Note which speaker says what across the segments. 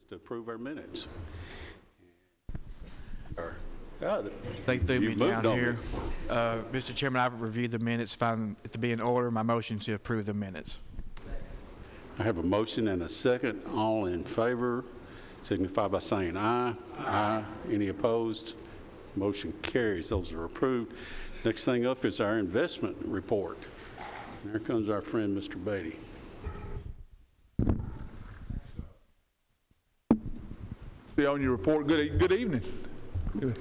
Speaker 1: is to approve our minutes.
Speaker 2: They threw me
Speaker 1: moved
Speaker 2: down
Speaker 1: on
Speaker 2: here. Mr. Chairman, I've reviewed the minutes, found it to be in order. My motion to approve the minutes.
Speaker 1: I have a motion and a second. All in favor signify by saying aye. Aye. Any opposed? Motion carries. Those are approved. Next thing up is our investment report. And there comes our friend, Mr. Beatty.
Speaker 3: Be on your report. Good evening. The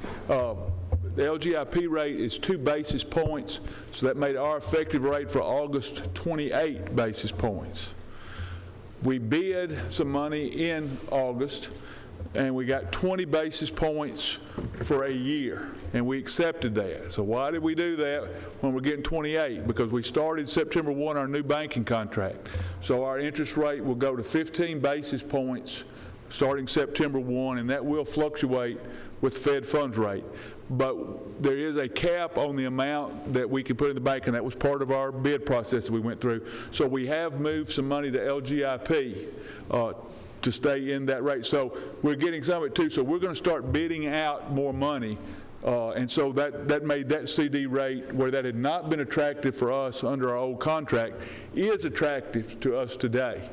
Speaker 3: LGIP rate is 2 basis points, so that made our effective rate for August 28 basis points. We bid some money in August, and we got 20 basis points for a year, and we accepted that. So why did we do that when we're getting 28? Because we started September 1 our new banking contract. So our interest rate will go to 15 basis points starting September 1, and that will fluctuate with Fed funds rate. But there is a cap on the amount that we can put in the bank, and that was part of our bid process that we went through. So we have moved some money to LGIP to stay in that rate. So we're getting some of it too. So we're going to start bidding out more money. And so that made that CD rate, where that had not been attractive for us under our old contract, is attractive to us today.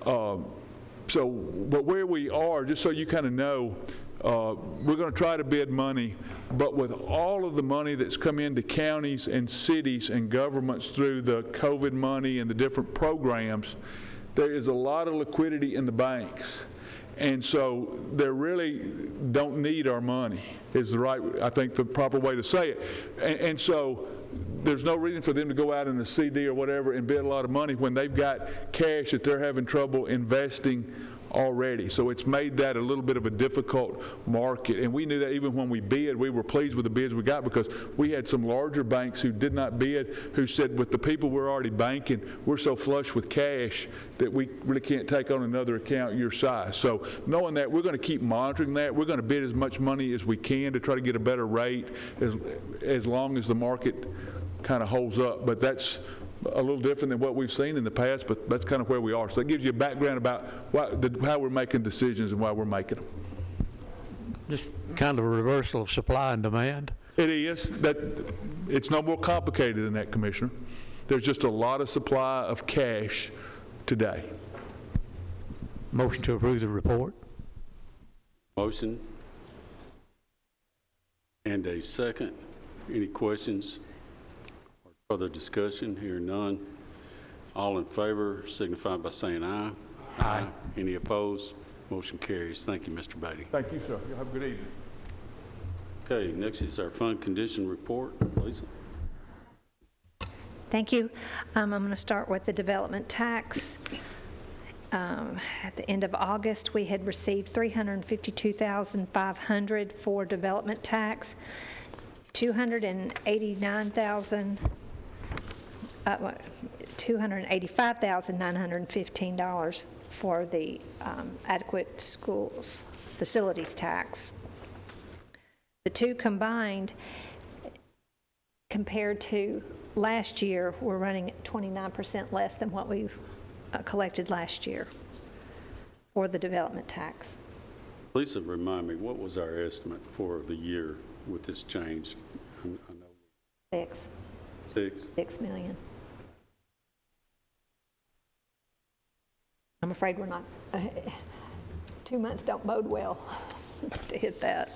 Speaker 3: But where we are, just so you kind of know, we're going to try to bid money, but with all of the money that's come into counties and cities and governments through the COVID money and the different programs, there is a lot of liquidity in the banks. And so they really don't need our money, is the right, I think, the proper way to say it. And so there's no reason for them to go out in a CD or whatever and bid a lot of money when they've got cash that they're having trouble investing already. So it's made that a little bit of a difficult market. And we knew that even when we bid, we were pleased with the bids we got, because we had some larger banks who did not bid, who said, with the people we're already banking, we're so flush with cash that we really can't take on another account your size. So knowing that, we're going to keep monitoring that. We're going to bid as much money as we can to try to get a better rate as long as the market kind of holds up. But that's a little different than what we've seen in the past, but that's kind of where we are. So that gives you a background about how we're making decisions and why we're making them.
Speaker 4: Just kind of a reversal of supply and demand.
Speaker 3: It is. It's no more complicated than that, Commissioner. There's just a lot of supply of cash today.
Speaker 4: Motion to approve the report.
Speaker 1: Motion and a second. Any questions or further discussion? Hear none. All in favor signify by saying aye.
Speaker 4: Aye.
Speaker 1: Any opposed? Motion carries. Thank you, Mr. Beatty.
Speaker 3: Thank you, sir. You have a good evening.
Speaker 1: Okay, next is our fund condition report. Lisa.
Speaker 5: Thank you. I'm going to start with the development tax. At the end of August, we had received $352,500 for development tax, $285,915 for the adequate schools facilities tax. The two combined, compared to last year, we're running at 29% less than what we collected last year for the development tax.
Speaker 1: Lisa, remind me, what was our estimate for the year with this change? I know.
Speaker 5: 6 million. I'm afraid we're not, 2 months don't bode well to hit that.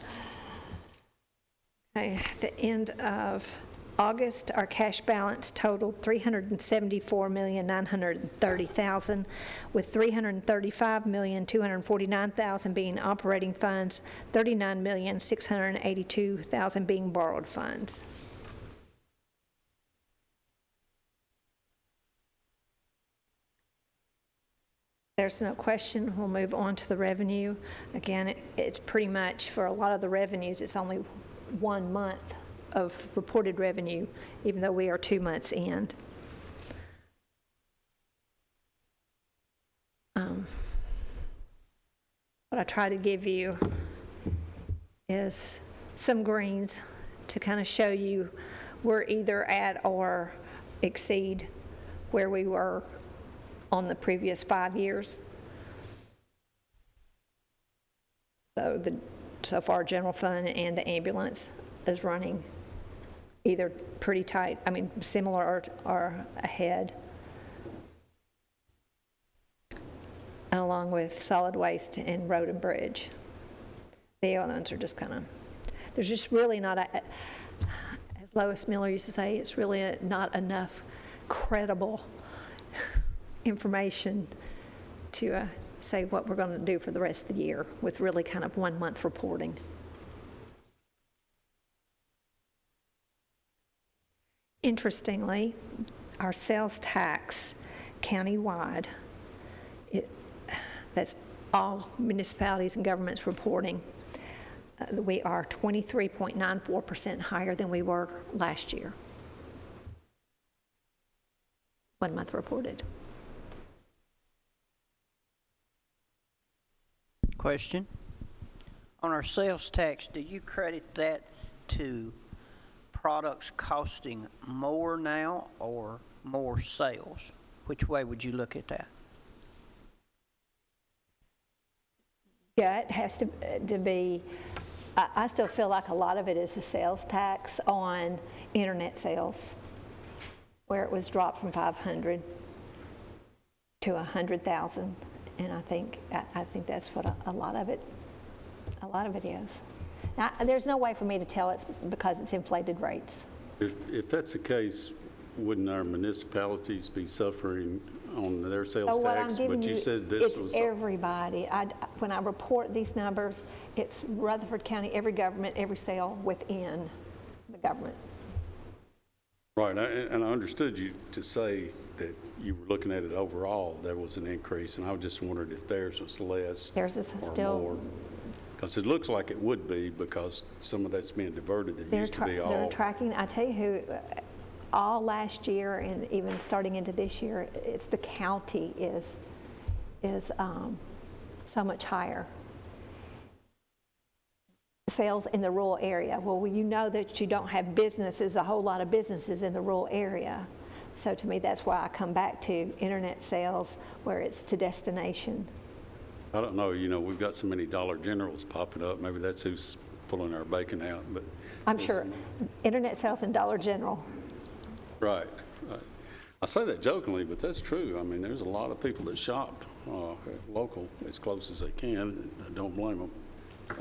Speaker 5: Okay, at the end of August, our cash balance totaled $374,930,000, with $335,249,000 being operating funds, $39,682,000 being borrowed funds. There's no question. We'll move on to the revenue. Again, it's pretty much, for a lot of the revenues, it's only 1 month of reported revenue, even though we are 2 months in. What I try to give you is some greens to kind of show you we're either at or exceed where we were on the previous 5 years. So far, general fund and the ambulance is running either pretty tight, similar or ahead. And along with solid waste and road and bridge. The other ones are just there's just really not as Lois Miller used to say, it's really not enough credible information to say what we're going to do for the rest of the year with really 1 month reporting. Interestingly, our sales tax countywide, that's all municipalities and governments reporting, we are 23.94% higher than we were last year. 1 month reported.
Speaker 6: Question. On our sales tax, do you credit that to products costing more now or more sales? Which way would you look at that?
Speaker 5: Yeah, it has to be, I still feel like a lot of it is a sales tax on internet sales, where it was dropped from 500 to 100,000, and I think that's what a lot of it is. Now, there's no way for me to tell it's because it's inflated rates.
Speaker 1: If that's the case, wouldn't our municipalities be suffering on their sales
Speaker 5: So what I'm
Speaker 1: tax?
Speaker 5: giving
Speaker 1: But you
Speaker 5: you,
Speaker 1: said this was...
Speaker 5: it's everybody. When I report these numbers, it's Rutherford County, every government, every sale within the government.
Speaker 1: Right, and I understood you to say that you were looking at it overall, there was an increase, and I just wondered if theirs was less
Speaker 5: Theirs is
Speaker 1: or
Speaker 5: still-
Speaker 1: more. Because it looks like it would be, because some of that's being diverted that used to be all...
Speaker 5: They're tracking, I tell you who, all last year and even starting into this year, it's the county is so much higher. Sales in the rural area. Well, you know that you don't have businesses, a whole lot of businesses in the rural area. So to me, that's why I come back to internet sales where it's to destination.
Speaker 1: I don't know, we've got so many Dollar Generals popping up, maybe that's who's pulling our bacon out, but...
Speaker 5: I'm sure. Internet sales and Dollar General.
Speaker 1: Right. I say that jokingly, but that's true. I mean, there's a lot of people that shop local as close as they can, and I don't blame them. Is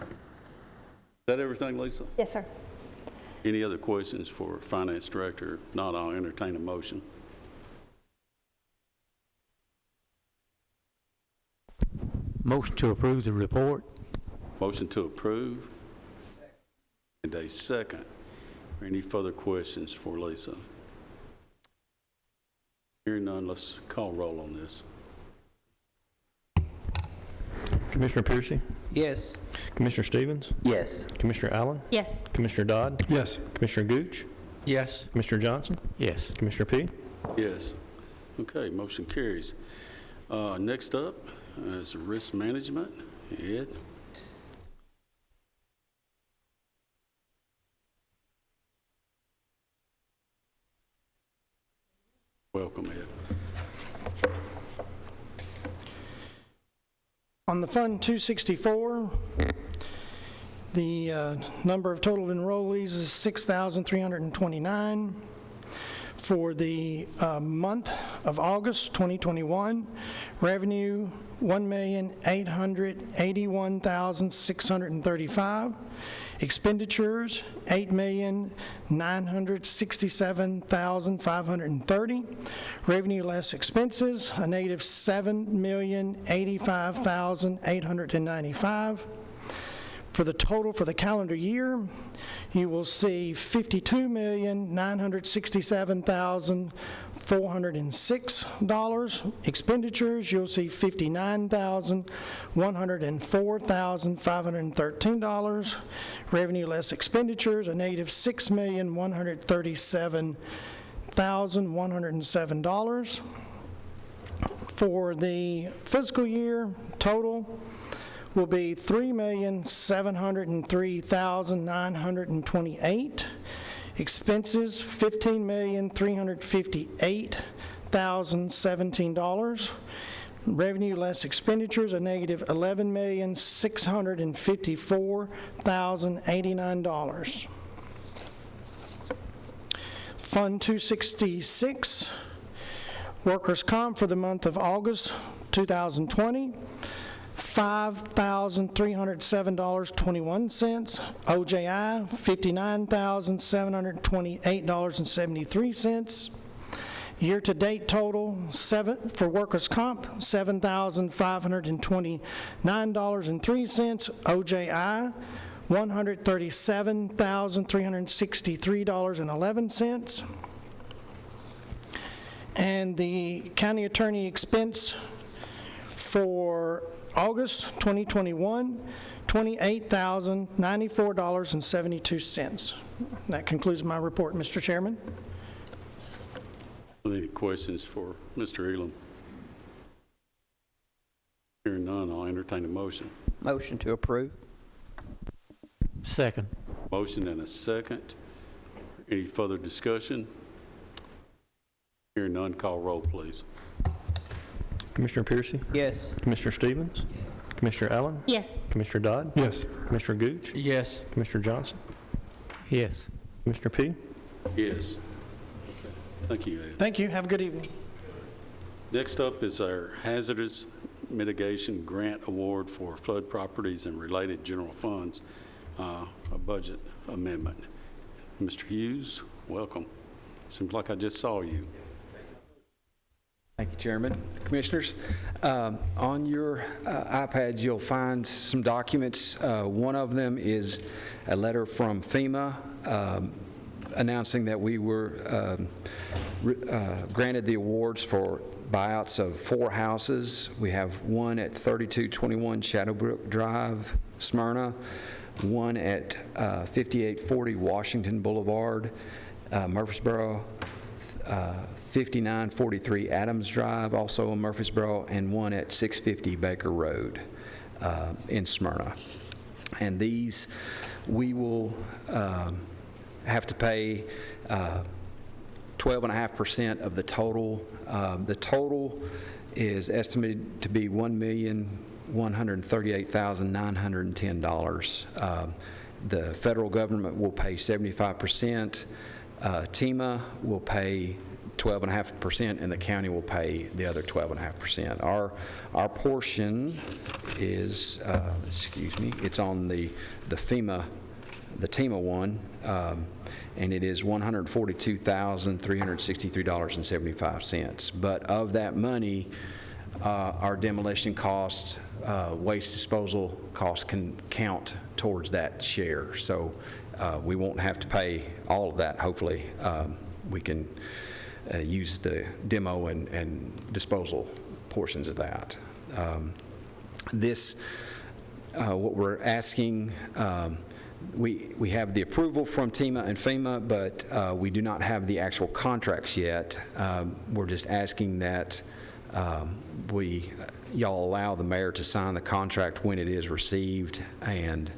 Speaker 1: that everything, Lisa?
Speaker 5: Yes, sir.
Speaker 1: Any other questions for Finance Director? If not, I'll entertain a motion.
Speaker 4: Motion to approve the report.
Speaker 1: Motion to approve. And a second. Any further questions for Lisa? Hearing none, let's call roll on this.
Speaker 7: Commissioner Piercy?
Speaker 6: Yes.
Speaker 7: Commissioner Stevens?
Speaker 6: Yes.
Speaker 7: Commissioner Allen?
Speaker 5: Yes.
Speaker 7: Commissioner Dodd?
Speaker 4: Yes.
Speaker 7: Commissioner Gooch?
Speaker 2: Yes.
Speaker 7: Commissioner Johnson?
Speaker 4: Yes.
Speaker 7: Commissioner P?
Speaker 1: Yes. Okay, motion carries. Next up is risk management. Ed? Welcome, Ed.
Speaker 8: On the Fund 264, the number of total enrollees is 6,329. For the month of August 2021, revenue $1,881,635. Expenditures, $8,967,530. Revenue less expenses, a negative $7,085,895. For the total for the calendar year, you will see $52,967,406. Expenditures, you'll see $59,104,513. Revenue less expenditures, a negative $6,137,107. For the fiscal year total, will be $3,703,928. Expenses, $15,358,017. Revenue less expenditures, a negative $11,654,089. Fund 266, workers' comp for the month of August 2020, $5,307.21. OJI, $59,728.73. Year-to-date total for workers' comp, $7,529.03. OJI, $137,363.11. And the county attorney expense for August 2021, $28,094.72. That concludes my report, Mr. Chairman.
Speaker 1: Any questions for Mr. Elam? Hearing none, I'll entertain a motion.
Speaker 6: Motion to approve.
Speaker 4: Second.
Speaker 1: Motion and a second. Any further discussion? Hearing none, call roll, please.
Speaker 7: Commissioner Piercy?
Speaker 6: Yes.
Speaker 7: Commissioner Stevens? Commissioner Allen?
Speaker 9: Yes.
Speaker 7: Commissioner Dodd?
Speaker 3: Yes.
Speaker 7: Commissioner Gooch?
Speaker 2: Yes.
Speaker 7: Commissioner Johnson?
Speaker 4: Yes.
Speaker 7: Commissioner P?
Speaker 1: Yes. Thank you, Ed.
Speaker 8: Thank you. Have a good evening.
Speaker 1: Next up is our Hazardous Mitigation Grant Award for flood properties and related general funds, a budget amendment. Mr. Hughes, welcome. Seems like I just saw you.
Speaker 10: Thank you, Chairman. Commissioners, on your iPads, you'll find some documents. One of them is a letter from FEMA announcing that we were granted the awards for buyouts of 4 houses. We have one at 3221 Shadowbrook Drive, Smyrna, one at 5840 Washington Boulevard, Murfreesboro, 5943 Adams Drive, also in Murfreesboro, and one at 650 Baker Road in Smyrna. And these, we will have to pay 12.5% of the total. The total is estimated to be $1,138,910. The federal government will pay 75%. TEMA will pay 12.5%, and the county will pay the other 12.5%. Our portion is, it's on the FEMA, the TEMA one, and it is $142,363.75. But of that money, our demolition costs, waste disposal costs can count towards that share. So we won't have to pay all of that, hopefully. We can use the demo and disposal portions of that. What we're asking, we have the approval from TEMA and FEMA, but we do not have the actual contracts yet. We're just asking that y'all allow the mayor to sign the contract when it is received, and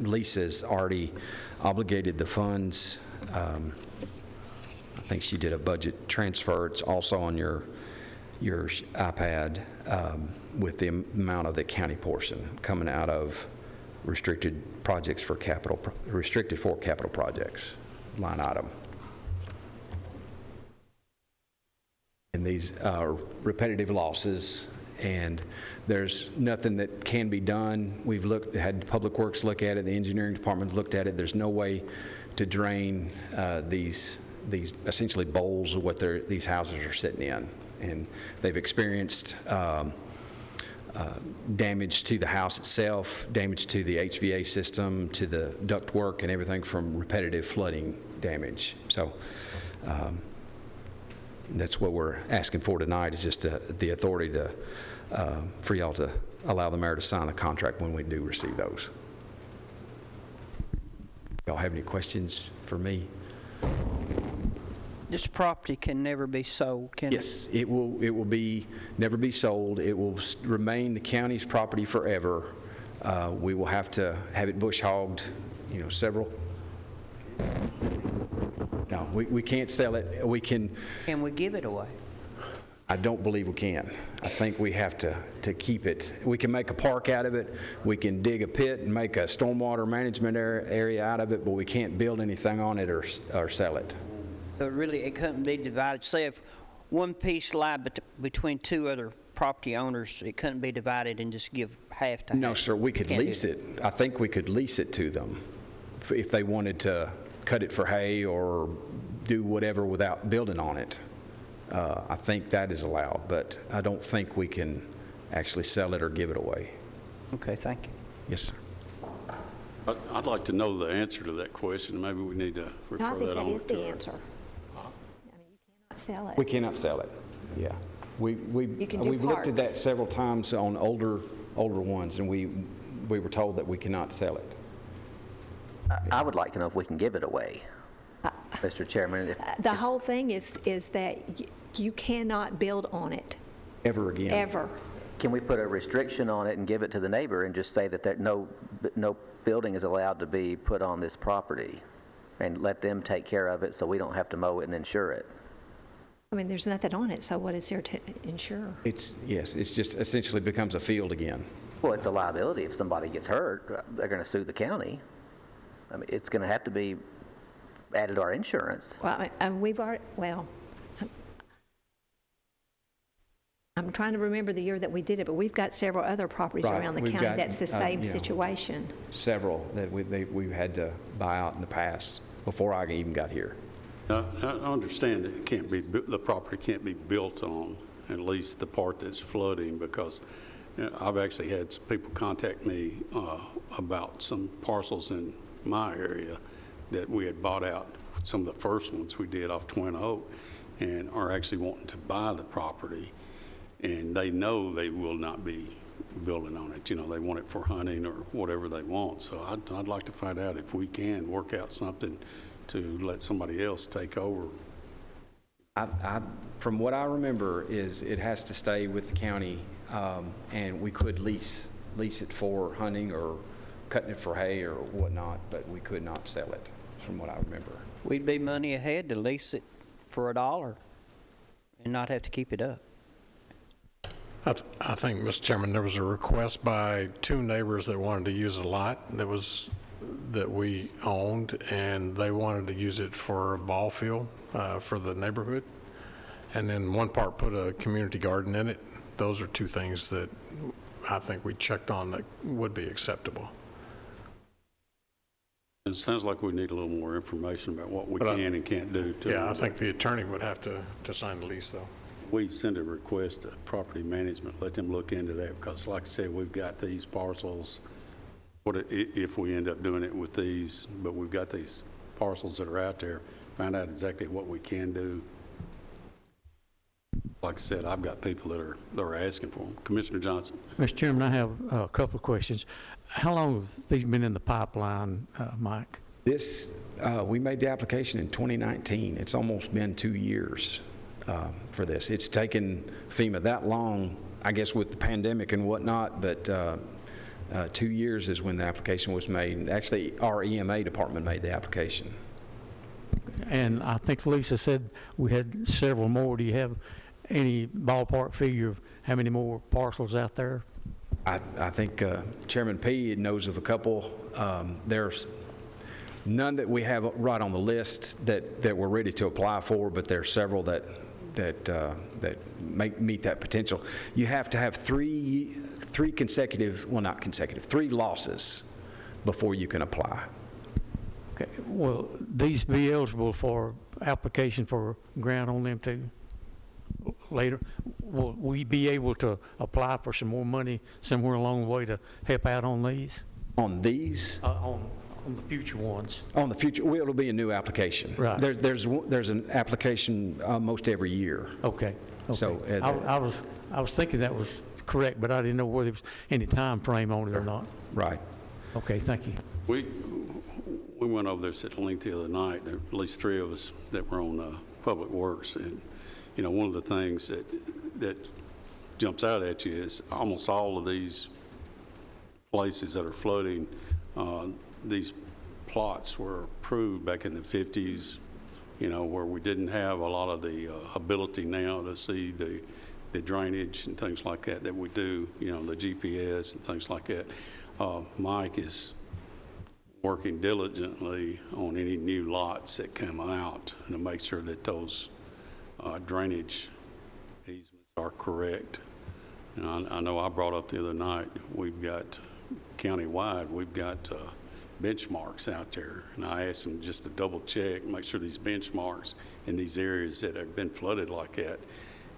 Speaker 10: Lisa's already obligated the funds. I think she did a budget transfer. It's also on your iPad with the amount of the county portion coming out of restricted for capital projects line item. And these are repetitive losses, and there's nothing that can be done. We've had Public Works look at it, the engineering department looked at it. There's no way to drain these essentially bowls of what these houses are sitting in, and they've experienced damage to the house itself, damage to the HVA system, to the ductwork, and everything from repetitive flooding damage. So that's what we're asking for tonight, is just the authority for y'all to allow the mayor to sign the contract when we do receive those. Y'all have any questions for me?
Speaker 6: This property can never be sold, can it?
Speaker 10: Yes, it will never be sold. It will remain the county's property forever. We will have to have it bush hogged, several. No, we can't sell it. We can.
Speaker 6: Can we give it away?
Speaker 10: I don't believe we can. I think we have to keep it. We can make a park out of it. We can dig a pit and make a stormwater management area out of it, but we can't build anything on it or sell it.
Speaker 6: So really, it couldn't be divided. Say if one piece lied between two other property owners, it couldn't be divided and just give half to half?
Speaker 10: No, sir, we could
Speaker 6: Can't do
Speaker 10: lease
Speaker 6: that.
Speaker 10: it. I think we could lease it to them if they wanted to cut it for hay or do whatever without building on it. I think that is allowed, but I don't think we can actually sell it or give it away.
Speaker 6: Okay, thank you.
Speaker 10: Yes, sir.
Speaker 1: I'd like to know the answer to that question. Maybe we need to
Speaker 5: No,
Speaker 1: refer
Speaker 5: I think
Speaker 1: that
Speaker 5: that
Speaker 1: on
Speaker 5: is the
Speaker 1: to our-
Speaker 5: answer. I mean, you cannot sell it.
Speaker 10: We cannot sell it, yeah.
Speaker 5: You can do
Speaker 10: We've looked at that
Speaker 5: parks.
Speaker 10: several times on older ones, and we were told that we cannot sell it.
Speaker 9: I would like to know if we can give it away, Mr. Chairman.
Speaker 5: The whole thing is that you cannot build on it,
Speaker 10: Ever again.
Speaker 5: ever.
Speaker 9: Can we put a restriction on it and give it to the neighbor and just say that no building is allowed to be put on this property, and let them take care of it so we don't have to mow it and insure it?
Speaker 5: I mean, there's nothing on it, so what is there to insure?
Speaker 10: Yes, it's just essentially becomes a field again.
Speaker 9: Well, it's a liability. If somebody gets hurt, they're going to sue the county. I mean, it's going to have to be added to our insurance.
Speaker 5: Well, and we've already, I'm trying to remember the year that we did it, but we've got several other properties
Speaker 10: Right.
Speaker 5: around the
Speaker 10: We've
Speaker 5: county
Speaker 10: got,
Speaker 5: that's the same
Speaker 10: you know,
Speaker 5: situation.
Speaker 10: Several that we've had to buy out in the past before I even got here.
Speaker 1: I understand that it can't be, the property can't be built on, at least the part that's flooding, because I've actually had some people contact me about some parcels in my area that we had bought out, some of the first ones we did off Twin Oak, and are actually wanting to buy the property, and they know they will not be building on it. You know, they want it for hunting or whatever they want. So I'd like to find out if we can work out something to let somebody else take over.
Speaker 10: From what I remember is it has to stay with the county, and we could lease it for hunting or cutting it for hay or whatnot, but we could not sell it, from what I remember.
Speaker 6: We'd be money ahead to lease it for $1 and not have to keep it up.
Speaker 11: I think, Mr. Chairman, there was a request by two neighbors that wanted to use a lot that we owned, and they wanted to use it for a ball field for the neighborhood. And then one part put a community garden in it. Those are two things that I think we checked on that would be acceptable.
Speaker 1: It sounds like we need a little more information about what we
Speaker 11: But
Speaker 1: can and can't do.
Speaker 11: Yeah, I think the attorney would have to sign the lease, though.
Speaker 1: We send a request to property management, let them look into that, because like I said, we've got these parcels. What if we end up doing it with these, but we've got these parcels that are out there, find out exactly what we can do. Like I said, I've got people that are asking for them. Commissioner Johnson.
Speaker 4: Mr. Chairman, I have a couple of questions. How long have these been in the pipeline, Mike?
Speaker 10: We made the application in 2019. It's almost been 2 years for this. It's taken FEMA that long, I guess, with the pandemic and whatnot, but 2 years is when the application was made. Actually, our EMA department made the application.
Speaker 4: And I think Lisa said we had several more. Do you have any ballpark figure of how many more parcels out there?
Speaker 10: I think Chairman P. knows of a couple. There's none that we have right on the list that we're ready to apply for, but there's several that meet that potential. You have to have three losses before you can apply.
Speaker 4: Okay. Will these be eligible for application for grant on them too? Later, will we be able to apply for some more money somewhere along the way to help out on these?
Speaker 10: On these?
Speaker 4: On the future ones.
Speaker 10: On the future, well, it'll be a new application.
Speaker 4: Right.
Speaker 10: There's an application almost every year.
Speaker 4: Okay.
Speaker 10: So
Speaker 4: I was thinking that was correct, but I didn't know whether there was any time frame on it or not.
Speaker 10: Right.
Speaker 4: Okay, thank you.
Speaker 1: We went over this at length the other night. There were at least 3 of us that were on Public Works, and you know, one of the things that jumps out at you is almost all of these places that are flooding, these plots were approved back in the 50s, you know, where we didn't have a lot of the ability now to see the drainage and things like that that we do, you know, the GPS and things like that. Mike is working diligently on any new lots that come out to make sure that those drainage easements are correct. And I know I brought up the other night, we've got countywide, we've got benchmarks out there. And I asked them just to double check, make sure these benchmarks in these areas that have been flooded like that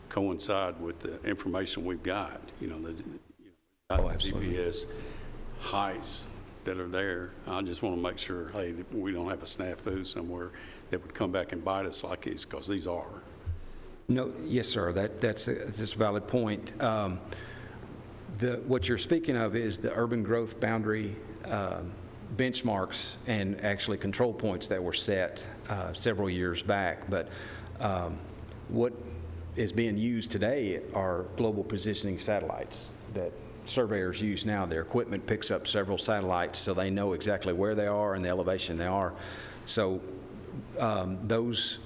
Speaker 1: coincide with the information we've got. You know, the GPS heights that are there. I just want to make sure, hey, that we don't have a snafu somewhere that would come back and bite us like these, because these are.
Speaker 10: No, yes, sir, that's a valid point. What you're speaking of is the urban growth boundary benchmarks and actually control points that were set several years back. But what is being used today are global positioning satellites that surveyors use now. Their equipment picks up several satellites so they know exactly where they are and the elevation they are. So those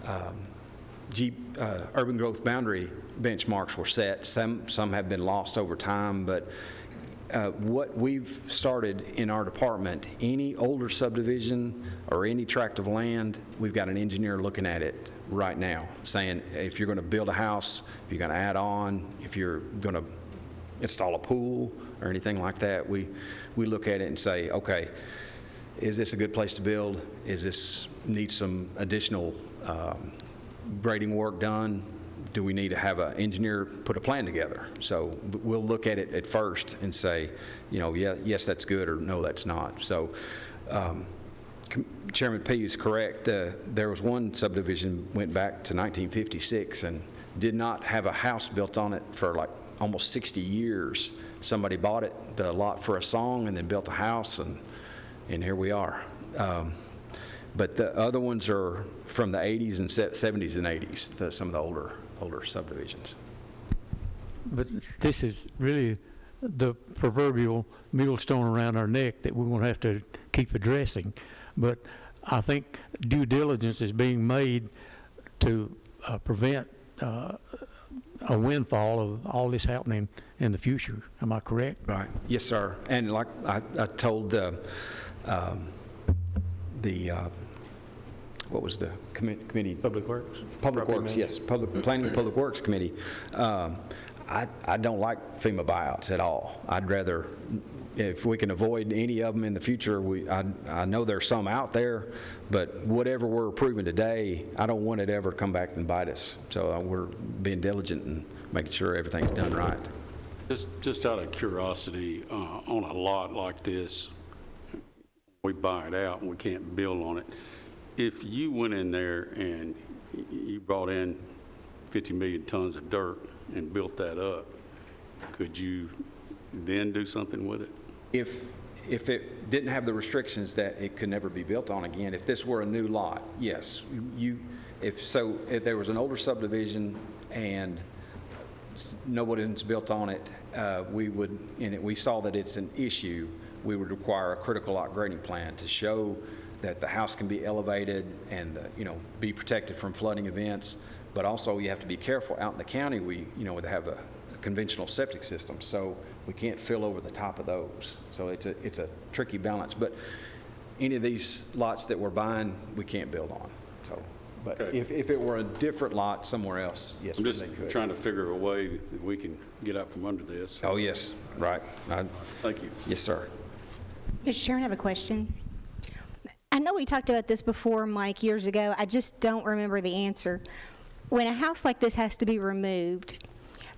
Speaker 10: urban growth boundary benchmarks were set. Some have been lost over time, but what we've started in our department, any older subdivision or any tract of land, we've got an engineer looking at it right now, saying if you're going to build a house, if you're going to add on, if you're going to install a pool or anything like that, we look at it and say, okay, is this a good place to build? Is this need some additional grading work done? Do we need to have an engineer put a plan together? So we'll look at it at first and say, you know, yeah, yes, that's good, or no, that's not. So Chairman P is correct. There was one subdivision went back to 1956 and did not have a house built on it for like almost 60 years. Somebody bought it, the lot for a song, and then built a house, and here we are. But the other ones are from the 80s and 70s and 80s, some of the older subdivisions.
Speaker 4: But this is really the proverbial millstone around our neck that we're going to have to keep addressing. But I think due diligence is being made to prevent a windfall of all this happening in the future. Am I correct?
Speaker 10: Right. Yes, sir. And like I told what was the committee?
Speaker 7: Public Works?
Speaker 10: Public Works, yes. Planning and Public Works Committee. I don't like FEMA buyouts at all. I'd rather, if we can avoid any of them in the future, I know there's some out there, but whatever we're approving today, I don't want it ever come back and bite us. So we're being diligent and making sure everything's done right.
Speaker 1: Just out of curiosity, on a lot like this, we buy it out and we can't build on it. If you went in there and you brought in 50 million tons of dirt and built that up, could you then do something with it?
Speaker 10: If it didn't have the restrictions that it could never be built on again, if this were a new lot, yes. If there was an older subdivision and nobody's built on it, we saw that it's an issue, we would require a critical lot grading plan to show that the house can be elevated and be protected from flooding events. But also you have to be careful. Out in the county, we have a conventional septic system, so we can't fill over the top of those. So it's a tricky balance. But any of these lots that we're buying, we can't build on. So, but okay. If it were a different lot somewhere else, yes,
Speaker 1: I'm just
Speaker 10: they could.
Speaker 1: Trying to figure a way that we can get out from under this.
Speaker 10: Oh yes, right.
Speaker 1: Thank you.
Speaker 10: Yes, sir.
Speaker 12: Mr. Chairman, I have a question. I know we talked about this before, Mike, years ago. I just don't remember the answer. When a house like this has to be removed,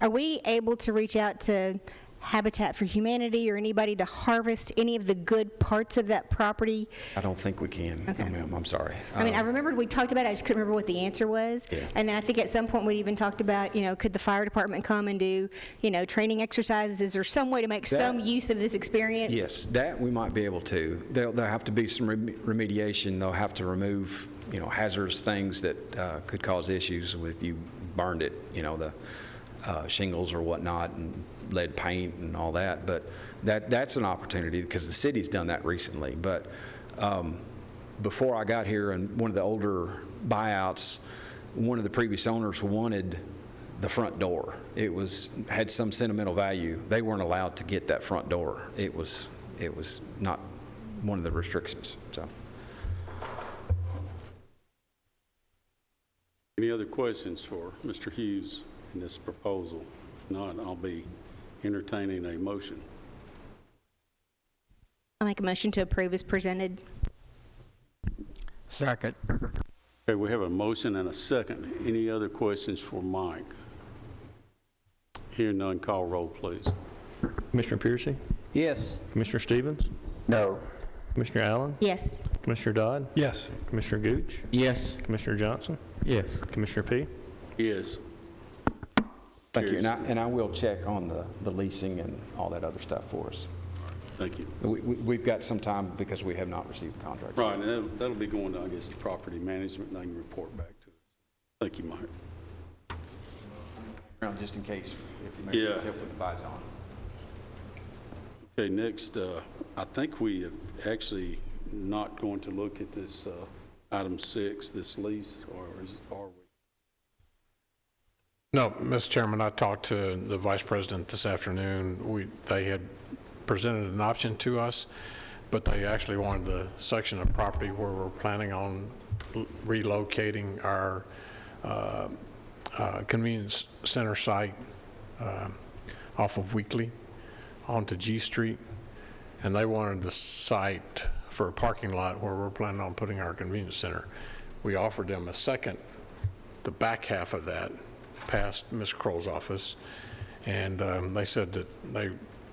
Speaker 12: are we able to reach out to Habitat for Humanity or anybody to harvest any of the good parts of that property?
Speaker 10: I don't think we can.
Speaker 12: Okay.
Speaker 10: I'm sorry.
Speaker 12: I mean, I remembered we talked about it, I just couldn't remember what the answer was.
Speaker 10: Yeah.
Speaker 12: And then I think at some point we even talked about, could the fire department come and do, training exercises? Is there some way to make some use of this experience?
Speaker 10: Yes, that we might be able to. There'll have to be some remediation. They'll have to remove, hazardous things that could cause issues if you burned it, the shingles or whatnot, and lead paint and all that. But that's an opportunity because the city's done that recently. But before I got here, and one of the older buyouts, one of the previous owners wanted the front door. It had some sentimental value. They weren't allowed to get that front door. It was not one of the restrictions, so.
Speaker 1: Any other questions for Mr. Hughes in this proposal? If not, I'll be entertaining a motion.
Speaker 12: I'll make a motion to approve as presented.
Speaker 2: Second.
Speaker 1: Okay, we have a motion and a second. Any other questions for Mike? Hearing none, call roll, please.
Speaker 7: Commissioner Piercy?
Speaker 6: Yes.
Speaker 7: Commissioner Stevens?
Speaker 9: No.
Speaker 7: Commissioner Allen?
Speaker 12: Yes.
Speaker 7: Commissioner Dodd?
Speaker 11: Yes.
Speaker 7: Commissioner Gooch?
Speaker 2: Yes.
Speaker 7: Commissioner Johnson?
Speaker 4: Yes.
Speaker 7: Commissioner P?
Speaker 1: Yes.
Speaker 10: Thank you,
Speaker 1: Carries.
Speaker 10: and I will check on the leasing and all that other stuff for us.
Speaker 1: Thank you.
Speaker 10: We've got some time because we have not received the contract.
Speaker 1: Right, and that'll be going to, I guess, to property management, and they can report back to us. Thank you, Mike.
Speaker 10: Just in case, if the mayor needs help with the fight on.
Speaker 1: Okay, next, I think we have actually not going to look at this item 6, this lease, or are we?
Speaker 11: No, Mr. Chairman, I talked to the Vice President this afternoon. They had presented an option to us, but they actually wanted the section of property where we're planning on relocating our convenience center site off of Weekly onto G Street, and they wanted the site for a parking lot where we're planning on putting our convenience center. We offered them a second, the back half of that, past Ms. Kroll's office, and they said that they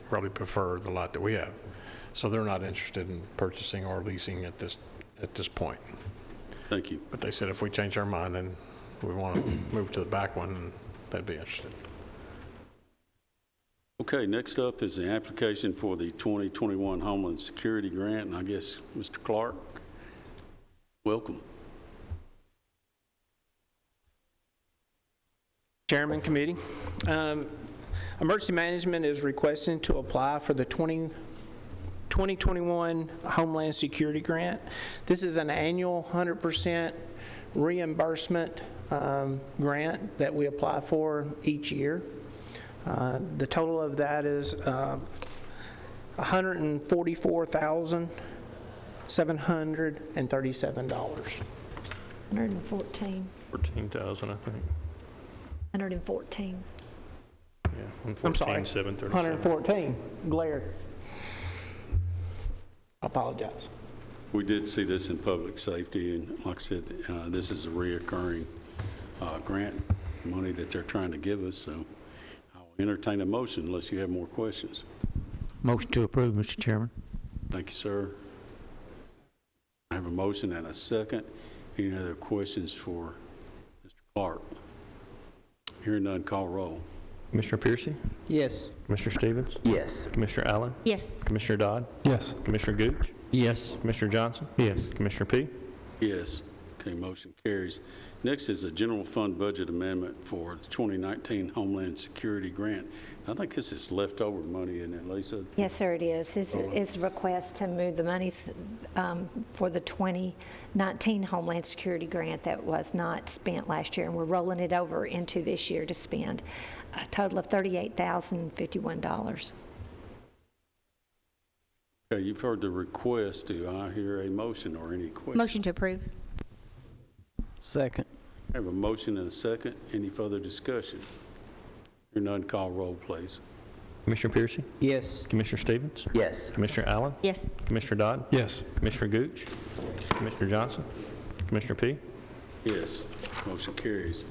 Speaker 11: probably prefer the lot that we have. So they're not interested in purchasing or leasing at this point.
Speaker 1: Thank you.
Speaker 11: But they said if we change our mind and we want to move to the back one, they'd be interested.
Speaker 1: Okay, next up is the application for the 2021 Homeland Security Grant, and I guess, Mr. Clark, welcome.
Speaker 13: Chairman, committee. Emergency Management is requesting to apply for the 2021 Homeland Security Grant. This is an annual 100% reimbursement grant that we apply for each year. The total of that is $144,737.
Speaker 5: 114.
Speaker 7: 14,000, I think.
Speaker 5: 114.
Speaker 7: Yeah,
Speaker 13: I'm sorry,
Speaker 7: 114,737.
Speaker 13: 114, glare. I apologize.
Speaker 1: We did see this in public safety, and like I said, this is a reoccurring grant money that they're trying to give us, so I'll entertain a motion unless you have more questions.
Speaker 4: Motion to approve, Mr. Chairman.
Speaker 1: Thank you, sir. I have a motion and a second. Any other questions for Mr. Clark? Hearing none, call roll.
Speaker 7: Commissioner Piercy?
Speaker 6: Yes.
Speaker 7: Commissioner Stevens?
Speaker 9: Yes.
Speaker 7: Commissioner Allen?
Speaker 12: Yes.
Speaker 7: Commissioner Dodd?
Speaker 11: Yes.
Speaker 7: Commissioner Gooch?
Speaker 4: Yes.
Speaker 7: Commissioner Johnson?
Speaker 4: Yes.
Speaker 7: Commissioner P?
Speaker 1: Yes. Okay, motion carries. Next is a general fund budget amendment for the 2019 Homeland Security Grant. I think this is leftover money, isn't it, Lisa?
Speaker 5: Yes, sir, it is. It's a request to move the monies for the 2019 Homeland Security Grant that was not spent last year, and we're rolling it over into this year to spend a total of $38,051.
Speaker 1: Okay, you've heard the request. Do I hear a motion or any questions?
Speaker 12: Motion to approve.
Speaker 6: Second.
Speaker 1: I have a motion and a second. Any further discussion? Hearing none, call roll, please.
Speaker 7: Commissioner Piercy?
Speaker 6: Yes.
Speaker 7: Commissioner Stevens?
Speaker 9: Yes.
Speaker 7: Commissioner Allen?
Speaker 12: Yes.
Speaker 7: Commissioner Dodd?
Speaker 11: Yes.
Speaker 7: Commissioner Gooch? Commissioner Johnson? Commissioner P?
Speaker 1: Yes, motion carries.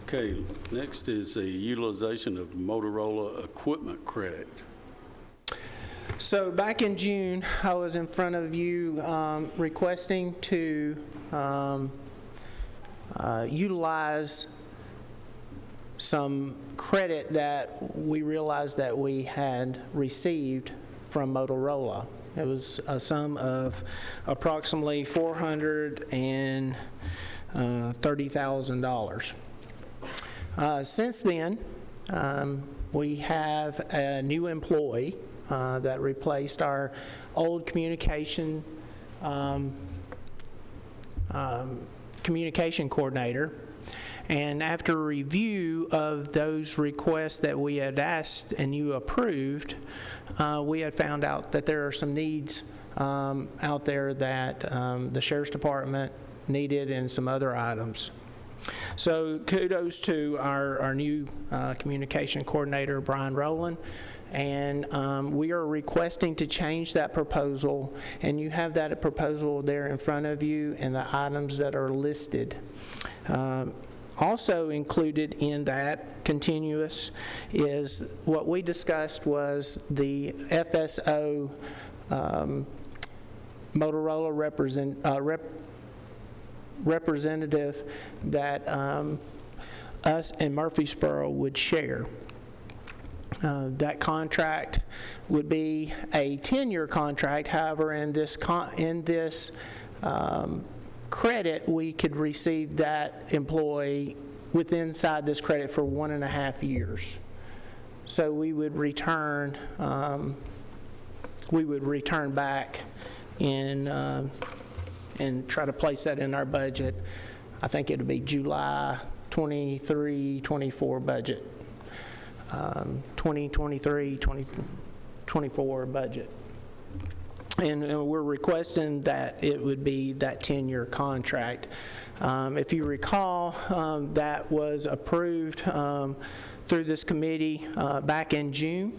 Speaker 1: Okay, next is the utilization of Motorola equipment credit.
Speaker 13: So back in June, I was in front of you requesting to utilize some credit that we realized that we had received from Motorola. It was a sum of approximately $430,000. Since then, we have a new employee that replaced our old communication coordinator. And after review of those requests that we had asked and you approved, we had found out that there are some needs out there that the Sheriff's Department needed and some other items. So kudos to our new communication coordinator, Brian Rowland, and we are requesting to change that proposal, and you have that proposal there in front of you and the items that are listed. Also included in that continuous is what we discussed was the FSO Motorola representative that us and Murfreesboro would share. That contract would be a 10-year contract. However, in this credit, we could receive that employee inside this credit for 1.5 years. So we would return back and try to place that in our budget. I think it would be July 23, 24 budget. 2023, 2024 budget. And we're requesting that it would be that 10-year contract. If you recall, that was approved through this committee back in June.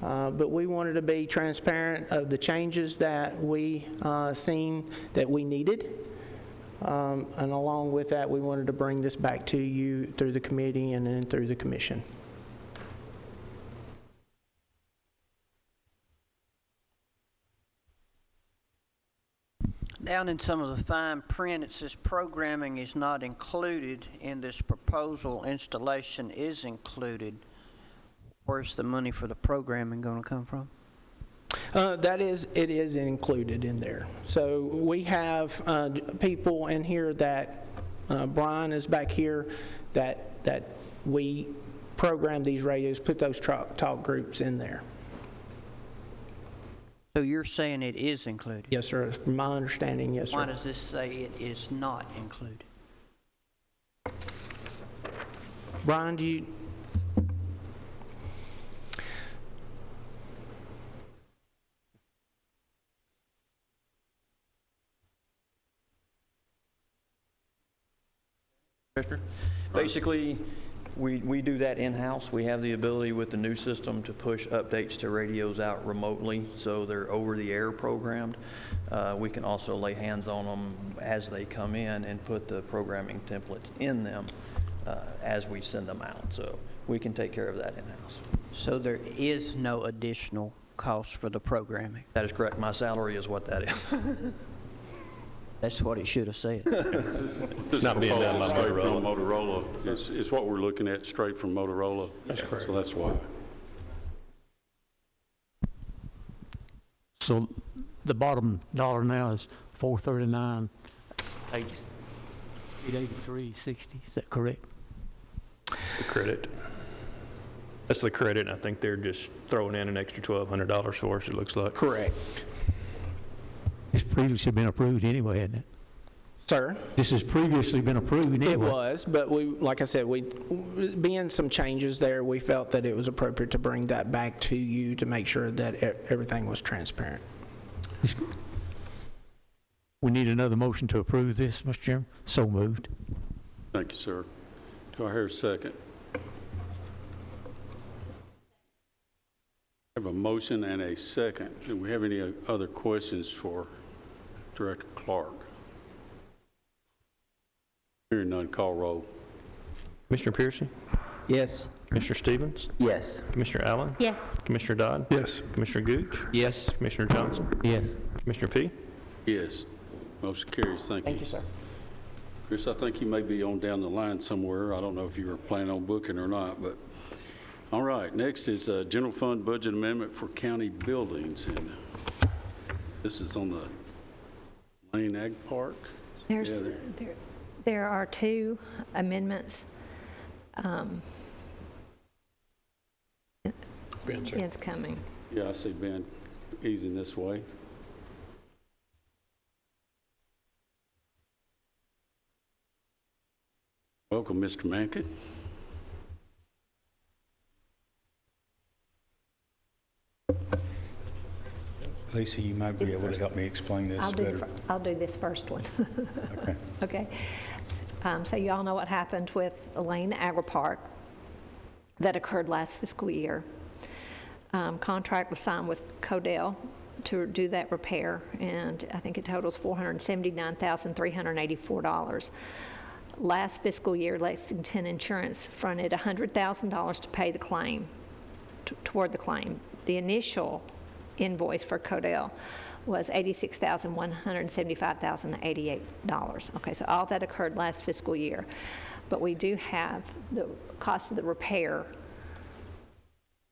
Speaker 13: But we wanted to be transparent of the changes that we seen that we needed. And along with that, we wanted to bring this back to you through the committee and then through the commission.
Speaker 6: Down in some of the fine print, it says programming is not included in this proposal. Installation is included. Where's the money for the programming going to come from?
Speaker 13: It is included in there. So we have people in here that, Brian is back here, that we program these radios, put those talk groups in there.
Speaker 6: So you're saying it is included?
Speaker 13: Yes, sir. From my understanding, yes, sir.
Speaker 6: Why does this say it is not included?
Speaker 13: Brian, do you...
Speaker 14: Basically, we do that in-house. We have the ability with the new system to push updates to radios out remotely, so they're over-the-air programmed. We can also lay hands on them as they come in and put the programming templates in them as we send them out. So we can take care of that in-house.
Speaker 6: So there is no additional cost for the programming?
Speaker 14: That is correct. My salary is what that is.
Speaker 6: That's what it should have said.
Speaker 1: This
Speaker 7: Not being done by
Speaker 1: straight
Speaker 7: Motorola.
Speaker 1: from Motorola. It's what we're looking at, straight from Motorola.
Speaker 11: That's correct.
Speaker 1: So that's why.
Speaker 4: So the bottom dollar now is $439.80, $883.60. Is that correct?
Speaker 7: The credit. That's the credit, and I think they're just throwing in an extra $1,200 for us, it looks like.
Speaker 13: Correct.
Speaker 4: It's previously been approved anyway, hasn't it?
Speaker 13: Sir?
Speaker 4: This has previously been approved anyway.
Speaker 13: It was, but we, like I said, being some changes there, we felt that it was appropriate to bring that back to you to make sure that everything was transparent.
Speaker 4: We need another motion to approve this, Mr. Chairman. So moved.
Speaker 1: Thank you, sir. Do I hear a second? I have a motion and a second. Do we have any other questions for Director Clark? Hearing none, call roll.
Speaker 7: Commissioner Pearson?
Speaker 6: Yes.
Speaker 7: Commissioner Stevens?
Speaker 9: Yes.
Speaker 7: Commissioner Allen?
Speaker 12: Yes.
Speaker 7: Commissioner Dodd?
Speaker 11: Yes.
Speaker 7: Commissioner Gooch?
Speaker 2: Yes.
Speaker 7: Commissioner Johnson?
Speaker 4: Yes.
Speaker 7: Commissioner P?
Speaker 1: Yes. Motion carries. Thank you.
Speaker 13: Thank you, sir.
Speaker 1: Chris, I think you may be on down the line somewhere. I don't know if you were planning on booking or not, but all right. Next is a general fund budget amendment for county buildings, and this is on the Lane Ag Park.
Speaker 5: There are two amendments. Ben's coming.
Speaker 1: Yeah, I see Ben easing this way. Well, Welcome, Mr. Mankin.
Speaker 15: Lisa, you might be able to help me explain this better.
Speaker 5: I'll do this first one.
Speaker 15: Okay.
Speaker 5: Okay. So you all know what happened with Elaine Agri Park that occurred last fiscal year. Contract was signed with Codell to do that repair, and I think it totals $479,384. Last fiscal year, Lexington Insurance fronted $100,000 to pay the claim, toward the claim. The initial invoice for Codell was $86,175,088. Okay, so all that occurred last fiscal year. But we do have the cost of the repair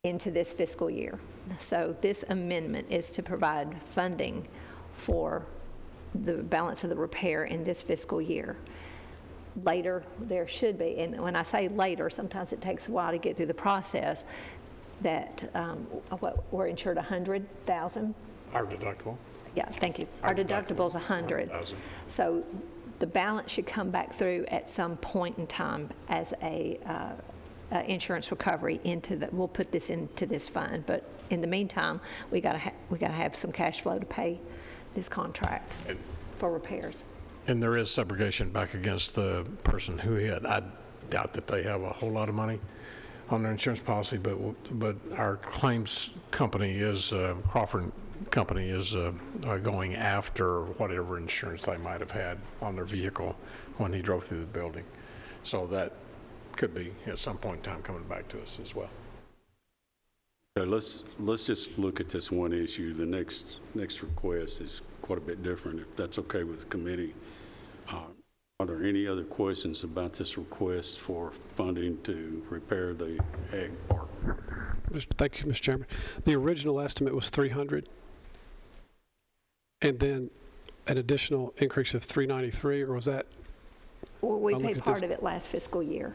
Speaker 5: into this fiscal year. So this amendment is to provide funding for the balance of the repair in this fiscal year. Later, there should be, and when I say later, sometimes it takes a while to get through the process, that we're insured $100,000.
Speaker 11: Our deductible.
Speaker 5: Yeah, thank you. Our deductible is $100,000. So the balance should come back through at some point in time as a insurance recovery into the. We'll put this into this fund, but in the meantime, we got to have some cash flow to pay this contract for repairs.
Speaker 11: And there is subrogation back against the person who hit. I doubt that they have a whole lot of money on their insurance policy, but our claims company is, Crawford Company is going after whatever insurance they might have had on their vehicle when he drove through the building. So that could be at some point in time coming back to us as well.
Speaker 1: Okay, let's just look at this one issue. The next request is quite a bit different, if that's okay with the committee. Are there any other questions about this request for funding to repair the ag park?
Speaker 16: Thank you, Mr. Chairman. The original estimate was 300, and then an additional increase of 393, or was that?
Speaker 5: Well, we paid part of it last fiscal year.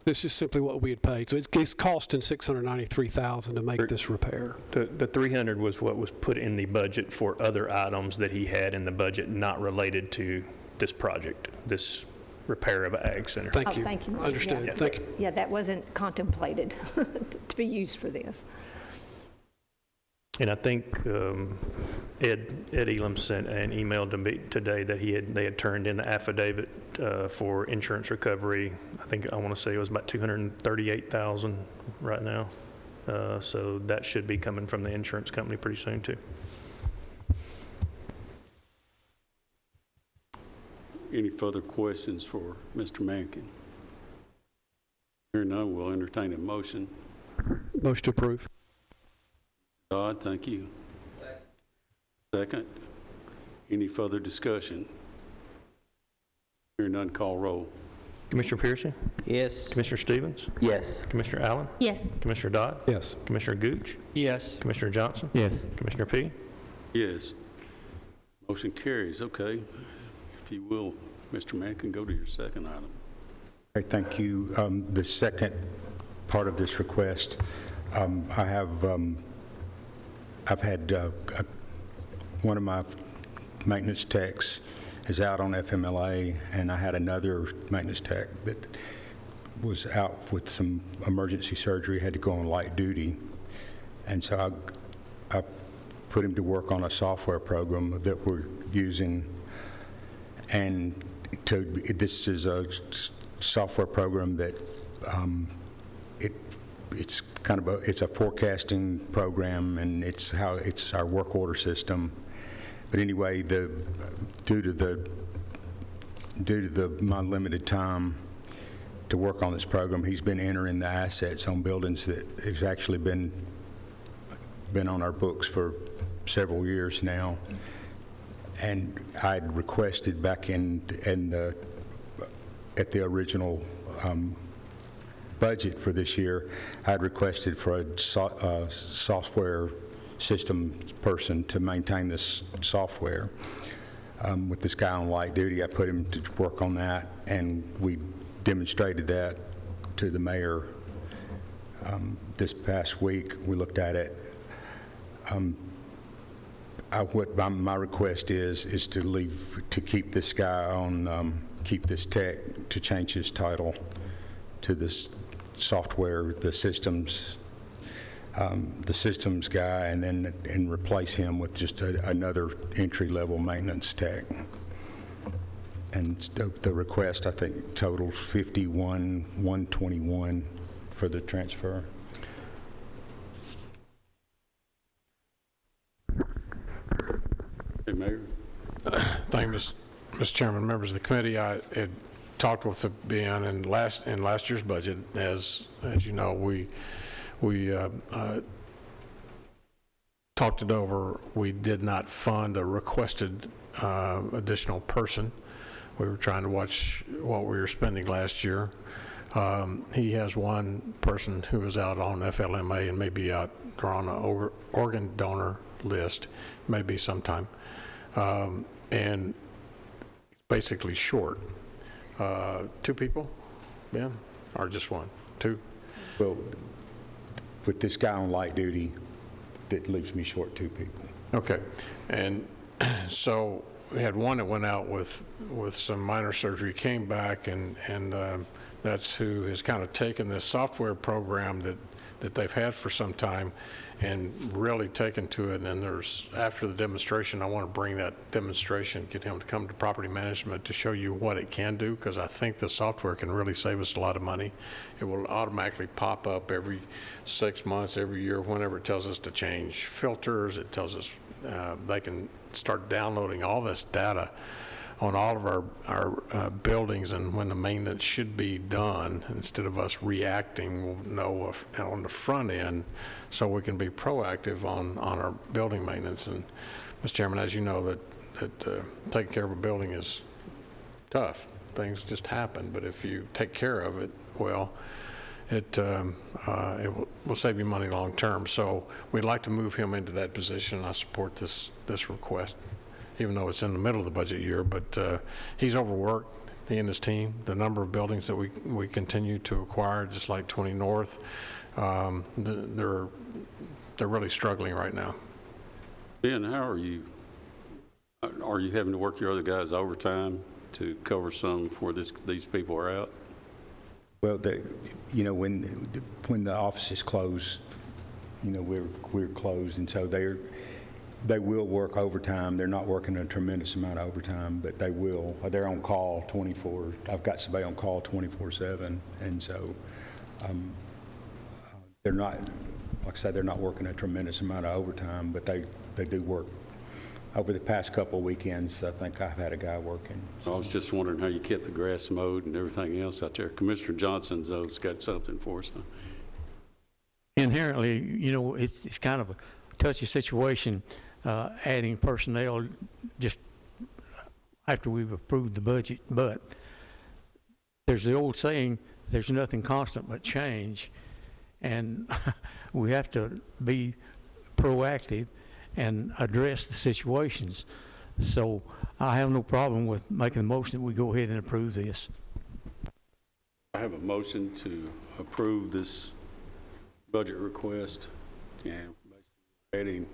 Speaker 16: This is simply what we had paid. So it's costing $693,000 to make this repair.
Speaker 7: The 300 was what was put in the budget for other items that he had in the budget not related to this project, this repair of Ag Center.
Speaker 16: Thank you.
Speaker 5: Thank you, Mark.
Speaker 16: Understood.
Speaker 5: Yeah.
Speaker 16: Thank you.
Speaker 5: Yeah, that wasn't contemplated to be used for this.
Speaker 7: And I think Ed Elam sent an email to me today that they had turned in the affidavit for insurance recovery. I want to say it was about $238,000 right now. So that should be coming from the insurance company pretty soon too.
Speaker 1: Any further questions for Mr. Mankin? Hearing none, we'll entertain a motion.
Speaker 16: Motion to approve.
Speaker 1: Dodd, thank you. Second. Any further discussion? Hearing none, call roll.
Speaker 7: Commissioner Pearson?
Speaker 6: Yes.
Speaker 7: Commissioner Stevens?
Speaker 9: Yes.
Speaker 7: Commissioner Allen?
Speaker 12: Yes.
Speaker 7: Commissioner Dodd?
Speaker 16: Yes.
Speaker 7: Commissioner Gooch?
Speaker 13: Yes.
Speaker 7: Commissioner Johnson?
Speaker 10: Yes.
Speaker 7: Commissioner P?
Speaker 1: Yes. Motion carries. Okay. If you will, Mr. Mankin, go to your second item.
Speaker 15: Okay, thank you. The second part of this request, I've had one of my maintenance techs is out on FMLA, and I had another maintenance tech that was out with some emergency surgery, had to go on light duty, and so I put him to work on a software program that we're using, and this is a software program that it's a forecasting program, and it's our work order system. But anyway, due to my limited time to work on this program, he's been entering the assets on buildings that has actually been on our books for several years now. And I'd requested back at the original budget for this year, I'd requested for a software system person to maintain this software. With this guy on light duty, I put him to work on that, and we demonstrated that to the mayor this past week. We looked at it. my request is to keep this guy on, keep this tech, to change his title to this software, the systems guy, and replace him with just another entry-level maintenance tech. And the request, I think, totaled $51,121 for the transfer.
Speaker 1: Hey, Mayor.
Speaker 11: Thank you, Mr. Chairman, members of the committee. I had talked with Ben in last year's budget. As you know, we talked it over. We did not fund a requested additional person. We were trying to watch what we were spending last year. He has one person who is out on FLMA and maybe out on an organ donor list, maybe sometime. And basically short. 2 people, Ben, or just 1? 2?
Speaker 15: Well, with this guy on light duty, that leaves me short 2 people.
Speaker 11: Okay, and so we had one that went out with some minor surgery, came back, and that's who has kind of taken this software program that they've had for some time and really taken to it. And there's, after the demonstration, I want to bring that demonstration, get him to come to property management to show you what it can do, because I think the software can really save us a lot of money. It will automatically pop up every 6 months, every year, whenever it tells us to change filters. It tells us they can start downloading all this data on all of our buildings, and when the maintenance should be done, instead of us reacting, we'll know on the front end, so we can be proactive on our building maintenance. And Mr. Chairman, as you know, that taking care of a building is tough. Things just happen, but if you take care of it well, it will save you money long term. So we'd like to move him into that position. I support this request, even though it's in the middle of the budget year. But he's overworked, he and his team. The number of buildings that we continue to acquire, just like 20 North, they're really struggling right now.
Speaker 1: Ben, how are you? Are you having to work your other guys overtime to cover some before these people are out?
Speaker 15: Well, when the office is closed, we're closed, and so they will work overtime. They're not working a tremendous amount of overtime, but they will. They're on call 24. I've got somebody on call 24/7, and so they're not, like I say, they're not working a tremendous amount of overtime, but they do work. Over the past couple of weekends, I think I've had a guy working.
Speaker 1: I was just wondering how you kept the grass mowed and everything else out there. Commissioner Johnson's got something for us.
Speaker 4: Inherently, it's kind of a touchy situation, adding personnel just after we've approved the budget. But there's the old saying, there's nothing constant but change. And we have to be proactive and address the situations. So I have no problem with making a motion that we go ahead and approve this.
Speaker 1: I have a motion to approve this budget request. Yeah, basically adding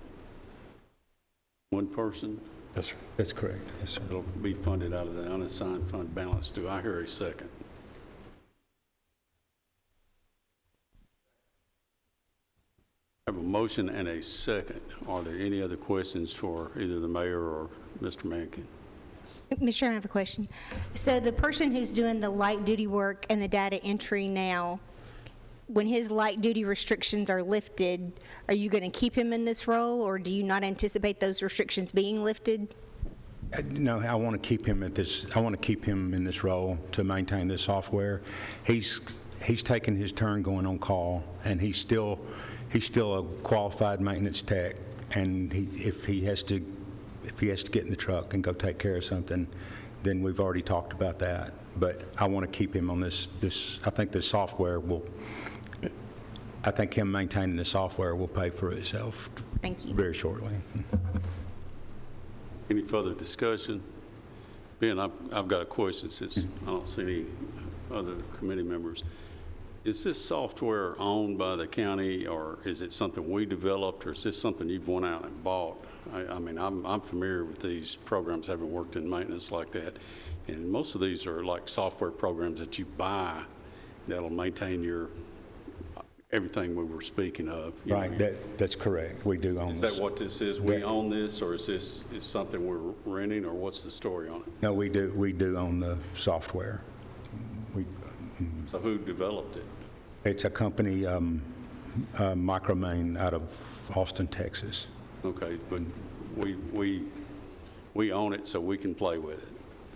Speaker 1: one person.
Speaker 11: Yes, sir.
Speaker 15: That's correct. Yes, sir.
Speaker 1: It'll be funded out of the unassigned fund balance. Do I hear a second? I have a motion and a second. Are there any other questions for either the mayor or Mr. Mankin?
Speaker 12: Mr. Chairman, I have a question. So the person who's doing the light duty work and the data entry now, when his light duty restrictions are lifted, are you going to keep him in this role, or do you not anticipate those restrictions being lifted?
Speaker 15: No, I want to keep him I want to keep him in this role to maintain this software. He's taken his turn going on call, and he's still a qualified maintenance tech. And if he has to get in the truck and go take care of something, then we've already talked about that. But I want to keep him on this. I think the software will. I think him maintaining the software will pay for itself.
Speaker 12: Thank you.
Speaker 15: Very shortly.
Speaker 1: Any further discussion? Ben, I've got a question since I don't see any other committee members. Is this software owned by the county, or is it something we developed, or is this something you've went out and bought? I mean, I'm familiar with these programs, having worked in maintenance like that, and most of these are like software programs that you buy that'll maintain your, everything we were speaking of. You
Speaker 15: Right,
Speaker 1: know,
Speaker 15: that's correct. We do own
Speaker 1: is
Speaker 15: this.
Speaker 1: that what this is? We own this, or is this something we're renting, or what's the story on it?
Speaker 15: No, we do own the software.
Speaker 1: So who developed it?
Speaker 15: It's a company, Micromain, out of Austin, Texas.
Speaker 1: Okay, but we own it, so we can play with it.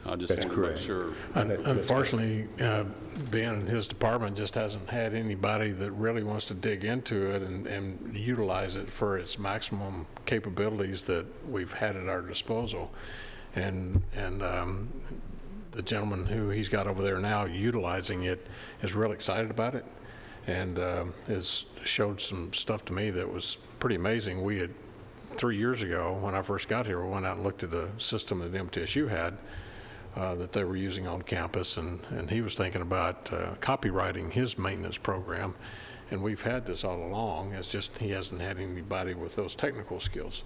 Speaker 1: I just
Speaker 15: That's
Speaker 1: want to make
Speaker 15: correct.
Speaker 1: sure.
Speaker 11: Unfortunately, Ben and his department just hasn't had anybody that really wants to dig into it and utilize it for its maximum capabilities that we've had at our disposal. And the gentleman who he's got over there now utilizing it is real excited about it, and has showed some stuff to me that was pretty amazing. We had 3 years ago, when I first got here, we went out and looked at a system that MTSU had that they were using on campus, and he was thinking about copywriting his maintenance program, and we've had this all along. It's just he hasn't had anybody with those technical skills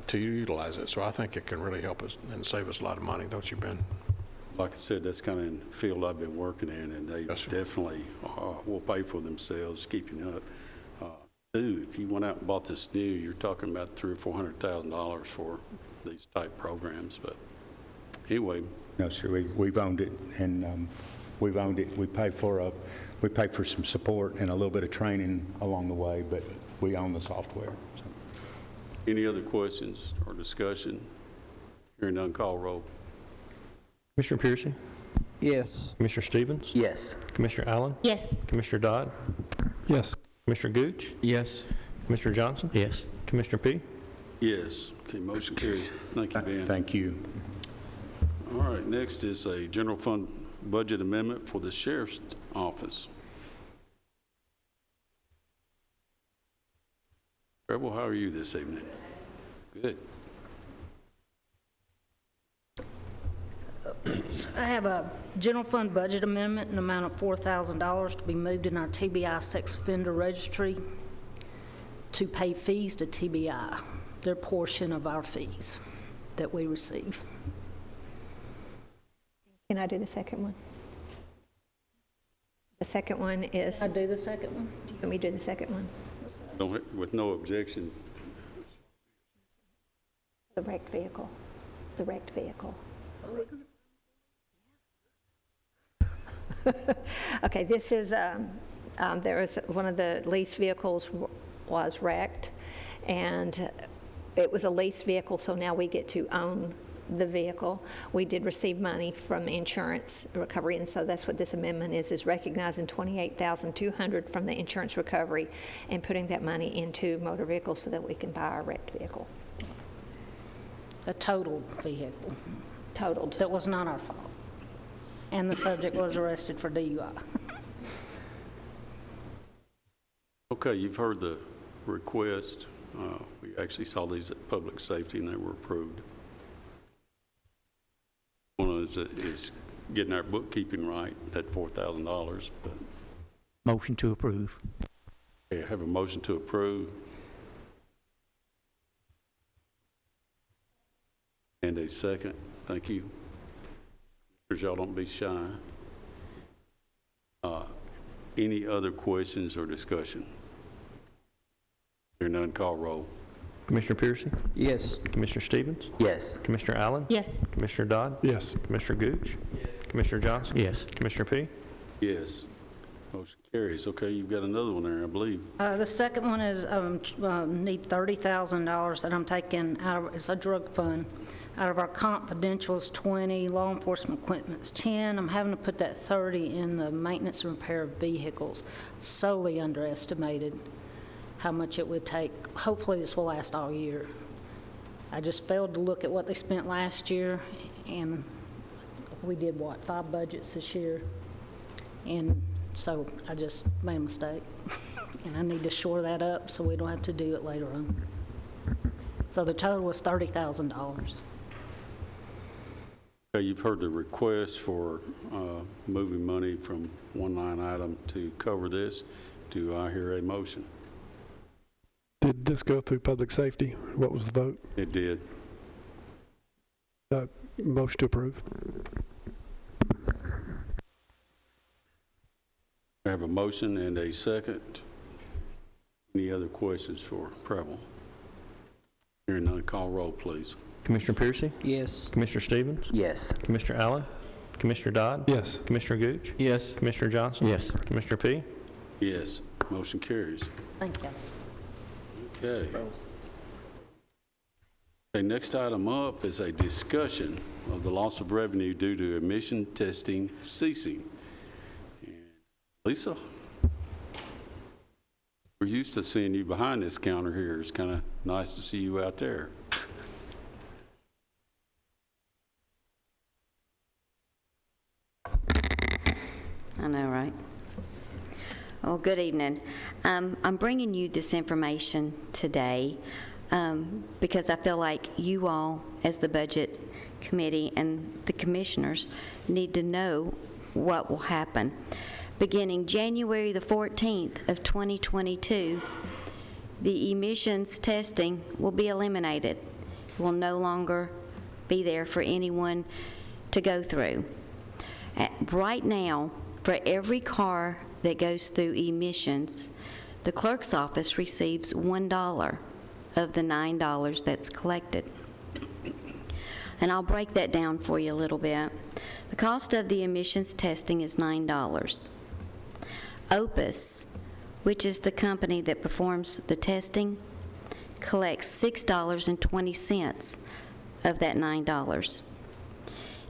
Speaker 11: to utilize it. So I think it can really help us and save us a lot of money, don't you, Ben?
Speaker 1: Like I said, that's kind of in the field I've been working in, and they definitely will pay for themselves keeping up. Too, if you went out and bought this new, you're talking about $300,000 or $400,000 for these type programs. But anyway,
Speaker 15: No, sir, we've owned it, and we've owned it. We pay for some support and a little bit of training along the way, but we own the software. So.
Speaker 1: any other questions or discussion? Hearing none, call roll.
Speaker 7: Commissioner Piercy?
Speaker 6: Yes.
Speaker 7: Commissioner Stevens?
Speaker 9: Yes.
Speaker 7: Commissioner Allen?
Speaker 12: Yes.
Speaker 7: Commissioner Dodd?
Speaker 16: Yes.
Speaker 7: Commissioner Gooch?
Speaker 2: Yes.
Speaker 7: Commissioner Johnson?
Speaker 4: Yes.
Speaker 7: Commissioner P?
Speaker 1: Yes. Okay, motion carries. Thank you, Ben.
Speaker 15: Thank you.
Speaker 1: All right, next is a general fund budget amendment for the sheriff's office. Rebel, how are you this evening? Good.
Speaker 17: I have a general fund budget amendment in the amount of $4,000 to be moved in our TBI sex offender registry to pay fees to TBI, their portion of our fees that we receive.
Speaker 5: Can I do the second one? The second one is,
Speaker 17: I do the second one?
Speaker 5: let me do the second one.
Speaker 1: With no objection.
Speaker 5: The wrecked vehicle. The wrecked vehicle. Okay, this is, there was one of the leased vehicles was wrecked, and it was a leased vehicle, so now we get to own the vehicle. We did receive money from insurance recovery, and so that's what this amendment is recognizing $28,200 from the insurance recovery and putting that money into motor vehicles so that we can buy our wrecked vehicle.
Speaker 17: A totaled vehicle.
Speaker 5: Totaled.
Speaker 17: That was not our fault. And the subject was arrested for DUI.
Speaker 1: Okay, you've heard the request. We actually saw these at Public Safety, and they were approved. One is getting our bookkeeping right, that $4,000. But
Speaker 4: Motion to approve.
Speaker 1: okay, I have a motion to approve. And a second. Thank you. Y'all don't be shy. Any other questions or discussion? Hearing none, call roll.
Speaker 7: Commissioner Piercy?
Speaker 6: Yes.
Speaker 7: Commissioner Stevens?
Speaker 9: Yes.
Speaker 7: Commissioner Allen?
Speaker 12: Yes.
Speaker 7: Commissioner Dodd?
Speaker 16: Yes.
Speaker 7: Commissioner Gooch? Commissioner Johnson?
Speaker 4: Yes.
Speaker 7: Commissioner P?
Speaker 1: Yes. Motion carries. Okay, you've got another one there, I believe.
Speaker 17: The second one is, need $30,000 that I'm taking out of, it's a drug fund. Out of our confidentials, 20, law enforcement equipment's 10. I'm having to put that 30 in the maintenance and repair of vehicles. Solely underestimated how much it would take. Hopefully this will last all year. I just failed to look at what they spent last year, and we did, what, 5 budgets this year? And so I just made a mistake. And I need to shore that up so we don't have to do it later on. So the total was $30,000.
Speaker 1: Okay, you've heard the request for moving money from one line item to cover this. Do I hear a motion?
Speaker 16: Did this go through public safety? What was the vote?
Speaker 1: It did.
Speaker 16: Motion to approve.
Speaker 1: I have a motion and a second. Any other questions for Preble? Hearing none, call roll, please.
Speaker 7: Commissioner Piercy?
Speaker 6: Yes.
Speaker 7: Commissioner Stevens?
Speaker 9: Yes.
Speaker 7: Commissioner Allen? Commissioner Dodd?
Speaker 16: Yes.
Speaker 7: Commissioner Gooch?
Speaker 2: Yes.
Speaker 7: Commissioner Johnson?
Speaker 10: Yes.
Speaker 7: Commissioner P?
Speaker 1: Yes, motion carries.
Speaker 17: Thank you.
Speaker 1: Okay. Okay, next item up is a discussion of the loss of revenue due to emission testing ceasing. And Lisa, we're used to seeing you behind this counter here. It's kind of nice to see you out there.
Speaker 18: I know, right? Well, good evening. I'm bringing you this information today because I feel like you all, as the Budget Committee and the Commissioners, need to know what will happen. Beginning January the 14th of 2022, the emissions testing will be eliminated. It will no longer be there for anyone to go through. Right now, for every car that goes through emissions, the clerk's office receives $1 of the $9 that's collected. And I'll break that down for you a little bit. The cost of the emissions testing is $9. Opus, which is the company that performs the testing, collects $6.20 of that $9.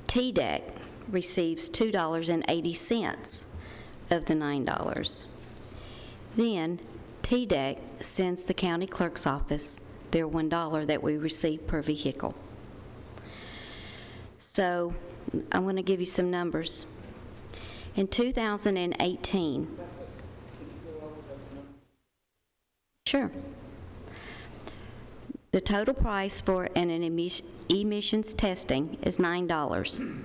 Speaker 18: TDEC receives $2.80 of the $9. Then TDEC sends the county clerk's office their $1 that we receive per vehicle. So I'm going to give you some numbers. In 2018, sure, the total price for an emissions testing is $9.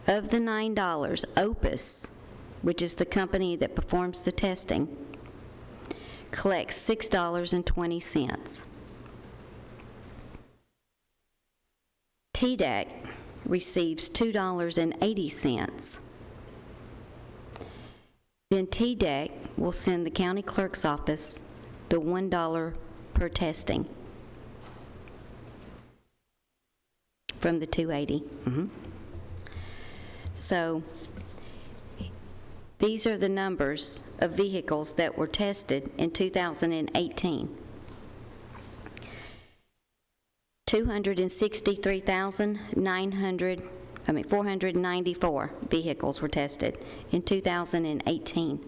Speaker 18: Of the $9, Opus, which is the company that performs the testing, collects $6.20. TDEC receives $2.80. Then TDEC will send the county clerk's office the $1 per testing from the $2.80. So these are the numbers of vehicles that were tested in 2018. 494 vehicles were tested in 2018.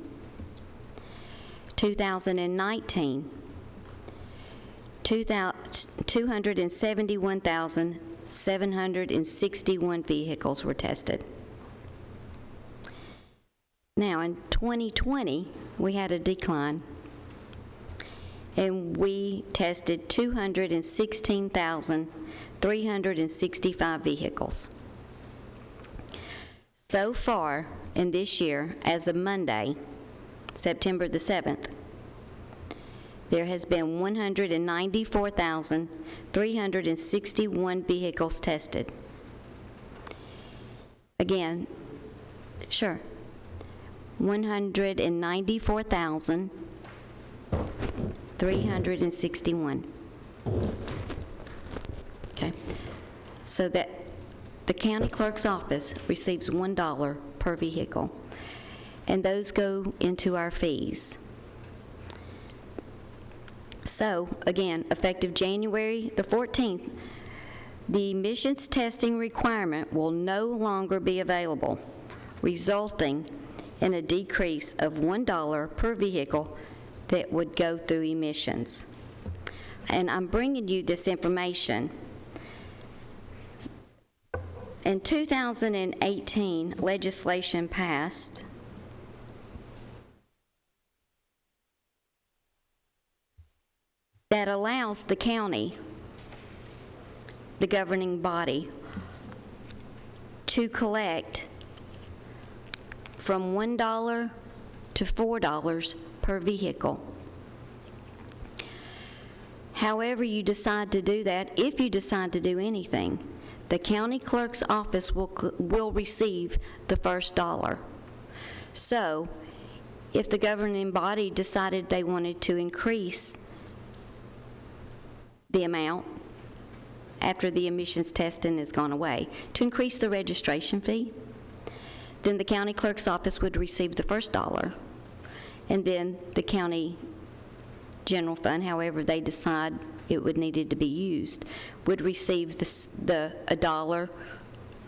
Speaker 18: 2019, 271,761 vehicles were tested. Now, in 2020, we had a decline, and we tested 216,365 vehicles. So far in this year, as of Monday, September the 7th, there has been 194,361 vehicles tested. Again, sure. 194,361. Okay. So that the county clerk's office receives $1 per vehicle, and those go into our fees. So, again, effective January the 14th, the emissions testing requirement will no longer be available, resulting in a decrease of $1 per vehicle that would go through emissions. And I'm bringing you this information. In 2018, legislation passed that allows the county, the governing body, to collect from $1 to $4 per vehicle. However you decide to do that, if you decide to do anything, the county clerk's office will receive the first dollar. So, if the governing body decided they wanted to increase the amount after the emissions testing has gone away, to increase the registration fee, then the county clerk's office would receive the first dollar. And then the county general fund, however they decide it would needed to be used, would receive the $1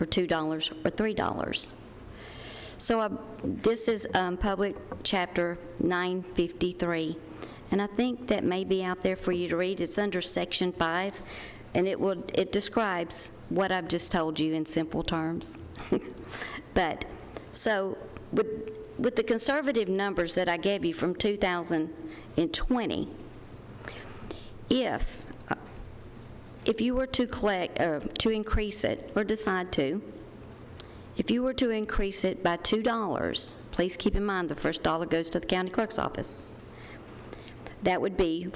Speaker 18: or $2 or $3. So this is Public Chapter 953, and I think that may be out there for you to read. It's under Section 5, and it describes what I've just told you in simple terms. But so with the conservative numbers that I gave you from 2020, if you were to collect to increase it or decide to, if you were to increase it by $2, please keep in mind the first dollar goes to the county clerk's office. That would be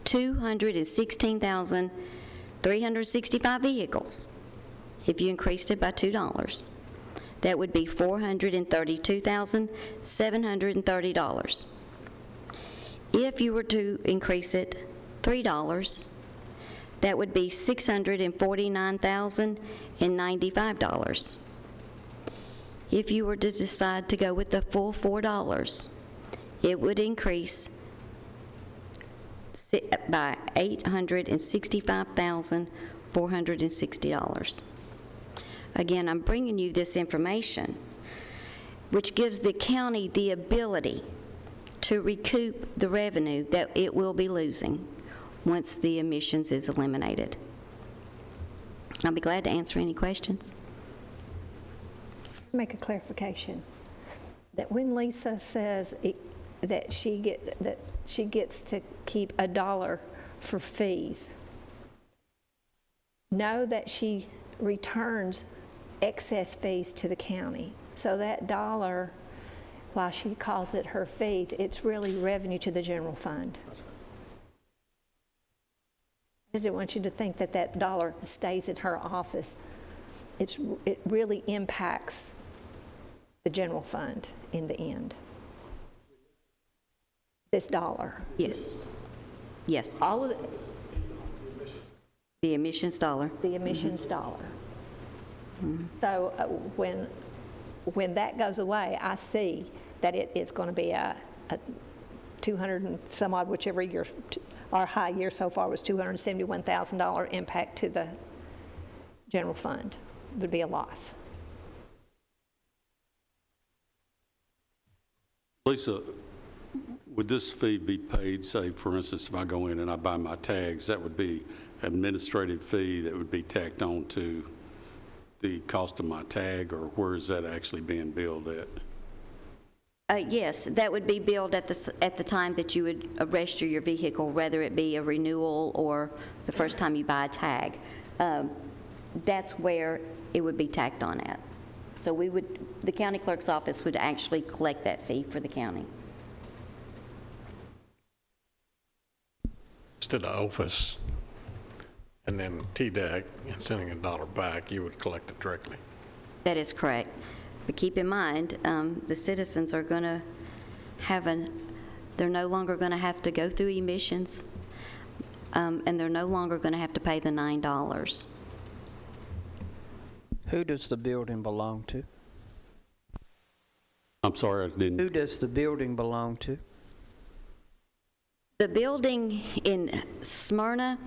Speaker 18: 216,365 vehicles. If you increased it by $2, that would be $432,730. If you were to increase it $3, that would be $649,095. If you were to decide to go with the full $4, it would increase by $865,460. Again, I'm bringing you this information, which gives the county the ability to recoup the revenue that it will be losing once the emissions is eliminated. I'll be glad to answer any questions.
Speaker 5: Make a clarification, that when Lisa says that she gets to keep $1 for fees, know that she returns excess fees to the county. So that dollar, while she calls it her fees, it's really revenue to the general fund. I just want you to think that that dollar stays in her office. It really impacts the general fund in the end. This dollar.
Speaker 18: Yeah. Yes.
Speaker 5: All of
Speaker 18: the emissions dollar.
Speaker 5: The emissions dollar. So when that goes away, I see that it is going to be a 200 and some odd, whichever year, our high year so far was $271,000 impact to the general fund. It would be a loss.
Speaker 1: Lisa, would this fee be paid, say, for instance, if I go in and I buy my tags, that would be administrative fee that would be tacked on to the cost of my tag, or where is that actually being billed at?
Speaker 18: Yes, that would be billed at the time that you would register your vehicle, whether it be a renewal or the first time you buy a tag. That's where it would be tacked on at. So the county clerk's office would actually collect that fee for the county.
Speaker 11: Instead of OFIS and then TDEC and sending $1 back, you would collect it directly.
Speaker 18: That is correct. But keep in mind, the citizens are going to they're no longer going to have to go through emissions, and they're no longer going to have to pay the $9.
Speaker 6: Who does the building belong to?
Speaker 1: I'm sorry, I didn't.
Speaker 6: Who does the building belong to?
Speaker 18: The building in Smyrna,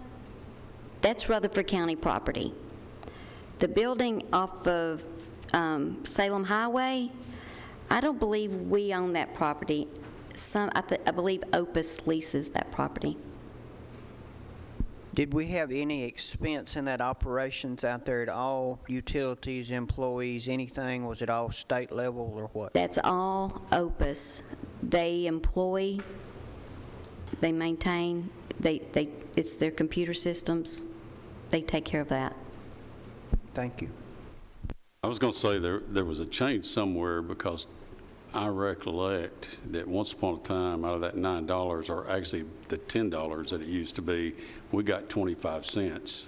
Speaker 18: that's Rutherford County property. The building off of Salem Highway, I don't believe we own that property. I believe Opus leases that property.
Speaker 6: Did we have any expense in that operations out there at all? Utilities, employees, anything? Was it all state level or what?
Speaker 18: That's all Opus. They employ, they maintain, it's their computer systems. They take care of that.
Speaker 6: Thank you.
Speaker 1: I was going to say there was a change somewhere, because I recollect that once upon a time, out of that $9, or actually the $10 that it used to be, we got 25 cents.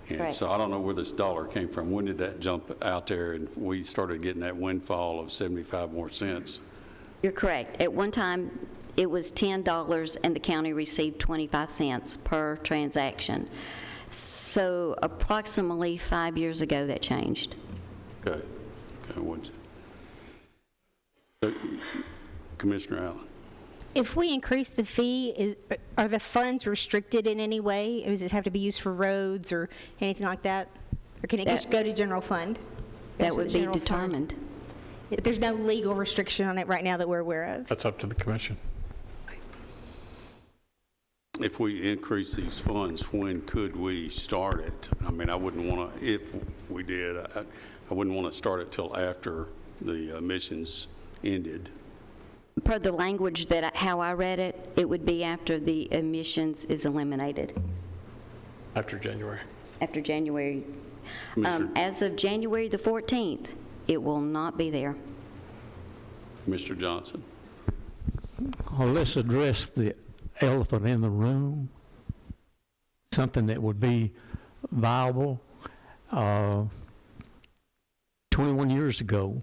Speaker 1: And
Speaker 18: Right.
Speaker 1: so I don't know where this dollar came from. When did that jump out there and we started getting that windfall of 75 more cents?
Speaker 18: You're correct. At one time, it was $10 and the county received 25 cents per transaction. So approximately 5 years ago, that changed.
Speaker 1: Okay. So, Commissioner Allen.
Speaker 12: If we increase the fee, are the funds restricted in any way? Does it have to be used for roads or anything like that? Or can it just go to general fund?
Speaker 18: That would be determined.
Speaker 12: There's no legal restriction on it right now that we're aware of?
Speaker 11: That's up to the commission.
Speaker 1: If we increase these funds, when could we start it? I mean, I wouldn't want to, if we did, I wouldn't want to start it till after the emissions ended.
Speaker 18: Per the language that, how I read it, it would be after the emissions is eliminated,
Speaker 11: After January.
Speaker 18: after January.
Speaker 1: Commissioner-
Speaker 18: As of January the 14th, it will not be there.
Speaker 1: Mr. Johnson.
Speaker 4: Well, let's address the elephant in the room, something that would be viable. 21 years ago,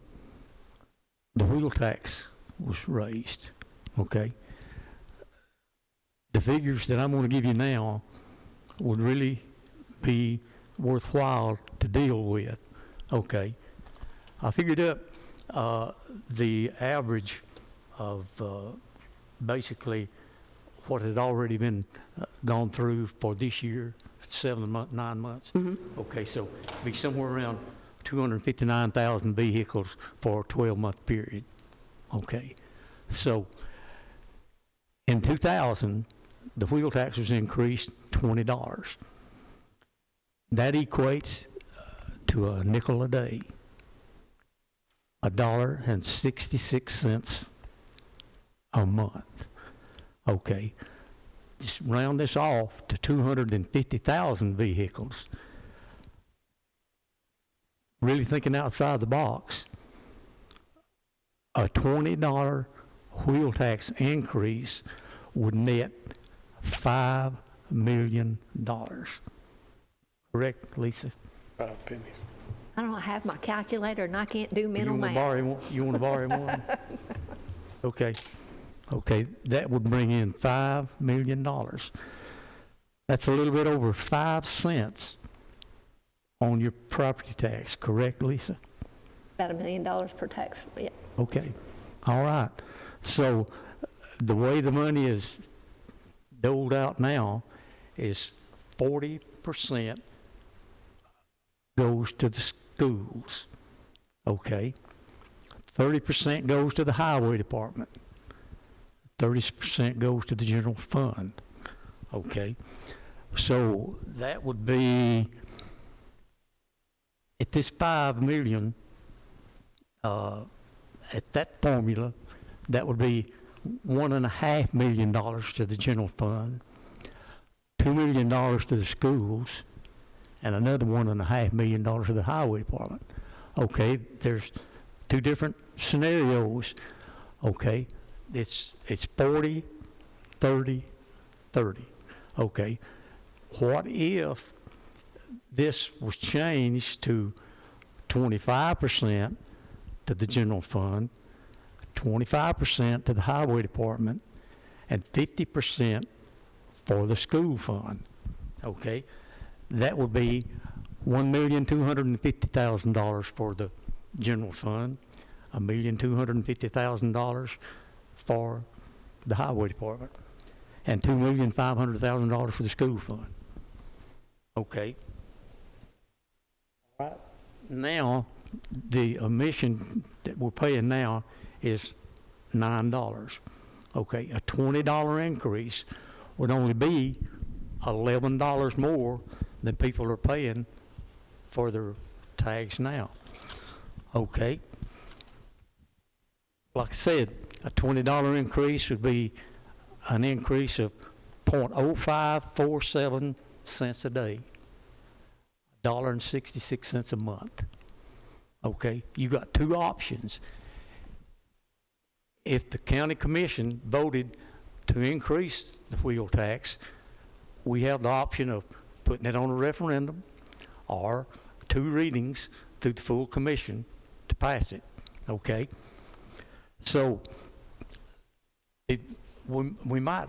Speaker 4: the wheel tax was raised, okay? The figures that I'm going to give you now would really be worthwhile to deal with, okay? I figured up the average of basically what had already been gone through for this year, 9 months. Okay, so it'd be somewhere around 259,000 vehicles for a 12-month period. Okay, so in 2000, the wheel tax was increased $20. That equates to a nickel a day, $1.66 a month. Okay, just round this off to 250,000 vehicles. Really thinking outside the box, a $20 wheel tax increase would net $5 million. Correct, Lisa?
Speaker 11: 5 pennies.
Speaker 5: I don't have my calculator and I can't do mental math.
Speaker 4: You want to borrow one? Okay. Okay, that would bring in $5 million. That's a little bit over 5 cents on your property tax, correct, Lisa?
Speaker 5: About $1 million per tax, yeah.
Speaker 4: Okay, all right. So the way the money is doled out now is 40% goes to the schools, okay? 30% goes to the highway department. 30% goes to the general fund, okay? So that would be, at this $5 million, at that formula, that would be $1.5 million to the general fund, $2 million to the schools, and another $1.5 million to the highway department. Okay, there's 2 different scenarios. Okay, it's 40, 30, 30. Okay, what if this was changed to 25% to the general fund, 25% to the highway department, and 50% for the school fund? Okay, that would be $1,250,000 for the general fund, $1,250,000 for the highway department, and $2,500,000 for the school fund. Okay. Right. Now, the emission that we're paying now is $9. Okay, a $20 increase would only be $11 more than people are paying for their tags now. Okay. Like I said, a $20 increase would be an increase of 0.0547 cents a day. $1.66 a month. Okay, you got two options. If the county commission voted to increase the wheel tax, we have the option of putting it on a referendum or 2 readings through the full commission to pass it, okay? So we might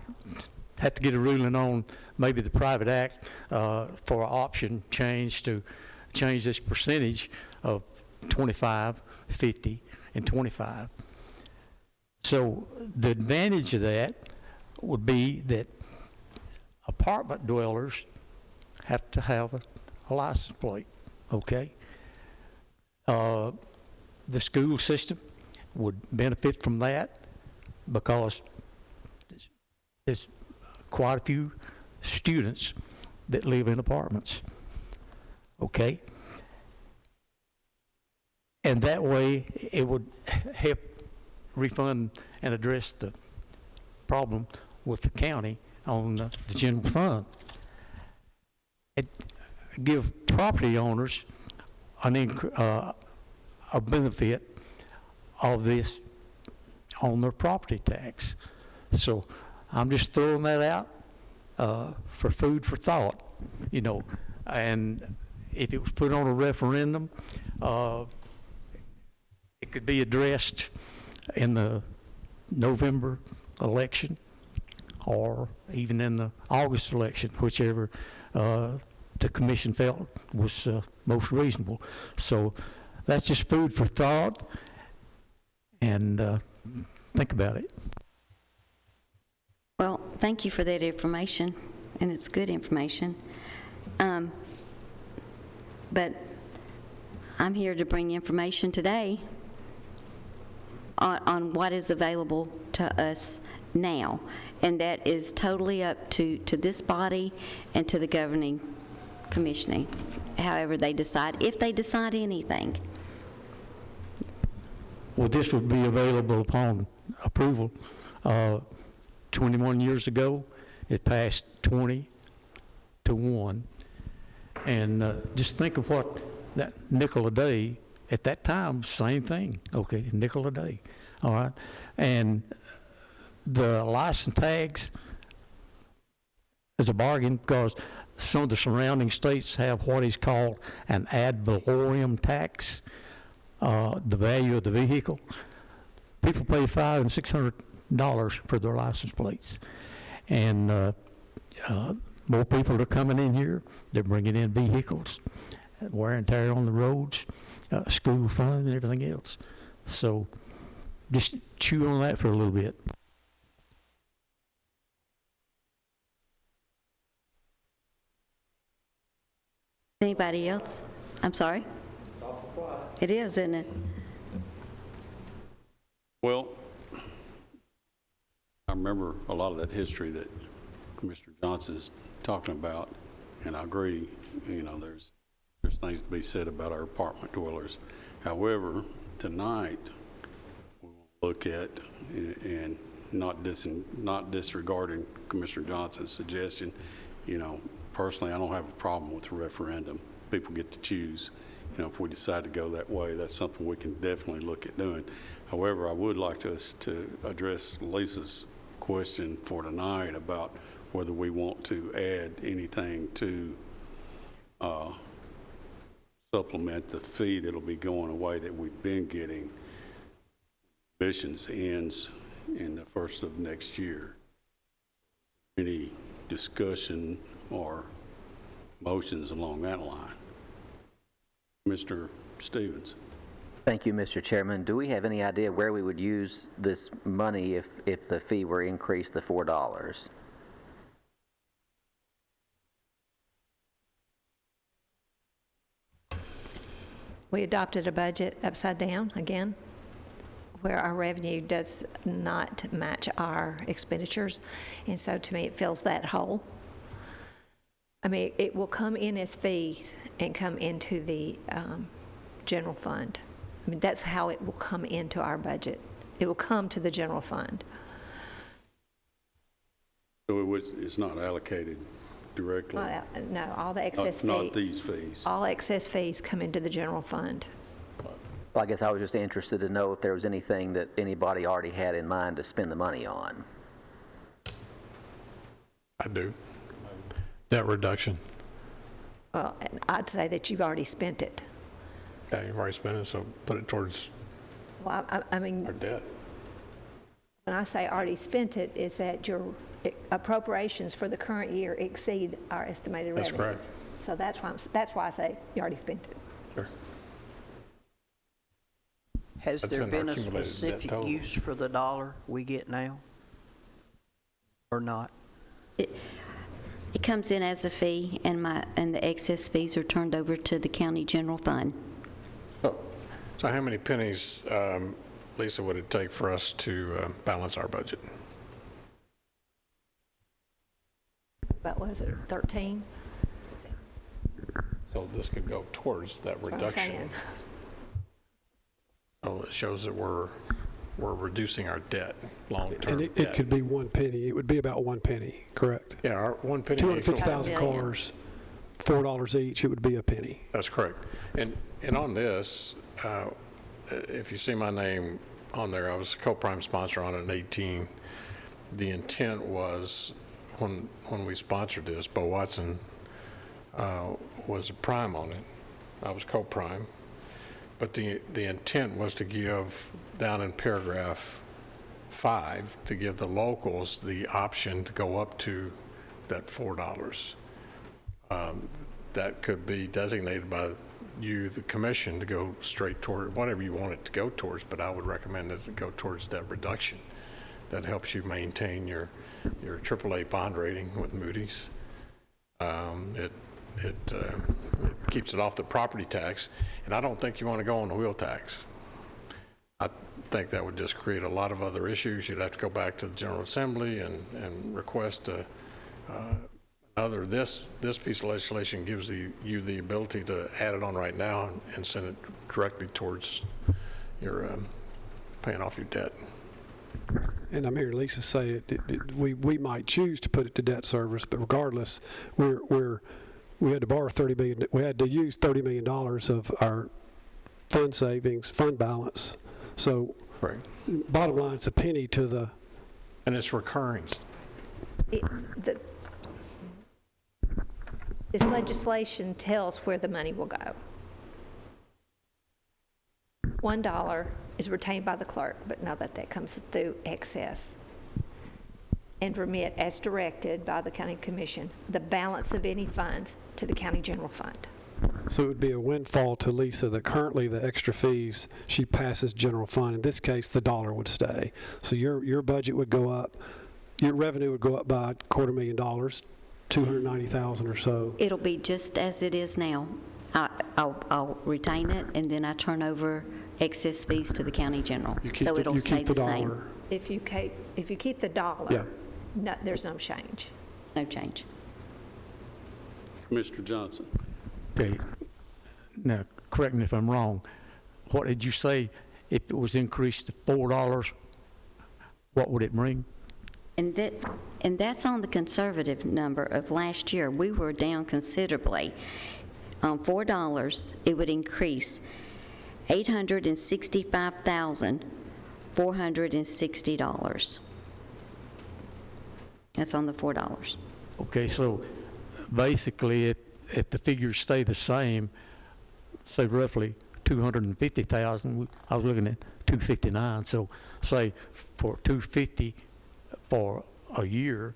Speaker 4: have to get a ruling on maybe the private act for an option change to change this percentage of 25, 50, and 25. So the advantage of that would be that apartment dwellers have to have a license plate, okay? The school system would benefit from that because there's quite a few students that live in apartments, okay? And that way it would help refund and address the problem with the county on the general fund. It give property owners a benefit of this on their property tax. So I'm just throwing that out for food for thought, you know. And if it was put on a referendum, it could be addressed in the November election or even in the August election, whichever the commission felt was most reasonable. So that's just food for thought, and think about it.
Speaker 18: Well, thank you for that information, and it's good information. But I'm here to bring information today on what is available to us now, and that is totally up to this body and to the governing commissioning, however they decide, if they decide anything.
Speaker 4: Well, this would be available upon approval. 21 years ago, it passed 20-1. And just think of what that nickel a day, at that time, same thing, okay, nickel a day, all right? And the license tags is a bargain because some of the surrounding states have what is called an ad valorem tax, the value of the vehicle. People pay $500 and $600 for their license plates. And more people are coming in here. They're bringing in vehicles, wear and tear on the roads, school fund, and everything else. So just chew on that for a little bit.
Speaker 18: Anybody else? I'm sorry?
Speaker 1: It's awful quiet.
Speaker 18: It is, isn't it?
Speaker 1: Well, I remember a lot of that history that Commissioner Johnson is talking about, and I agree, you know, there's things to be said about our apartment dwellers. However, tonight, we will look at, and not disregarding Commissioner Johnson's suggestion, you know, personally, I don't have a problem with the referendum. People get to choose. You know, if we decide to go that way, that's something we can definitely look at doing. However, I would like us to address Lisa's question for tonight about whether we want to add anything to supplement the fee that'll be going away that we've been getting. Emissions ends in the first of next year. Any discussion or motions along that line? Mr. Stevens.
Speaker 9: Thank you, Mr. Chairman. Do we have any idea where we would use this money if the fee were increased to $4?
Speaker 5: We adopted a budget upside down again, where our revenue does not match our expenditures. And so to me, it fills that hole. I mean, it will come in as fees and come into the general fund. I mean, that's how it will come into our budget. It will come to the general fund.
Speaker 1: So it's not allocated directly?
Speaker 5: No, all the excess fees.
Speaker 1: Not these fees.
Speaker 5: All excess fees come into the general fund.
Speaker 9: Well, I guess I was just interested to know if there was anything that anybody already had in mind to spend the money on.
Speaker 11: I do. Debt reduction.
Speaker 5: Well, and I'd say that you've already spent it.
Speaker 11: Okay, you've already spent it, so put it towards
Speaker 5: Well, I mean,
Speaker 11: our debt.
Speaker 5: when I say already spent it, is that your appropriations for the current year exceed our estimated
Speaker 11: That's
Speaker 5: revenues.
Speaker 11: correct.
Speaker 5: So that's why I say you already spent it.
Speaker 11: Sure.
Speaker 6: Has
Speaker 11: That's
Speaker 6: there
Speaker 11: in our
Speaker 6: been a
Speaker 11: accumulated debt
Speaker 6: specific
Speaker 11: total.
Speaker 6: use for the dollar we get now? Or not?
Speaker 18: It comes in as a fee, and the excess fees are turned over to the county general fund.
Speaker 11: So how many pennies, Lisa, would it take for us to balance our budget?
Speaker 5: But was it 13?
Speaker 11: So this could go towards that
Speaker 5: That's what I'm
Speaker 11: reduction.
Speaker 5: saying.
Speaker 11: So it shows that we're reducing our debt, long-term
Speaker 16: And
Speaker 11: debt.
Speaker 16: it could be 1 penny. It would be about 1 penny, correct?
Speaker 11: Yeah, our 1 penny.
Speaker 16: 250,000
Speaker 5: About a million.
Speaker 16: cars, $4 each, it would be a penny.
Speaker 11: That's correct. And on this, if you see my name on there, I was a co-prime sponsor on it in 18. The intent was, when we sponsored this, Bo Watson was a prime on it. I was co-prime. But the intent was to give, down in paragraph 5, to give the locals the option to go up to that $4. That could be designated by you, the commission, to go straight toward whatever you want it to go towards, but I would recommend it to go towards debt reduction. That helps you maintain your AAA bond rating with Moody's. It keeps it off the property tax, and I don't think you want to go on the wheel tax. I think that would just create a lot of other issues. You'd have to go back to the General Assembly and request this piece of legislation gives you the ability to add it on right now and send it directly towards your paying off your debt.
Speaker 16: And I'm hearing Lisa say we might choose to put it to debt service, but regardless, we had to borrow $30 million. We had to use $30 million of our fund savings, fund balance. So,
Speaker 11: right.
Speaker 16: Bottom line, it's a penny to the.
Speaker 11: And it's recurring.
Speaker 5: This legislation tells where the money will go. $1 is retained by the clerk, but now that comes through excess. And remit as directed by the county commission the balance of any funds to the county general fund.
Speaker 16: So it would be a windfall to Lisa that currently the extra fees she passes general fund. In this case, the dollar would stay. So your budget would go up, your revenue would go up by $250,000, $290,000 or so.
Speaker 18: It'll be just as it is now. I'll retain it, and then I turn over excess fees to the county general. So it'll stay the same.
Speaker 5: If you keep the dollar,
Speaker 16: Yeah.
Speaker 5: no, there's no change.
Speaker 18: No change.
Speaker 1: Mr. Johnson.
Speaker 4: Okay. Now, correct me if I'm wrong. What did you say? If it was increased to $4, what would it bring?
Speaker 18: And that's on the conservative number of last year. We were down considerably. On $4, it would increase $865,460. That's on the $4.
Speaker 4: Okay, so basically, if the figures stay the same, say roughly 250,000, I was looking at 259, so say for 250 for a year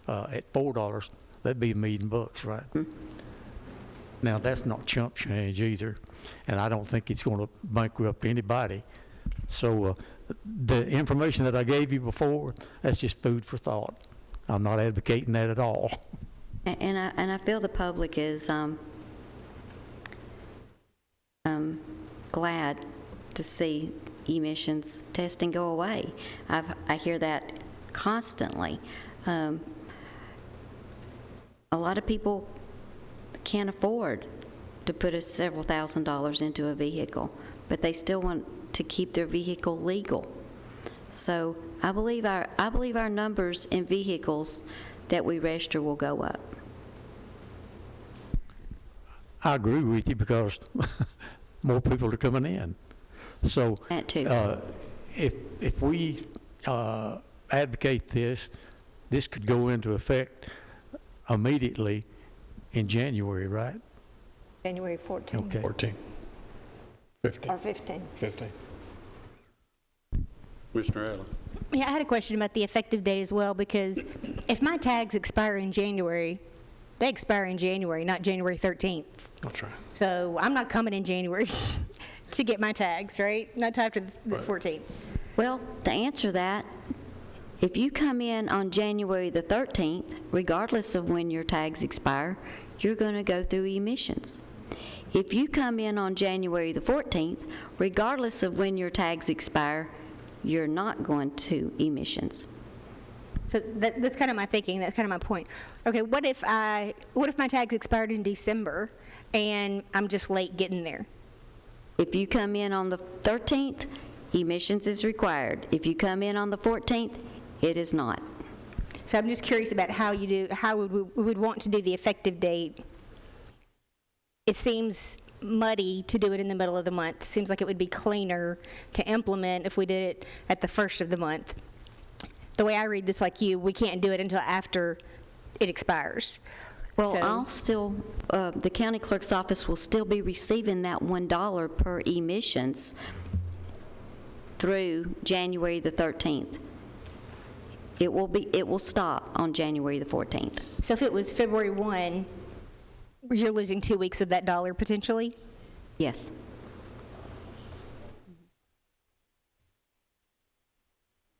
Speaker 4: at $4, that'd be $1 million, right? Now, that's not chump change either, and I don't think it's going to bankrupt anybody. So the information that I gave you before, that's just food for thought. I'm not advocating that at all.
Speaker 18: And I feel the public is glad to see emissions testing go away. I hear that constantly. A lot of people can't afford to put several $1,000s into a vehicle, but they still want to keep their vehicle legal. So I believe our numbers in vehicles that we register will go up.
Speaker 4: I agree with you because more people are coming in. So
Speaker 18: That too.
Speaker 4: if we advocate this, this could go into effect immediately in January, right?
Speaker 5: January 14th.
Speaker 4: Okay.
Speaker 11: 14. 15.
Speaker 5: Or 15.
Speaker 11: 15.
Speaker 1: Commissioner Allen.
Speaker 12: Yeah, I had a question about the effective date as well, because if my tags expire in January, they expire in January, not January 13th.
Speaker 11: That's right.
Speaker 12: So I'm not coming in January to get my tags, right? Not till after the 14th.
Speaker 18: Well, to answer that, if you come in on January the 13th, regardless of when your tags expire, you're going to go through emissions. If you come in on January the 14th, regardless of when your tags expire, you're not going to emissions.
Speaker 12: So that's kind of my thinking. That's kind of my point. Okay, what if my tags expired in December and I'm just late getting there?
Speaker 18: If you come in on the 13th, emissions is required. If you come in on the 14th, it is not.
Speaker 12: So I'm just curious about how we would want to do the effective date. It seems muddy to do it in the middle of the month. Seems like it would be cleaner to implement if we did it at the first of the month. The way I read this, like you, we can't do it until after it expires.
Speaker 18: Well,
Speaker 12: So-
Speaker 18: I'll still, the county clerk's office will still be receiving that $1 per emissions through January the 13th. It will stop on January the 14th.
Speaker 12: So if it was February 1, you're losing 2 weeks of that dollar potentially?
Speaker 18: Yes.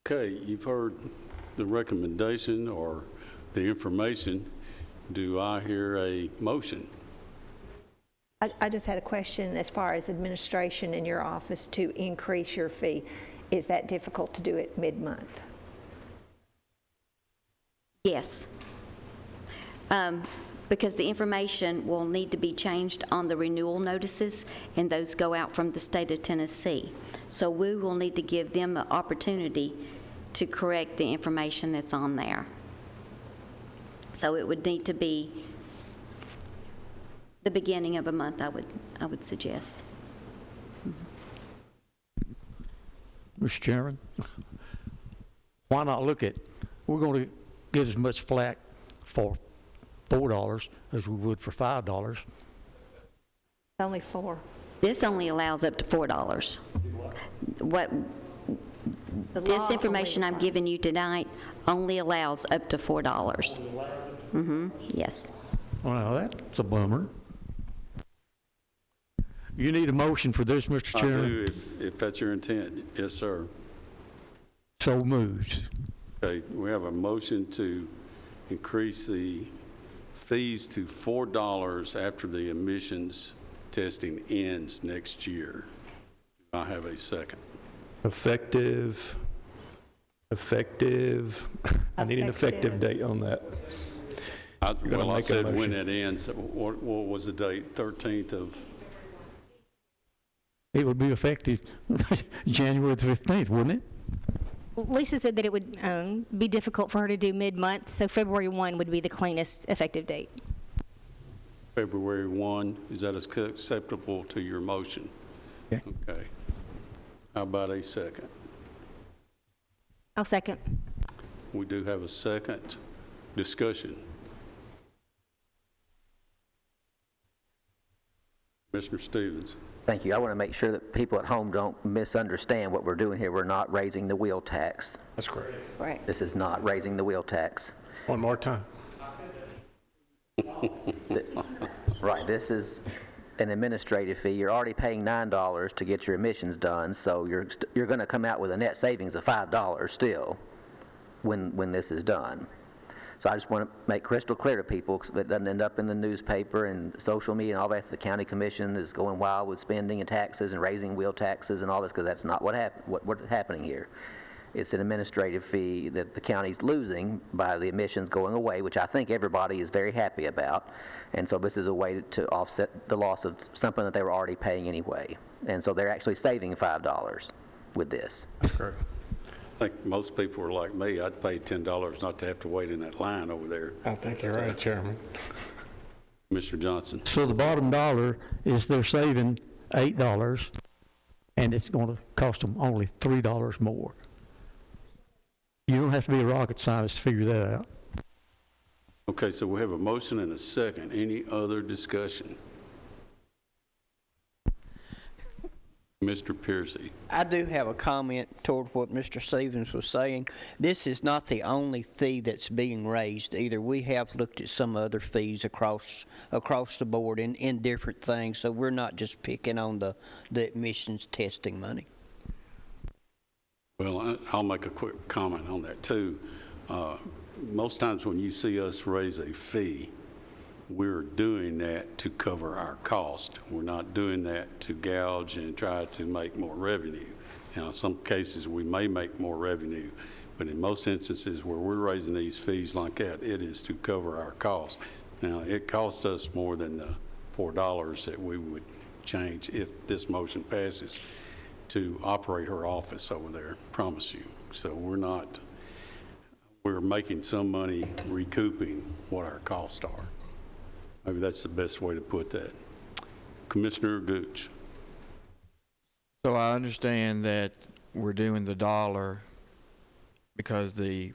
Speaker 1: Okay, you've heard the recommendation or the information. Do I hear a motion?
Speaker 5: I just had a question as far as administration in your office to increase your fee. Is that difficult to do it mid-month?
Speaker 18: Yes. Because the information will need to be changed on the renewal notices, and those go out from the state of Tennessee. So we will need to give them the opportunity to correct the information that's on there. So it would need to be the beginning of a month, I would suggest.
Speaker 4: Mr. Chairman, why not look at, we're going to get as much flack for $4 as we would for $5.
Speaker 5: Only 4.
Speaker 18: This only allows up to $4. This information I'm giving you tonight only allows up to $4. Yes.
Speaker 4: Well, that's a bummer. You need a motion for this, Mr.
Speaker 1: I
Speaker 4: Chairman?
Speaker 1: do, if that's your intent. Yes, sir.
Speaker 4: So moved.
Speaker 1: Okay, we have a motion to increase the fees to $4 after the emissions testing ends next year. Do I have a second?
Speaker 7: Effective, I need an effective date on that. gonna
Speaker 1: Well, I
Speaker 7: make a
Speaker 1: said when
Speaker 7: motion.
Speaker 1: it ends. What was the date? 13th of?
Speaker 4: It would be effective January the 15th, wouldn't it?
Speaker 12: Lisa said that it would be difficult for her to do mid-month, so February 1 would be the cleanest effective date.
Speaker 1: February 1, is that acceptable to your motion?
Speaker 4: Okay.
Speaker 1: Okay. How about a second?
Speaker 12: I'll second.
Speaker 1: We do have a second. Discussion. Commissioner Stevens.
Speaker 9: Thank you. I want to make sure that people at home don't misunderstand what we're doing here. We're not raising the wheel tax.
Speaker 11: That's correct.
Speaker 5: Right.
Speaker 9: This is not raising the wheel tax.
Speaker 11: One more time.
Speaker 9: Right, this is an administrative fee. You're already paying $9 to get your emissions done, so you're going to come out with a net savings of $5 still when this is done. So I just want to make crystal clear to people so it doesn't end up in the newspaper and social media and all that. The county commission is going wild with spending and taxes and raising wheel taxes and all this, because that's not what's happening here. It's an administrative fee that the county's losing by the emissions going away, which I think everybody is very happy about. And so this is a way to offset the loss of something that they were already paying anyway. And so they're actually saving $5 with this.
Speaker 11: That's correct.
Speaker 1: I think most people are like me. I'd pay $10 not to have to wait in that line over there.
Speaker 11: I think you're right, Chairman.
Speaker 1: Mr. Johnson.
Speaker 4: So the bottom dollar is they're saving $8, and it's going to cost them only $3 more. You don't have to be a rocket scientist to figure that out.
Speaker 1: Okay, so we have a motion and a second. Any other discussion? Mr. Piercy.
Speaker 6: I do have a comment toward what Mr. Stevens was saying. This is not the only fee that's being raised either. We have looked at some other fees across the board in different things, so we're not just picking on the admissions testing money.
Speaker 1: Well, I'll make a quick comment on that too. Most times when you see us raise a fee, we're doing that to cover our cost. We're not doing that to gouge and try to make more revenue. Now, in some cases, we may make more revenue, but in most instances where we're raising these fees like that, it is to cover our cost. Now, it costs us more than the $4 that we would change if this motion passes to operate her office over there, promise you. So we're making some money recouping what our costs are. Maybe that's the best way to put that. Commissioner Gooch.
Speaker 2: So I understand that we're doing the dollar because the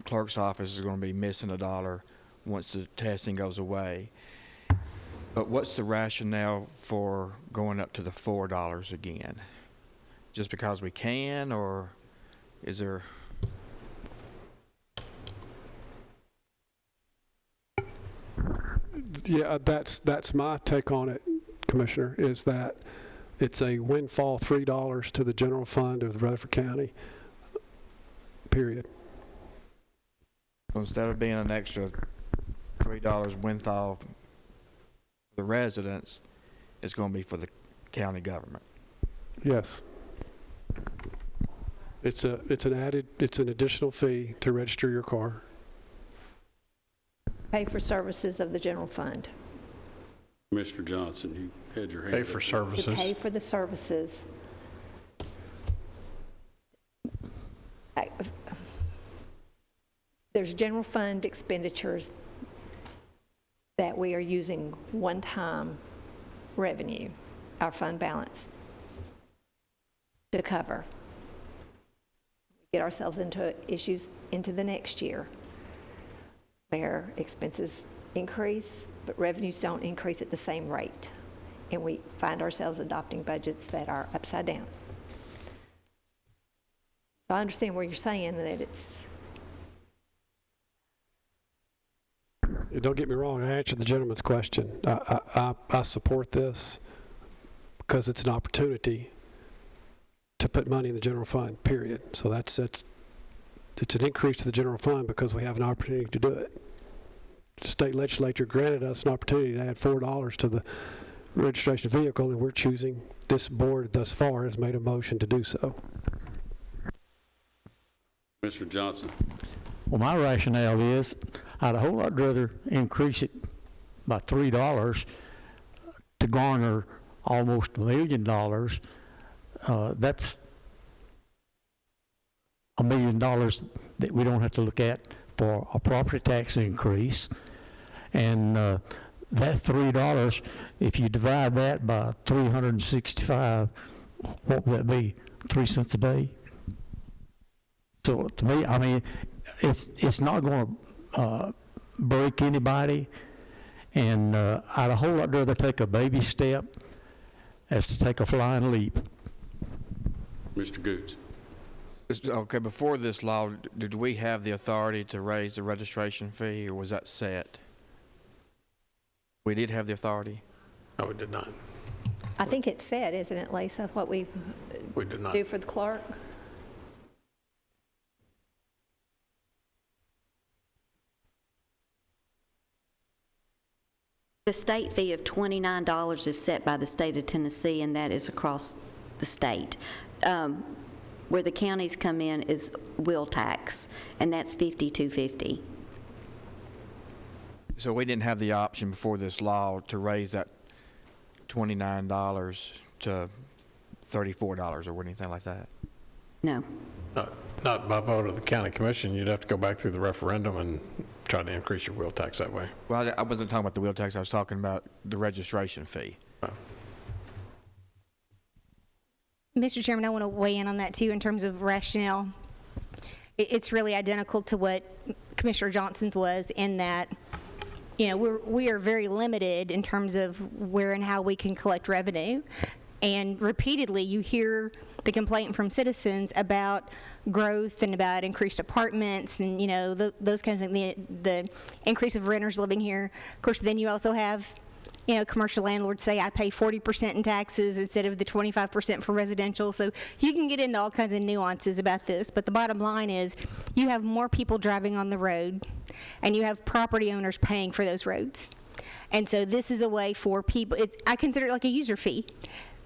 Speaker 2: clerk's office is going to be missing $1 once the testing goes away. But what's the rationale for going up to the $4 again? Just because we can, or is there?
Speaker 16: Yeah, that's my take on it, Commissioner, is that it's a windfall $3 to the general fund of Rutherford County, period.
Speaker 2: So instead of being an extra $3 windfall for the residents, it's going to be for the county government.
Speaker 16: Yes. It's an additional fee to register your car.
Speaker 5: Pay for services of the general fund.
Speaker 1: Mr. Johnson, you had your hand
Speaker 11: Pay
Speaker 1: up.
Speaker 11: for
Speaker 5: To
Speaker 11: services.
Speaker 5: pay for the services. There's general fund expenditures that we are using one-time revenue, our fund balance, to cover. We get ourselves into issues into the next year where expenses increase, but revenues don't increase at the same rate. And we find ourselves adopting budgets that are upside down. So I understand where you're saying that it's...
Speaker 16: Don't get me wrong, I answered the gentleman's question. I support this because it's an opportunity to put money in the general fund, period. So it's an increase to the general fund because we have an opportunity to do it. The state legislature granted us an opportunity to add $4 to the registration vehicle, and we're choosing, this board thus far has made a motion to do so.
Speaker 1: Mr. Johnson.
Speaker 4: Well, my rationale is I'd a whole lot rather increase it by $3 to garner almost $1 million. That's $1 million that we don't have to look at for a property tax increase. And that $3, if you divide that by 365, what would that be? 3 cents a day? So to me, I mean, it's not going to break anybody, and I'd a whole lot rather take a baby step as to take a flying leap.
Speaker 1: Mr. Gooch.
Speaker 2: Okay, before this law, did we have the authority to raise the registration fee, or was that set? We did have the authority?
Speaker 11: No, we did not.
Speaker 5: I think it's said, isn't it, Lisa, what we
Speaker 11: did not.
Speaker 5: do for the clerk?
Speaker 18: The state fee of $29 is set by the state of Tennessee, and that is across the state. Where the counties come in is wheel tax, and that's $52.50.
Speaker 2: So we didn't have the option before this law to raise that $29 to $34 or anything like that?
Speaker 18: No.
Speaker 11: Not by vote of the county commission. You'd have to go back through the referendum and try to increase your wheel tax that way.
Speaker 2: Well, I wasn't talking about the wheel tax, I was talking about the registration fee.
Speaker 12: Mr. Chairman, I want to weigh in on that too in terms of rationale. It's really identical to what Commissioner Johnson's was in that, you know, we are very limited in terms of where and how we can collect revenue. And repeatedly, you hear the complaint from citizens about growth and about increased apartments and, you know, those kinds of things, the increase of renters living here. Of course, then you also have, you know, commercial landlords say, I pay 40% in taxes instead of the 25% for residential. So you can get into all kinds of nuances about this. But the bottom line is you have more people driving on the road and you have property owners paying for those roads. And so this is a way for people, I consider it like a user fee.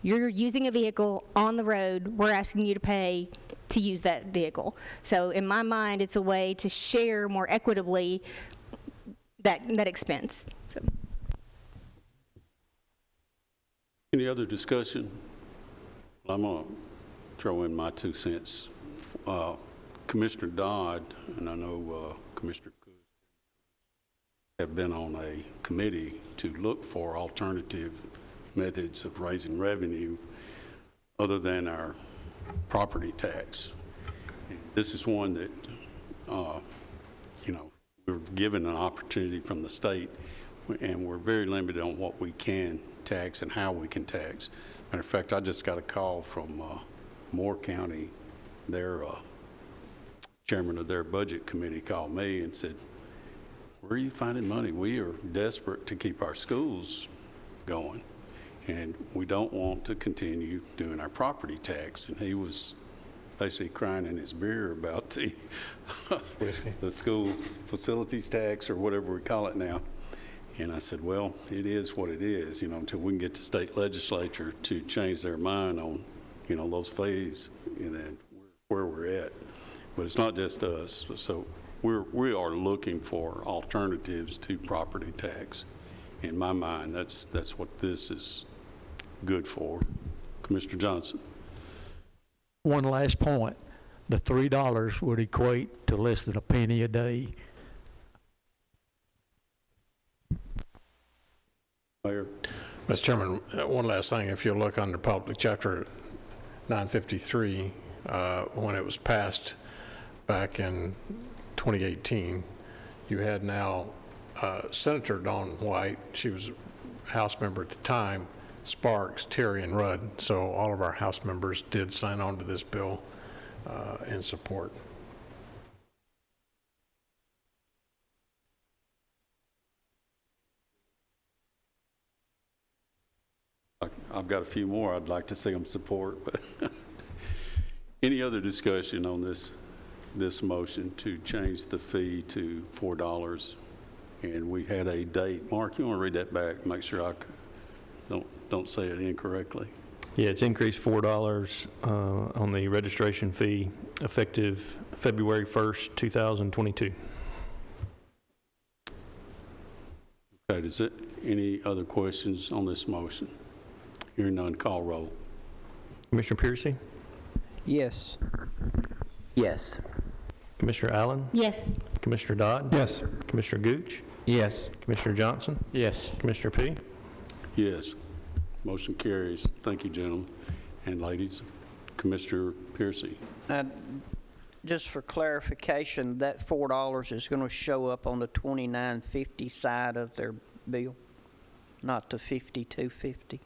Speaker 12: You're using a vehicle on the road, we're asking you to pay to use that vehicle. So in my mind, it's a way to share more equitably that expense. So.
Speaker 1: Any other discussion? Well, I'm going to throw in my 2 cents. Commissioner Dodd, and I know Commissioner Cook have been on a committee to look for alternative methods of raising revenue other than our property tax. This is one that, you know, we're given an opportunity from the state, and we're very limited on what we can tax and how we can tax. Matter of fact, I just got a call from Moore County. Their chairman of their budget committee called me and said, where are you finding money? We are desperate to keep our schools going, and we don't want to continue doing our property tax. And he was basically crying in his beer about the, the school facilities tax, or whatever we call it now. And I said, well, it is what it is, you know, until we can get the state legislature to change their mind on, you know, those fees, and then where we're at. But it's not just us. So we are looking for alternatives to property tax. In my mind, that's what this is good for. Commissioner Johnson.
Speaker 4: One last point. The $3 would equate to less than a penny a day.
Speaker 1: Mayor.
Speaker 11: Mr. Chairman, one last thing. If you look under Public Chapter 953, when it was passed back in 2018, you had now Senator Dawn White, she was a House member at the time, Sparks, Terry, and Rudd. So all of our House members did sign on to this bill in support.
Speaker 1: I've got a few more I'd like to see them support, but any other discussion on this motion to change the fee to $4? And we had a date. Mark, you want to read that back, make sure I don't say it incorrectly.
Speaker 7: Yeah, it's increased $4 on the registration fee effective February 1st, 2022.
Speaker 1: Okay, is it any other questions on this motion? Hearing none, call roll.
Speaker 7: Commissioner Piercy?
Speaker 6: Yes.
Speaker 9: Yes.
Speaker 7: Commissioner Allen?
Speaker 12: Yes.
Speaker 7: Commissioner Dodd?
Speaker 16: Yes.
Speaker 7: Commissioner Gooch?
Speaker 2: Yes.
Speaker 7: Commissioner Johnson?
Speaker 4: Yes.
Speaker 7: Commissioner P?
Speaker 1: Yes. Motion carries. Thank you, gentlemen and ladies. Commissioner Piercy.
Speaker 6: Just for clarification, that $4 is going to show up on the 2950 side of their bill, not the 5250.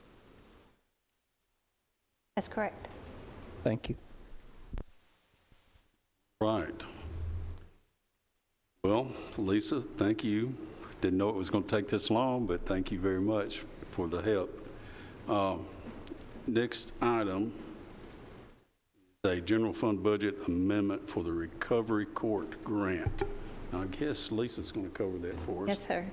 Speaker 5: That's correct.
Speaker 6: Thank you.
Speaker 1: Right. Well, Lisa, thank you. Didn't know it was going to take this long, but thank you very much for the help. Next item is a general fund budget amendment for the Recovery Court grant. Now, I guess Lisa's going to cover that for us.
Speaker 5: Yes, sir.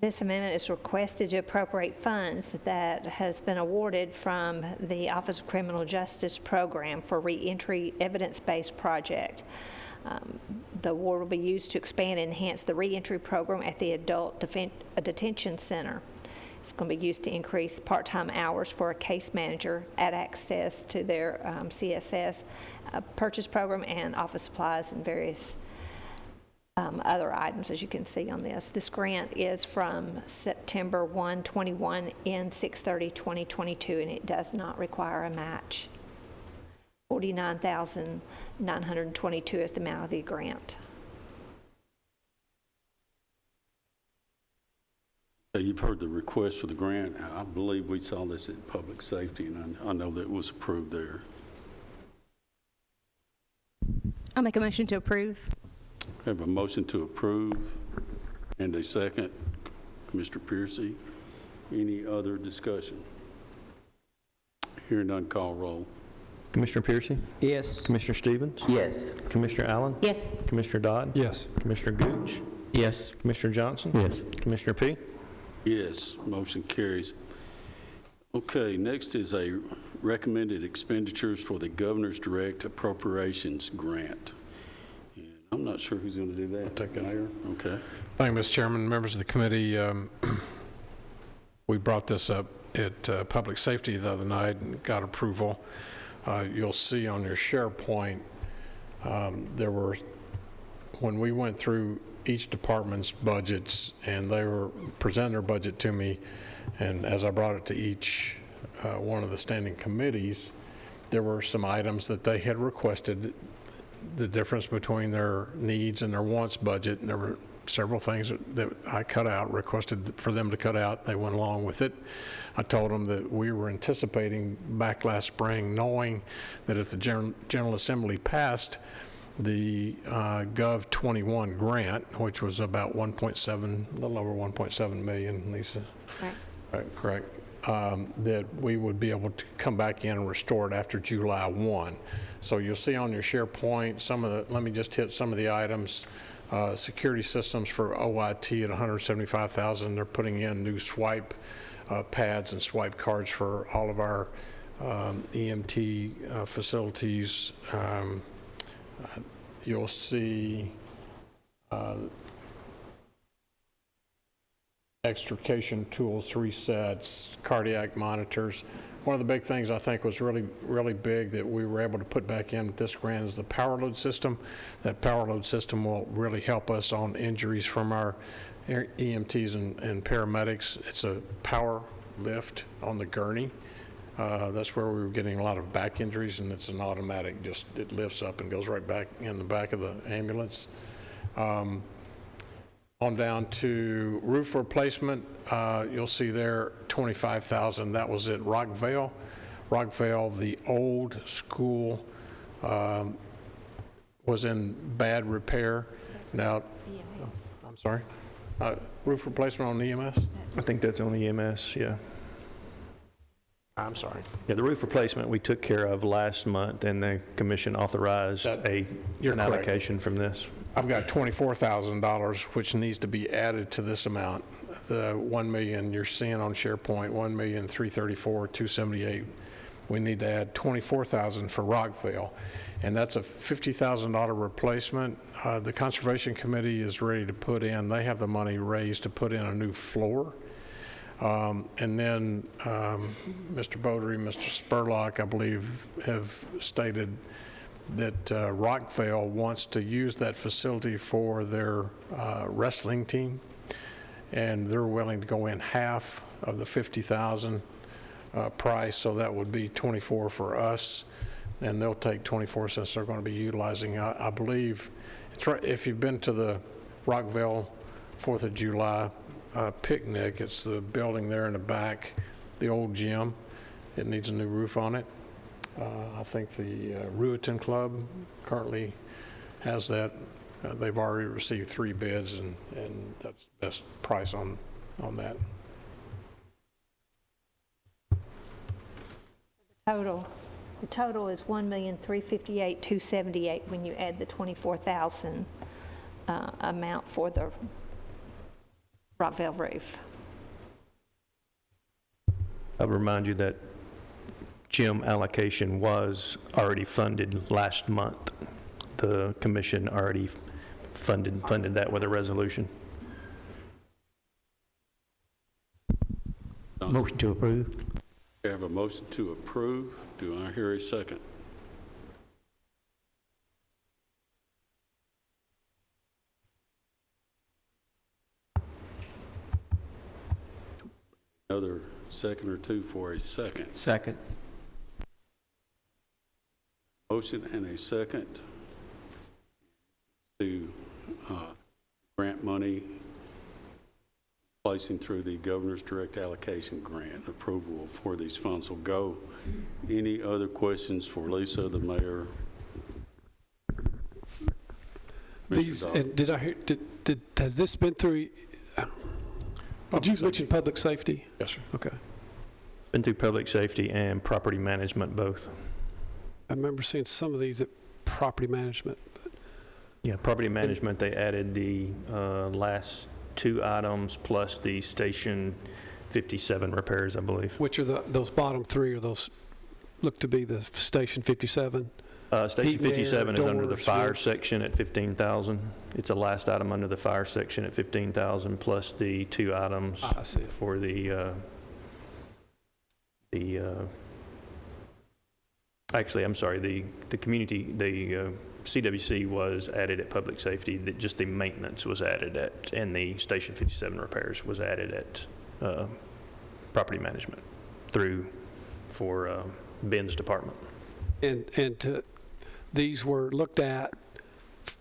Speaker 5: This amendment is requested to appropriate funds that has been awarded from the Office of Criminal Justice Program for reentry evidence-based project. The award will be used to expand and enhance the reentry program at the Adult Detention Center. It's going to be used to increase part-time hours for a case manager, add access to their CSS purchase program, and office supplies and various other items, as you can see on this. This grant is from September 1, 21, and 6/30/2022, and it does not require a match. $49,922 is the amount of the grant.
Speaker 1: You've heard the request for the grant. I believe we saw this at Public Safety, and I know that it was approved there.
Speaker 12: I'll make a motion to approve.
Speaker 1: We have a motion to approve and a second. Mr. Piercy, any other discussion? Hearing none, call roll.
Speaker 7: Commissioner Piercy?
Speaker 13: Yes.
Speaker 7: Commissioner Stevens?
Speaker 9: Yes.
Speaker 7: Commissioner Allen?
Speaker 12: Yes.
Speaker 7: Commissioner Dodd?
Speaker 16: Yes.
Speaker 7: Commissioner Gooch?
Speaker 4: Yes.
Speaker 7: Commissioner Johnson?
Speaker 4: Yes.
Speaker 7: Commissioner P?
Speaker 1: Yes, motion carries. Okay, next is a recommended expenditures for the Governor's Direct Appropriations Grant. And I'm not sure who's going to do that.
Speaker 11: Take it.
Speaker 1: Mayor? Okay.
Speaker 11: Thank you, Mr. Chairman, members of the committee. We brought this up at Public Safety the other night and got approval. You'll see on your SharePoint, when we went through each department's budgets and they were presenting their budget to me, and as I brought it to each one of the standing committees, there were some items that they had requested, the difference between their needs and their wants budget, and there were several things that I cut out, requested for them to cut out. They went along with it. I told them that we were anticipating back last spring, knowing that if the General Assembly passed the Gov 21 grant, which was about 1.7, a little over 1.7 million, Lisa. Right. Correct. That we would be able to come back in and restore it after July 1. So you'll see on your SharePoint some of the, let me just hit some of the items. Security systems for OIT at $175,000. They're putting in new swipe pads and swipe cards for all of our EMT facilities. You'll see extrication tools, 3 sets, cardiac monitors. One of the big things I think was really big that we were able to put back in with this grant is the power load system. That power load system will really help us on injuries from our EMTs and paramedics. It's a power lift on the gurney. That's where we were getting a lot of back injuries, and it's an automatic, just it lifts up and goes right back in the back of the ambulance. On down to roof replacement, you'll see there $25,000. That was at Rockvale. Rockvale, the old school was in bad repair. Now, I'm sorry, roof replacement on EMS?
Speaker 7: I think that's on EMS, yeah.
Speaker 11: I'm sorry.
Speaker 7: Yeah, the roof replacement we took care of last month, and the commission authorized an allocation from this.
Speaker 11: I've got $24,000, which needs to be added to this amount. The 1 million you're seeing on SharePoint, 1,334,278. We need to add $24,000 for Rockville, and that's a $50,000 replacement. The Conservation Committee is ready to put in. They have the money raised to put in a new floor. And then Mr. Bodary, Mr. Spurlock, I believe, have stated that Rockvale wants to use that facility for their wrestling team, and they're willing to go in half of the $50,000 price, so that would be $24,000 for us, and they'll take $24,000 since they're going to be utilizing. I believe it's right. If you've been to the Rockville 4th of July picnic, it's the building there in the back, the old gym. It needs a new roof on it. I think the Rueton Club currently has that. They've already received 3 bids, and that's the best price on that.
Speaker 5: The total is $1,358,278 when you add the $24,000 amount for the Rockville roof.
Speaker 7: I'll remind you that gym allocation was already funded last month. The commission already funded that with a resolution.
Speaker 4: Motion to approve.
Speaker 1: We have a motion to approve. Do I hear a second? Another second or two for a second.
Speaker 2: Second.
Speaker 1: Motion and a second to grant money placing through the Governor's Direct Allocation Grant. Approval for these funds will go. Any other questions for Lisa, the mayor?
Speaker 16: These, and did I hear, has this been through, did you mention public safety?
Speaker 11: Yes, sir.
Speaker 16: Okay.
Speaker 7: Been through public safety and property management both.
Speaker 16: I remember seeing some of these at property management.
Speaker 7: Yeah, property management, they added the last 2 items plus the Station 57 repairs, I believe.
Speaker 16: Which are those bottom 3, or those look to be the Station 57?
Speaker 7: Station
Speaker 16: Heat and air,
Speaker 7: 57 is under the
Speaker 16: doors,
Speaker 7: fire
Speaker 16: roofs.
Speaker 7: section at 15,000. It's the last item under the fire section at 15,000 plus the 2 items
Speaker 16: I see.
Speaker 7: for actually, I'm sorry, the community, the CWC was added at public safety, that just the maintenance was added at, and the Station 57 repairs was added at property management for Ben's department.
Speaker 16: And these were looked at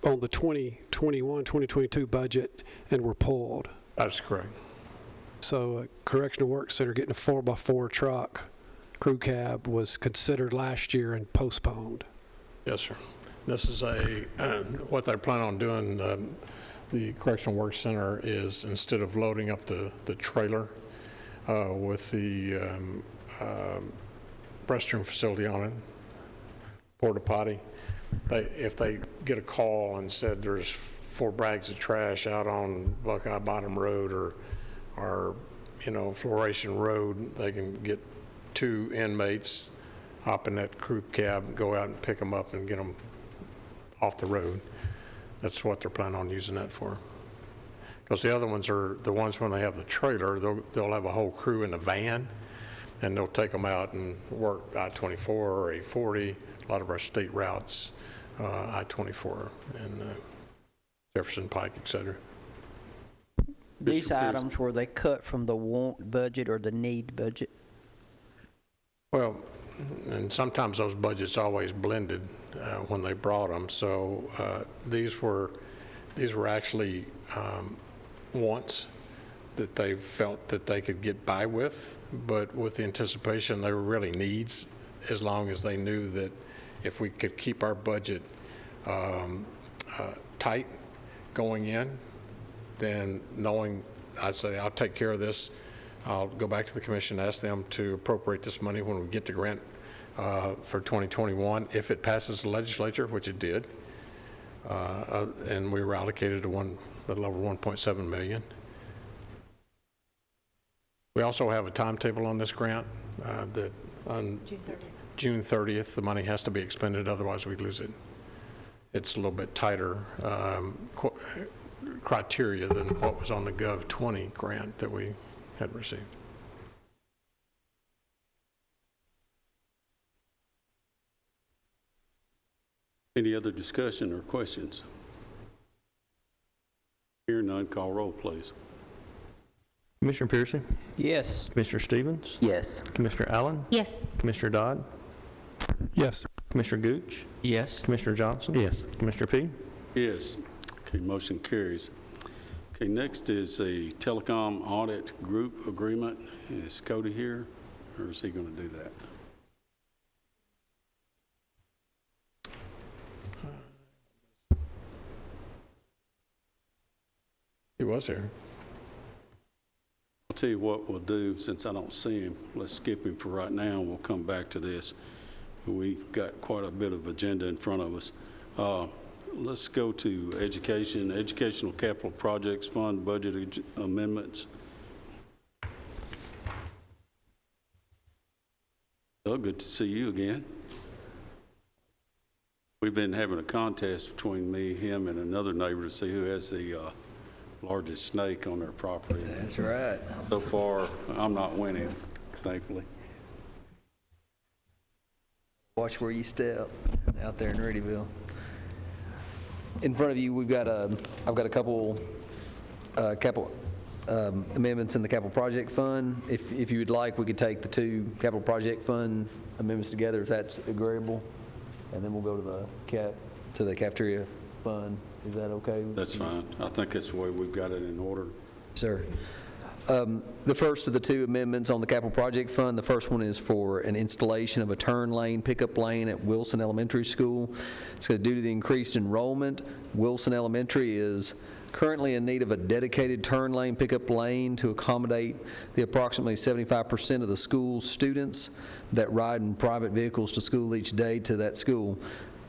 Speaker 16: on the 2021, 2022 budget and were pulled.
Speaker 11: That's correct.
Speaker 16: So a correctional work center getting a 4x4 truck, crew cab, was considered last year and postponed.
Speaker 11: Yes, sir. This is what they're planning on doing, the Correctional Work Center, is instead of loading up the trailer with the restroom facility on it, porta potty, if they get a call and said there's 4 bags of trash out on Buckeye Bottom Road or Floration Road, they can get 2 inmates, hop in that crew cab, and go out and pick them up and get them off the road. That's what they're planning on using that for. Because the other ones are the ones when they have the trailer, they'll have a whole crew in a van, and they'll take them out and work I-24 or A-40, a lot of our state routes, I-24 and Jefferson Pike, et cetera.
Speaker 6: These items, were they cut from the want budget or the need budget?
Speaker 11: Well, and sometimes those budgets always blended when they brought them. So these were actually wants that they felt that they could get by with, but with the anticipation they were really needs, as long as they knew that if we could keep our budget tight going in, then knowing, I'd say, I'll take care of this. I'll go back to the commission, ask them to appropriate this money when we get the grant for 2021, if it passes the legislature, which it did, and we were allocated a little over $1.7 million. We also have a timetable on this grant that on June 30th, the money has to be expended, otherwise we lose it. It's a little bit tighter criteria than what was on the Gov 20 grant that we had received.
Speaker 1: Any other discussion or questions? Hearing none, call roll, please.
Speaker 7: Commissioner Piercy?
Speaker 6: Yes.
Speaker 7: Commissioner Stevens?
Speaker 9: Yes.
Speaker 7: Commissioner Allen?
Speaker 12: Yes.
Speaker 7: Commissioner Dodd?
Speaker 16: Yes.
Speaker 7: Commissioner Gooch?
Speaker 2: Yes.
Speaker 7: Commissioner Johnson?
Speaker 4: Yes.
Speaker 7: Commissioner P?
Speaker 1: Yes. Okay, motion carries. Okay, next is a Telecom Audit Group Agreement. Is Cody here, or is he going to do that?
Speaker 11: He was here.
Speaker 1: I'll tell you what we'll do, since I don't see him. Let's skip him for right now, and we'll come back to this. We've got quite a bit of agenda in front of us. Let's go to education, Educational Capital Projects Fund Budget Amendments. Well, good to see you again. We've been having a contest between me, him, and another neighbor to see who has the largest snake on their property.
Speaker 14: That's right.
Speaker 1: So far, I'm not winning, thankfully.
Speaker 14: Watch where you step out there in Reedyville. In front of you, I've got a couple capital
Speaker 10: amendments in the capital project fund. If you would like, we could take the two capital project fund amendments together, if that's agreeable, and then we'll go to the cafeteria fund. Is that okay?
Speaker 1: That's fine. I think that's the way we've got it in order.
Speaker 10: Sir. The first of the two amendments on the capital project fund, the first one is for an installation of a turn lane, pickup lane at Wilson Elementary School. So due to the increased enrollment, Wilson Elementary is currently in need of a dedicated turn lane, pickup lane to accommodate the approximately 75% of the school's students that ride in private vehicles to school each day to that school.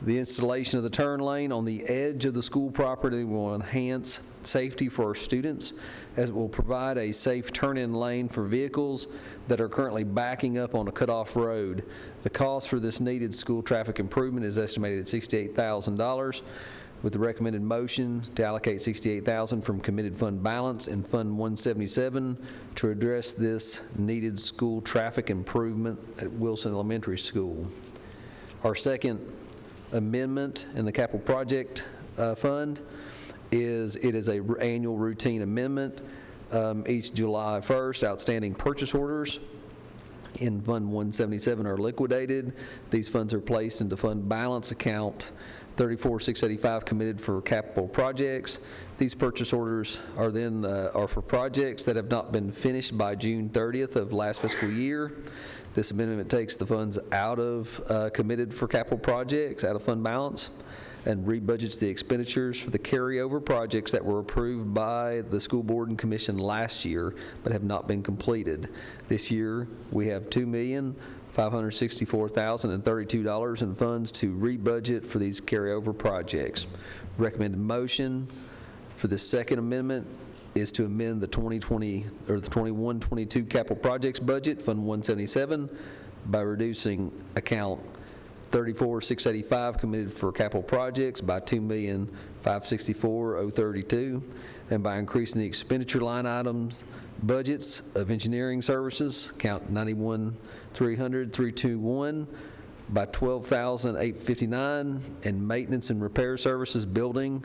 Speaker 10: The installation of the turn lane on the edge of the school property will enhance safety for our students, as it will provide a safe turn-in lane for vehicles that are currently backing up on a cutoff road. The cost for this needed school traffic improvement is estimated at $68,000, with the recommended motion to allocate $68,000 from committed fund balance in Fund 177 to address this needed school traffic improvement at Wilson Elementary School. Our second amendment in the capital project fund is an annual routine amendment. Each July 1st, outstanding purchase orders in Fund 177 are liquidated. These funds are placed into fund balance account 34,685 committed for capital projects. These purchase orders are then are for projects that have not been finished by June 30th of last fiscal year. This amendment takes the funds out of committed for capital projects, out of fund balance, and rebudgets the expenditures for the carryover projects that were approved by the school board and commission last year but have not been completed. This year, we have $2,564,032 in funds to rebudget for these carryover projects. Recommended motion for the second amendment is to amend the 2020 or the 21-22 capital projects budget, Fund 177, by reducing account 34,685 committed for capital projects by $2,564,032, and by increasing the expenditure line items budgets of engineering services, account 91,300,321, by $12,859, and maintenance and repair services building,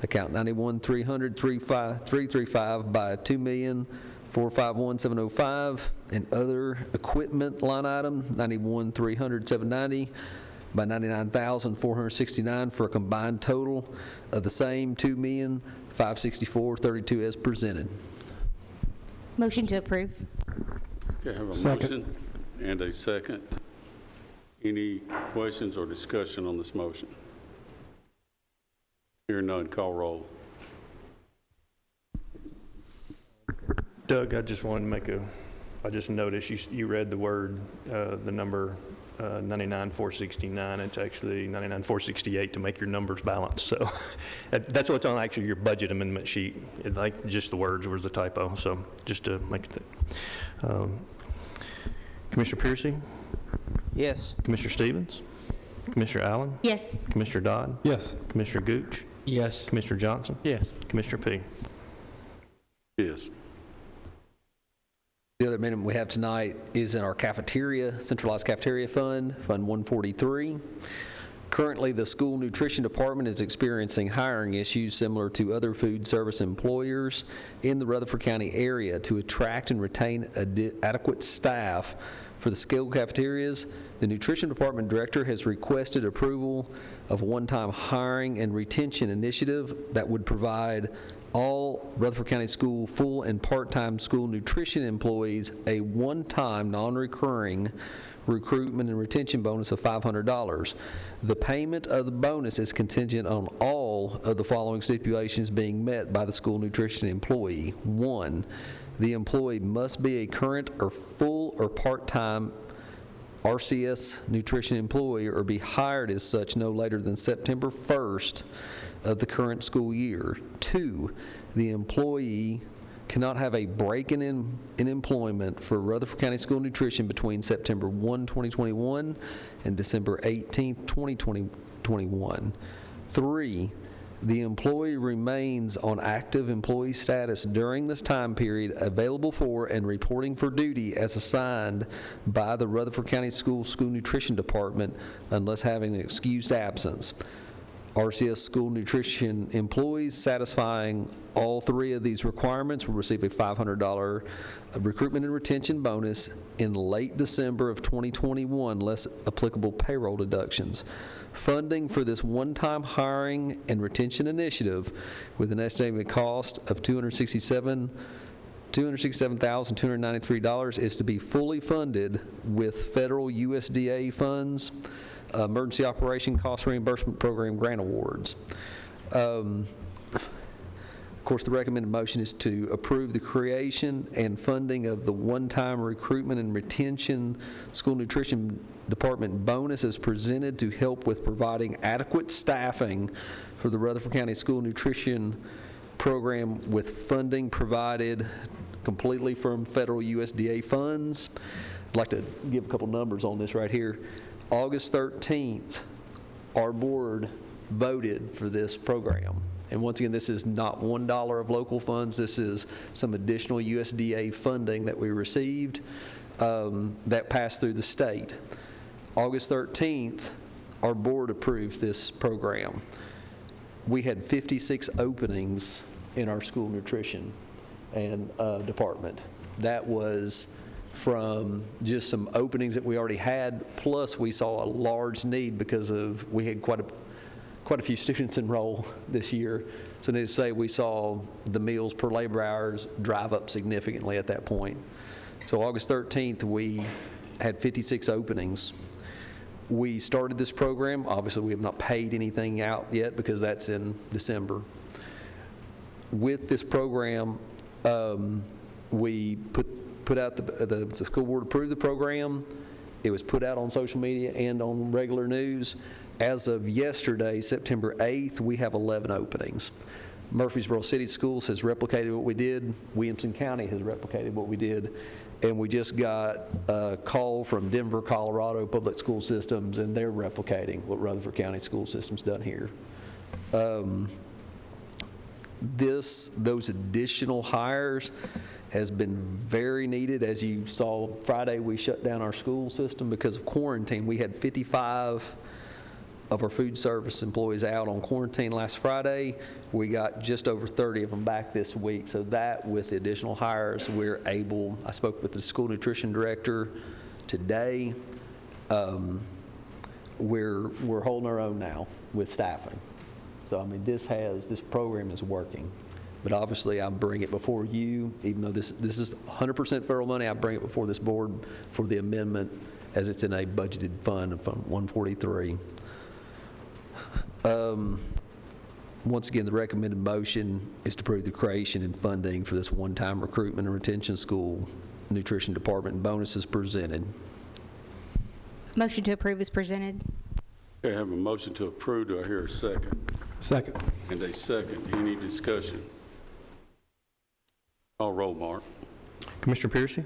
Speaker 10: account 91,300,335, by $2,451,705, and other equipment line item 91,300,790 by $99,469, for a combined total of the same $2,564,032 as presented.
Speaker 12: Motion to approve.
Speaker 1: Okay, I have a
Speaker 16: Second.
Speaker 1: motion and a second. Any questions or discussion on this motion? Hearing none, call roll.
Speaker 7: Doug, I just wanted to make I just noticed you read the word, the number 99,469. It's actually 99,468 to make your numbers balance. So that's what's on actually your budget amendment sheet. Like just the words was the typo. So just to make it. Commissioner Piercy?
Speaker 6: Yes.
Speaker 7: Commissioner Stevens? Commissioner Allen?
Speaker 12: Yes.
Speaker 7: Commissioner Dodd?
Speaker 16: Yes.
Speaker 7: Commissioner Gooch?
Speaker 2: Yes.
Speaker 7: Commissioner Johnson?
Speaker 4: Yes.
Speaker 7: Commissioner P?
Speaker 1: Yes.
Speaker 10: The other amendment we have tonight is in our cafeteria, centralized cafeteria fund, Fund 143. Currently, the school nutrition department is experiencing hiring issues similar to other food service employers in the Rutherford County area. To attract and retain adequate staff for the school cafeterias, the nutrition department director has requested approval of a one-time hiring and retention initiative that would provide all Rutherford County School full and part-time school nutrition employees a one-time, non-recurring recruitment and retention bonus of $500. The payment of the bonus is contingent on all of the following stipulations being met by the school nutrition employee. 1, the employee must be a current or full or part-time RCS nutrition employee or be hired as such no later than September 1st of the current school year. 2, the employee cannot have a break in employment for Rutherford County School Nutrition between September 1, 2021 and December 18, 2021. 3, the employee remains on active employee status during this time period, available for and reporting for duty as assigned by the Rutherford County School Nutrition Department unless having an excused absence.
Speaker 19: RCS school nutrition employees satisfying all three of these requirements will receive a $500 recruitment and retention bonus in late December of 2021, less applicable payroll deductions. Funding for this one-time hiring and retention initiative with an estimated cost of $267,293 is to be fully funded with federal USDA funds, Emergency Operation Cost Reimbursement Program grant awards. Of course, the recommended motion is to approve the creation and funding of the one-time recruitment and retention school nutrition department bonus as presented to help with providing adequate staffing for the Rutherford County School Nutrition Program with funding provided completely from federal USDA funds. I'd like to give a couple numbers on this right here. August 13th, our board voted for this program. And once again, this is not $1 of local funds. This is some additional USDA funding that we received that passed through the state. August 13th, our board approved this program. We had 56 openings in our school nutrition and department. That was from just some openings that we already had, plus we saw a large need because of we had quite a few students enroll this year. So needless to say, we saw the meals per labor hours drive up significantly at that point. So August 13th, we had 56 openings. We started this program. Obviously, we have not paid anything out yet because that's in December. With this program, we put out the school board approved the program. It was put out on social media and on regular news. As of yesterday, September 8th, we have 11 openings. Murfreesboro City Schools has replicated what we did. Williamson County has replicated what we did. And we just got a call from Denver, Colorado Public School Systems, and they're replicating what Rutherford County School System's done here. Those additional hires has been very needed. As you saw Friday, we shut down our school system because of quarantine. We had 55 of our food service employees out on quarantine last Friday. We got just over 30 of them back this week. So that, with the additional hires, we're able, I spoke with the school nutrition director today. We're holding our own now with staffing. So, I mean, this program is working. But obviously, I bring it before you, even though this is 100% federal money, I bring it before this board for the amendment as it's in a budgeted fund of 143. Once again, the recommended motion is to approve the creation and funding for this one-time recruitment and retention school nutrition department bonuses presented.
Speaker 12: Motion to approve is presented.
Speaker 1: Okay, I have a motion to approve. Do I hear a second?
Speaker 16: Second.
Speaker 1: And a second. Any discussion? Call roll, Mark.
Speaker 7: Commissioner Piercy?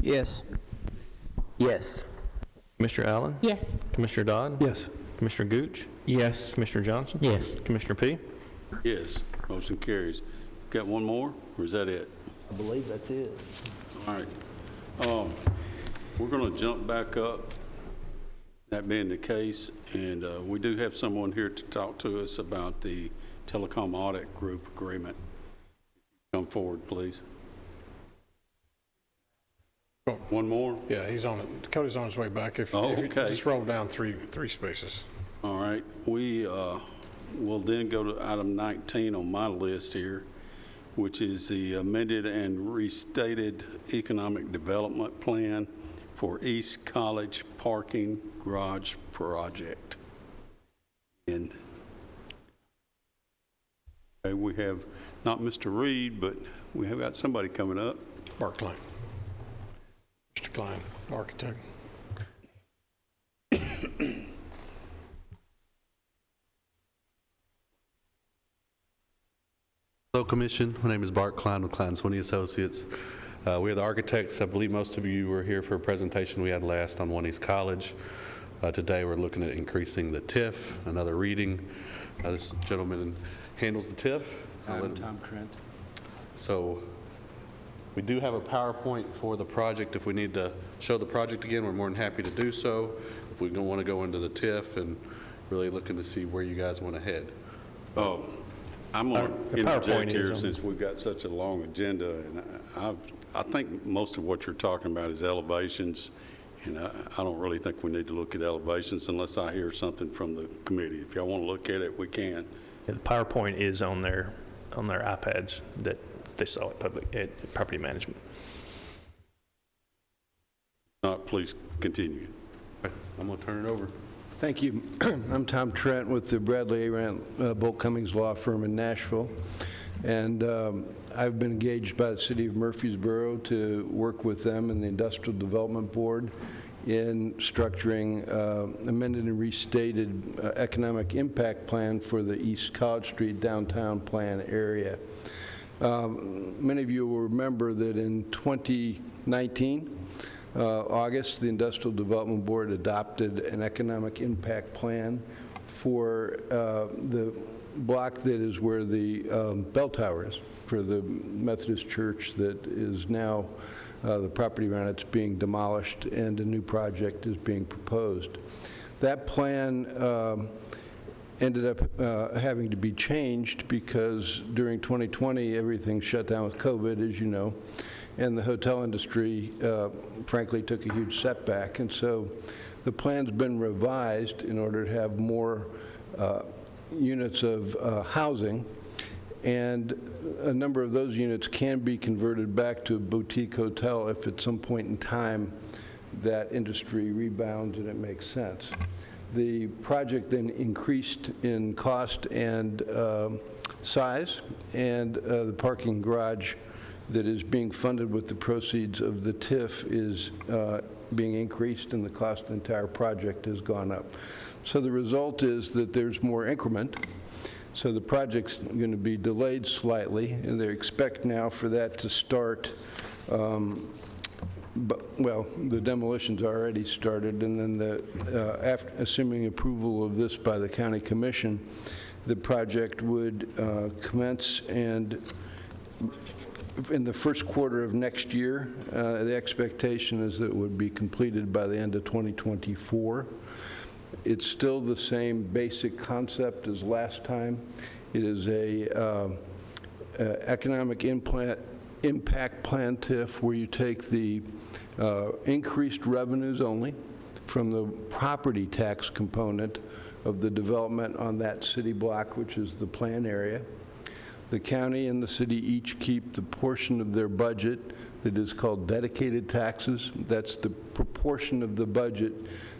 Speaker 13: Yes.
Speaker 9: Yes.
Speaker 7: Commissioner Allen?
Speaker 12: Yes.
Speaker 7: Commissioner Dodd?
Speaker 16: Yes.
Speaker 7: Commissioner Gooch?
Speaker 2: Yes.
Speaker 7: Commissioner Johnson?
Speaker 4: Yes.
Speaker 7: Commissioner P?
Speaker 1: Yes. Motion carries. Got one more, or is that it?
Speaker 19: I believe that's it.
Speaker 1: All right. We're going to jump back up, that being the case, and we do have someone here to talk to us about the Telecom Audit Group Agreement. Come forward, please. One more?
Speaker 11: Yeah, Cody's on his way back. If you just roll down three spaces.
Speaker 1: All right. We will then go to item 19 on my list here, which is the amended and restated economic development plan for East College Parking Garage Project. And we have not Mr. Reed, but we have got somebody coming up.
Speaker 11: Bart Klein. Mr. Klein, architect.
Speaker 20: Hello, Commission. My name is Bart Klein with Klein Swinney Associates. We are the architects. I believe most of you were here for a presentation we had last on One East College. Today we're looking at increasing the TIF, another reading. This gentleman handles the TIF.
Speaker 2: I'm Tom Trent.
Speaker 20: So we do have a PowerPoint for the project. If we need to show the project again, we're more than happy to do so. If we don't want to go into the TIF and really looking to see where you guys want to head.
Speaker 1: Oh, I'm going
Speaker 7: The
Speaker 1: to
Speaker 7: PowerPoint
Speaker 1: interject here
Speaker 7: is on.
Speaker 1: since we've got such a long agenda, and I think most of what you're talking about is elevations, and I don't really think we need to look at elevations unless I hear something from the committee. If y'all want to look at it, we can.
Speaker 7: The PowerPoint is on their iPads that they saw at property management.
Speaker 1: Please continue.
Speaker 20: Okay, I'm going to turn it over.
Speaker 21: Thank you. I'm Tom Trent with the Bradley Arant Bolt Cummings Law Firm in Nashville. And I've been engaged by the City of Murfreesboro to work with them and the Industrial Development Board in structuring amended and restated economic impact plan for the East College Street downtown plan area. Many of you will remember that in 2019, August, the Industrial Development Board adopted an economic impact plan for the block that is where the bell tower is for the Methodist Church that is now the property around it's being demolished and a new project is being proposed. That plan ended up having to be changed because during 2020 everything shut down with COVID, as you know, and the hotel industry frankly took a huge setback. And so the plan's been revised in order to have more units of housing, and a number of those units can be converted back to a boutique hotel if at some point in time that industry rebounds and it makes sense. The project then increased in cost and size, and the parking garage that is being funded with the proceeds of the TIF is being increased, and the cost of the entire project has gone up. So the result is that there's more increment. So the project's going to be delayed slightly, and they expect now for that to start, well, the demolition's already started, and then after, assuming approval of this by the county commission, the project would commence, and in the first quarter of next year, the expectation is that it would be completed by the end of 2024. It's still the same basic concept as last time. It is a economic impact plan TIF where you take the increased revenues only from the property tax component of the development on that city block, which is the plan area. The county and the city each keep the portion of their budget that is called dedicated taxes. That's the proportion of the budget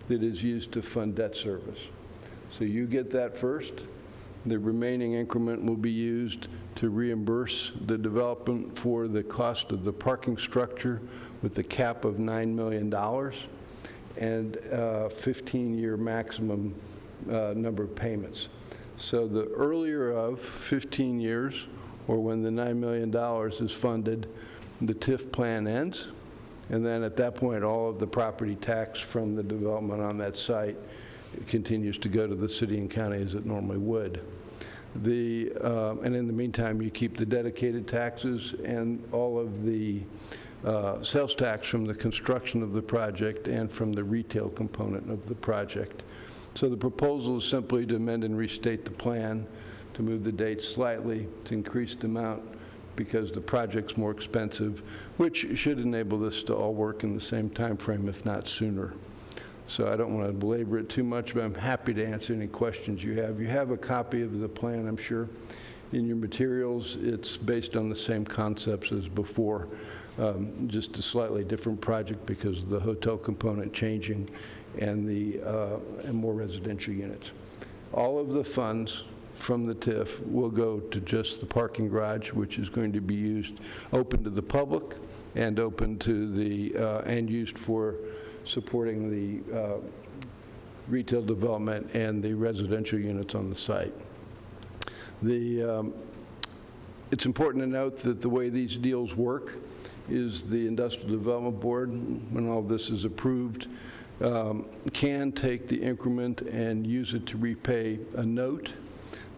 Speaker 21: that is used to fund debt service. So you get that first. The remaining increment will be used to reimburse the development for the cost of the parking structure with a cap of $9 million and a 15-year maximum number of payments. So the earlier of 15 years, or when the $9 million is funded, the TIF plan ends, and then at that point, all of the property tax from the development on that site continues to go to the city and county as it normally would. And in the meantime, you keep the dedicated taxes and all of the sales tax from the construction of the project and from the retail component of the project. So the proposal is simply to amend and restate the plan, to move the date slightly, to increase the amount because the project's more expensive, which should enable this to all work in the same time frame, if not sooner. So I don't want to belabor it too much, but I'm happy to answer any questions you have. You have a copy of the plan, I'm sure, in your materials. It's based on the same concepts as before, just a slightly different project because of the hotel component changing and the and more residential units. All of the funds from the TIF will go to just the parking garage, which is going to be used, open to the public and open to the, and used for supporting the retail development and the residential units on the site. It's important to note that the way these deals work is the Industrial Development Board, when all this is approved, can take the increment and use it to repay a note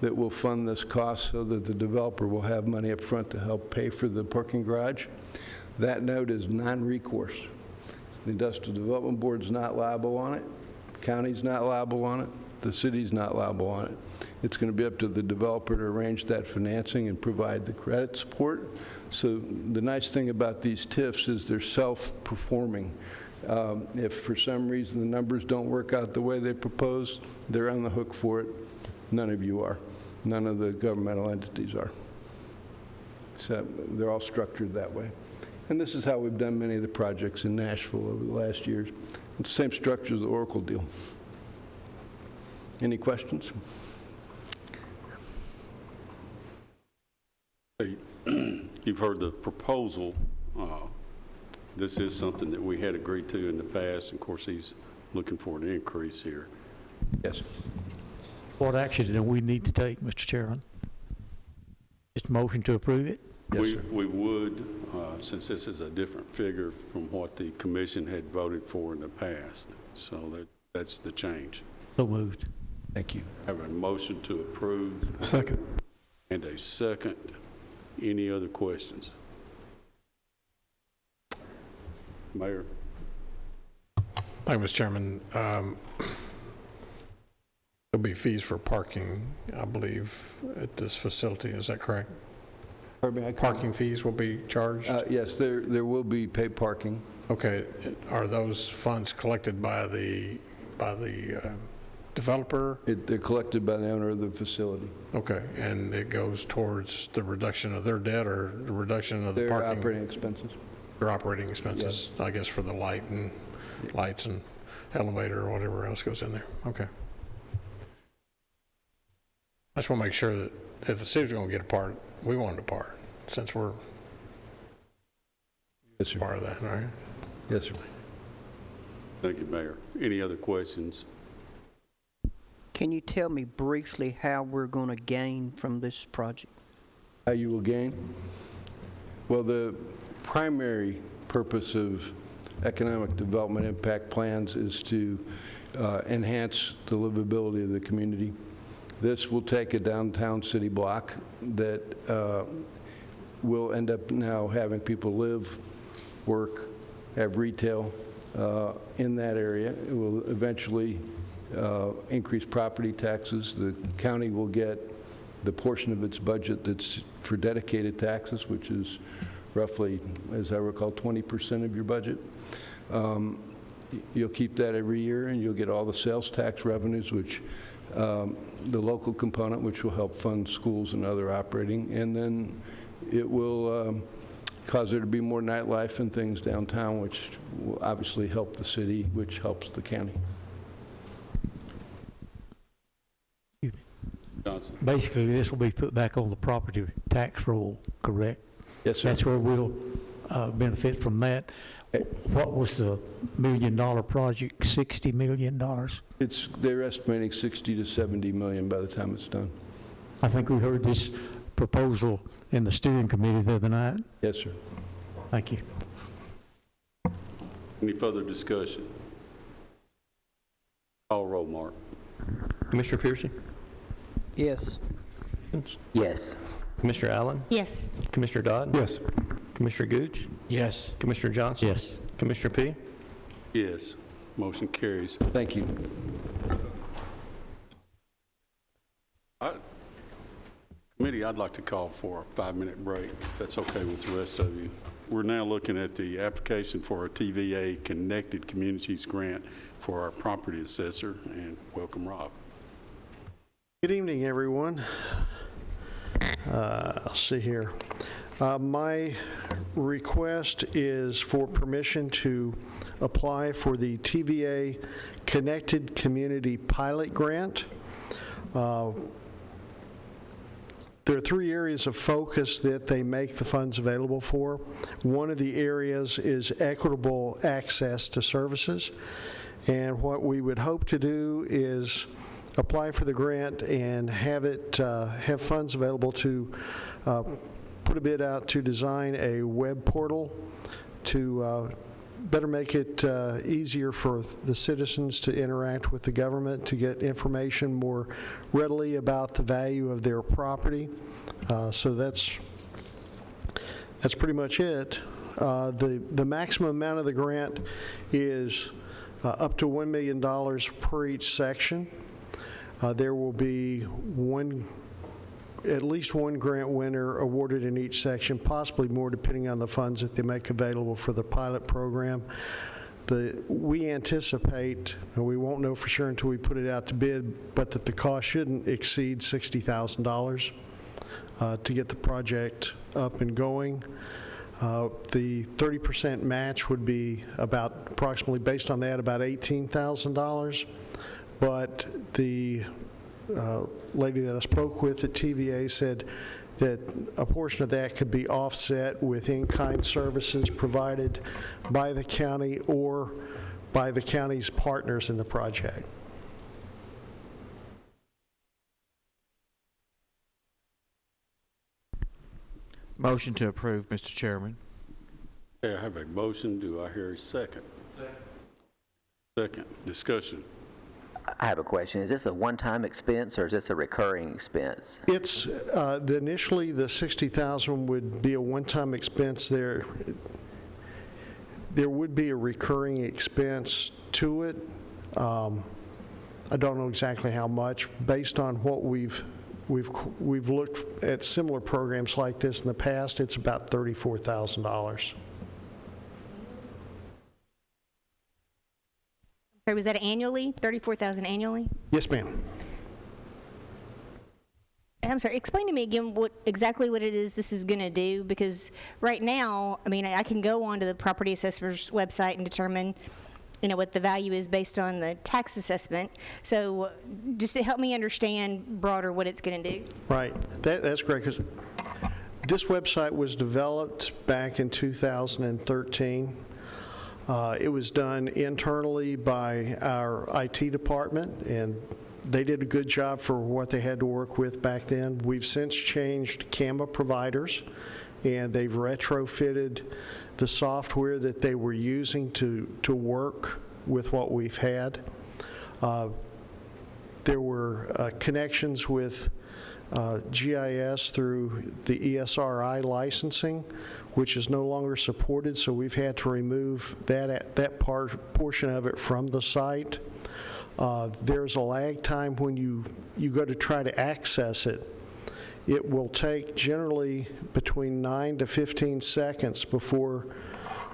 Speaker 21: that will fund this cost so that the developer will have money up front to help pay for the parking garage. That note is non-recourse. The Industrial Development Board is not liable on it. The county's not liable on it. The city's not liable on it. It's going to be up to the developer to arrange that financing and provide the credit support. So the nice thing about these TIFs is they're self-performing. If for some reason the numbers don't work out the way they propose, they're on the hook for it. None of you are. None of the governmental entities are. So they're all structured that way. And this is how we've done many of the projects in Nashville over the last years. It's the same structure as the Oracle deal. Any questions?
Speaker 1: You've heard the proposal. This is something that we had agreed to in the past. Of course, he's looking for an increase here.
Speaker 21: Yes.
Speaker 4: What action do we need to take, Mr. Chairman? Just motion to approve it?
Speaker 21: Yes, sir.
Speaker 1: We would, since this is a different figure from what the commission had voted for in the past. So that's the change.
Speaker 4: So moved.
Speaker 21: Thank you.
Speaker 1: Have a motion to approve.
Speaker 16: Second.
Speaker 1: And a second. Any other questions? Mayor.
Speaker 11: Thank you, Mr. Chairman. There'll be fees for parking, I believe, at this facility. Is that correct?
Speaker 21: Pardon me,
Speaker 11: Parking fees will be charged?
Speaker 21: Yes, there will be paid parking.
Speaker 11: Okay. Are those funds collected by the developer?
Speaker 21: They're collected by the owner of the facility.
Speaker 11: Okay. And it goes towards the reduction of their debt or the reduction of the
Speaker 21: Their
Speaker 11: parking?
Speaker 21: operating expenses.
Speaker 11: Their operating expenses, I guess, for the lights and elevator or whatever else goes in there. Okay. I just want to make sure that if the city's going to get a part, we want a part, since we're part of that, all right?
Speaker 21: Yes, sir.
Speaker 1: Thank you, Mayor. Any other questions?
Speaker 6: Can you tell me briefly how we're going to gain from this project?
Speaker 21: How you will gain? Well, the primary purpose of economic development impact plans is to enhance the livability of the community. This will take a downtown city block that will end up now having people live, work, have retail in that area. It will eventually increase property taxes. The county will get the portion of its budget that's for dedicated taxes, which is roughly, as I recall, 20% of your budget. You'll keep that every year, and you'll get all the sales tax revenues, which the local component, which will help fund schools and other operating, and then it will cause there to be more nightlife and things downtown, which will obviously help the city, which helps the county.
Speaker 1: Johnson.
Speaker 4: Basically, this will be put back on the property tax roll, correct?
Speaker 21: Yes, sir.
Speaker 4: That's where we'll benefit from that. What was the $1 million project, $60 million?
Speaker 21: They're estimating 60 to 70 million by the time it's done.
Speaker 4: I think we heard this proposal in the steering committee the other night.
Speaker 21: Yes, sir.
Speaker 4: Thank you.
Speaker 1: Any further discussion? Call roll, Mark.
Speaker 7: Commissioner Pearson?
Speaker 6: Yes.
Speaker 9: Yes.
Speaker 7: Commissioner Allen?
Speaker 12: Yes.
Speaker 7: Commissioner Dodd?
Speaker 16: Yes.
Speaker 7: Commissioner Gooch?
Speaker 2: Yes.
Speaker 7: Commissioner Johnson?
Speaker 4: Yes.
Speaker 7: Commissioner P?
Speaker 1: Yes. Motion carries.
Speaker 21: Thank you.
Speaker 1: Committee, I'd like to call for a 5-minute break, if that's okay with the rest of you. We're now looking at the application for a TVA Connected Communities Grant for our property assessor, and welcome, Rob.
Speaker 3: Good evening, everyone. Let's see here. My request is for permission to apply for the TVA Connected Community Pilot Grant. There are 3 areas of focus that they make the funds available for. One of the areas is equitable access to services. And what we would hope to do is apply for the grant and have funds available to put a bid out to design a web portal to better make it easier for the citizens to interact with the government, to get information more readily about the value of their property. So that's pretty much it. The maximum amount of the grant is up to $1 million per each section. There will be at least one grant winner awarded in each section, possibly more depending on the funds that they make available for the pilot program. We anticipate, and we won't know for sure until we put it out to bid, but that the cost shouldn't exceed $60,000 to get the project up and going. The 30% match would be approximately, based on that, about $18,000. But the lady that I spoke with at TVA said that a portion of that could be offset with in-kind services provided by the county or by the county's partners in the project.
Speaker 2: Motion to approve, Mr. Chairman.
Speaker 1: Okay, I have a motion. Do I hear a second? Second. Discussion.
Speaker 9: I have a question. Is this a one-time expense or is this a recurring expense?
Speaker 3: It's initially the $60,000 would be a one-time expense. There would be a recurring expense to it. I don't know exactly how much. Based on what we've looked at similar programs like this in the past, it's about $34,000.
Speaker 12: So was that annually, $34,000 annually?
Speaker 3: Yes, ma'am.
Speaker 12: And I'm sorry, explain to me again exactly what it is this is going to do, because right now, I mean, I can go onto the property assessor's website and determine, what the value is based on the tax assessment. So just to help me understand broader what it's going to do.
Speaker 3: Right. That's great, because this website was developed back in 2013. It was done internally by our IT department, and they did a good job for what they had to work with back then. We've since changed camera providers, and they've retrofitted the software that they were using to work with what we've had. There were connections with GIS through the ESRI licensing, which is no longer supported, so we've had to remove that portion of it from the site. There's a lag time when you go to try to access it. It will take generally between 9 to 15 seconds before,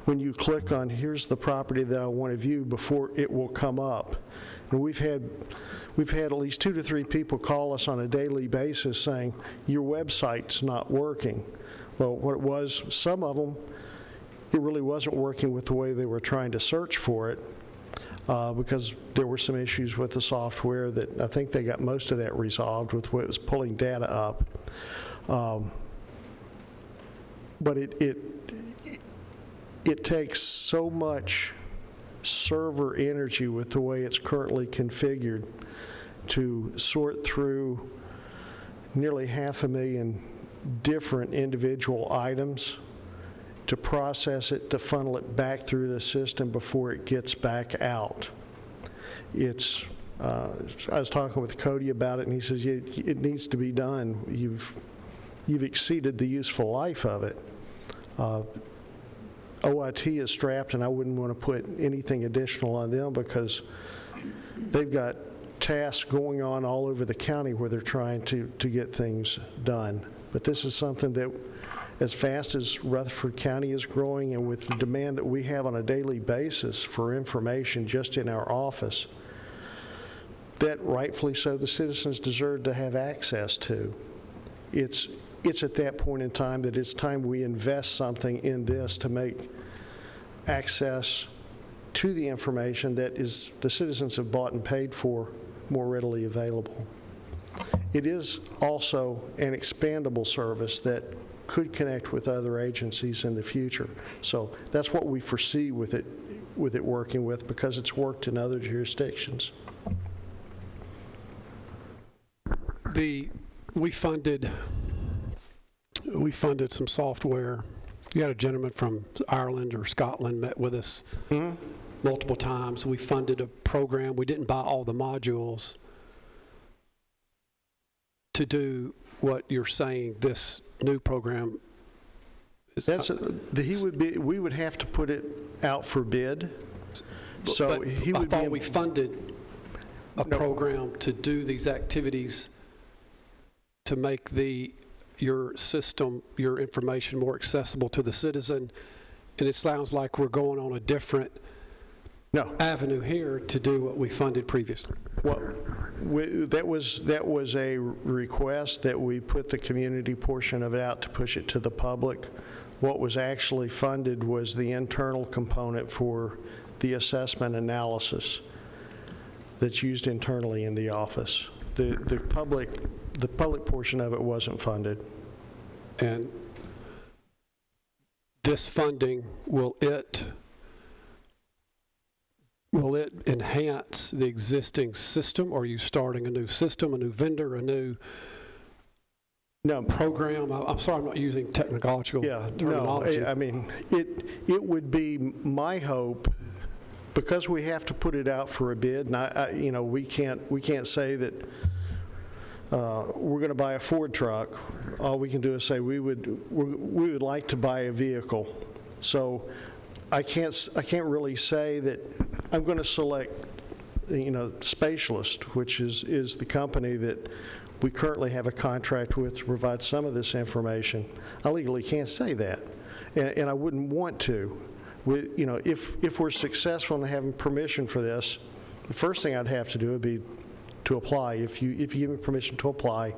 Speaker 3: when you click on here's the property that I want to view, before it will come up. And we've had at least 2 to 3 people call us on a daily basis saying, your website's not working. Well, what it was, some of them, it really wasn't working with the way they were trying to search for it, because there were some issues with the software that I think they got most of that resolved with what was pulling data up. But it takes so much server energy with the way it's currently configured to sort through nearly 500,000 different individual items, to process it, to funnel it back through the system before it gets back out. I was talking with Cody about it, and he says, yeah, it needs to be done. You've exceeded the useful life of it. OIT is strapped, and I wouldn't want to put anything additional on them because they've got tasks going on all over the county where they're trying to get things done. But this is something that, as fast as Rutherford County is growing and with the demand that we have on a daily basis for information just in our office, that rightfully so the citizens deserve to have access to. It's at that point in time that it's time we invest something in this to make access to the information that is the citizens have bought and paid for more readily available. It is also an expandable service that could connect with other agencies in the future. So that's what we foresee with it working with, because it's worked in other jurisdictions.
Speaker 16: We funded some software. You had a gentleman from Ireland or Scotland met with us multiple times. We funded a program. We didn't buy all the modules to do what you're saying this new program is.
Speaker 3: We would have to put it out for bid. So
Speaker 16: we funded a program to do these activities to make your system, your information more accessible to the citizen? And it sounds like we're going on a different avenue here to do what we funded previously.
Speaker 3: Well, that was a request that we put the community portion of it out to push it to the public. What was actually funded was the internal component for the assessment analysis that's used internally in the office. The public portion of it wasn't funded.
Speaker 16: And this funding, will it enhance the existing system, or are you starting a new system, a new vendor, a new program? I'm sorry, I'm not using technological terminology.
Speaker 3: No, I mean, it would be my hope, because we have to put it out for a bid, and we can't say that we're going to buy a Ford truck. All we can do is say we would like to buy a vehicle. So I can't really say that I'm going to select, Spatialist, which is the company that we currently have a contract with to provide some of this information. I legally can't say that, and I wouldn't want to. If we're successful in having permission for this, the first thing I'd have to do would be to apply. If you give me permission to apply,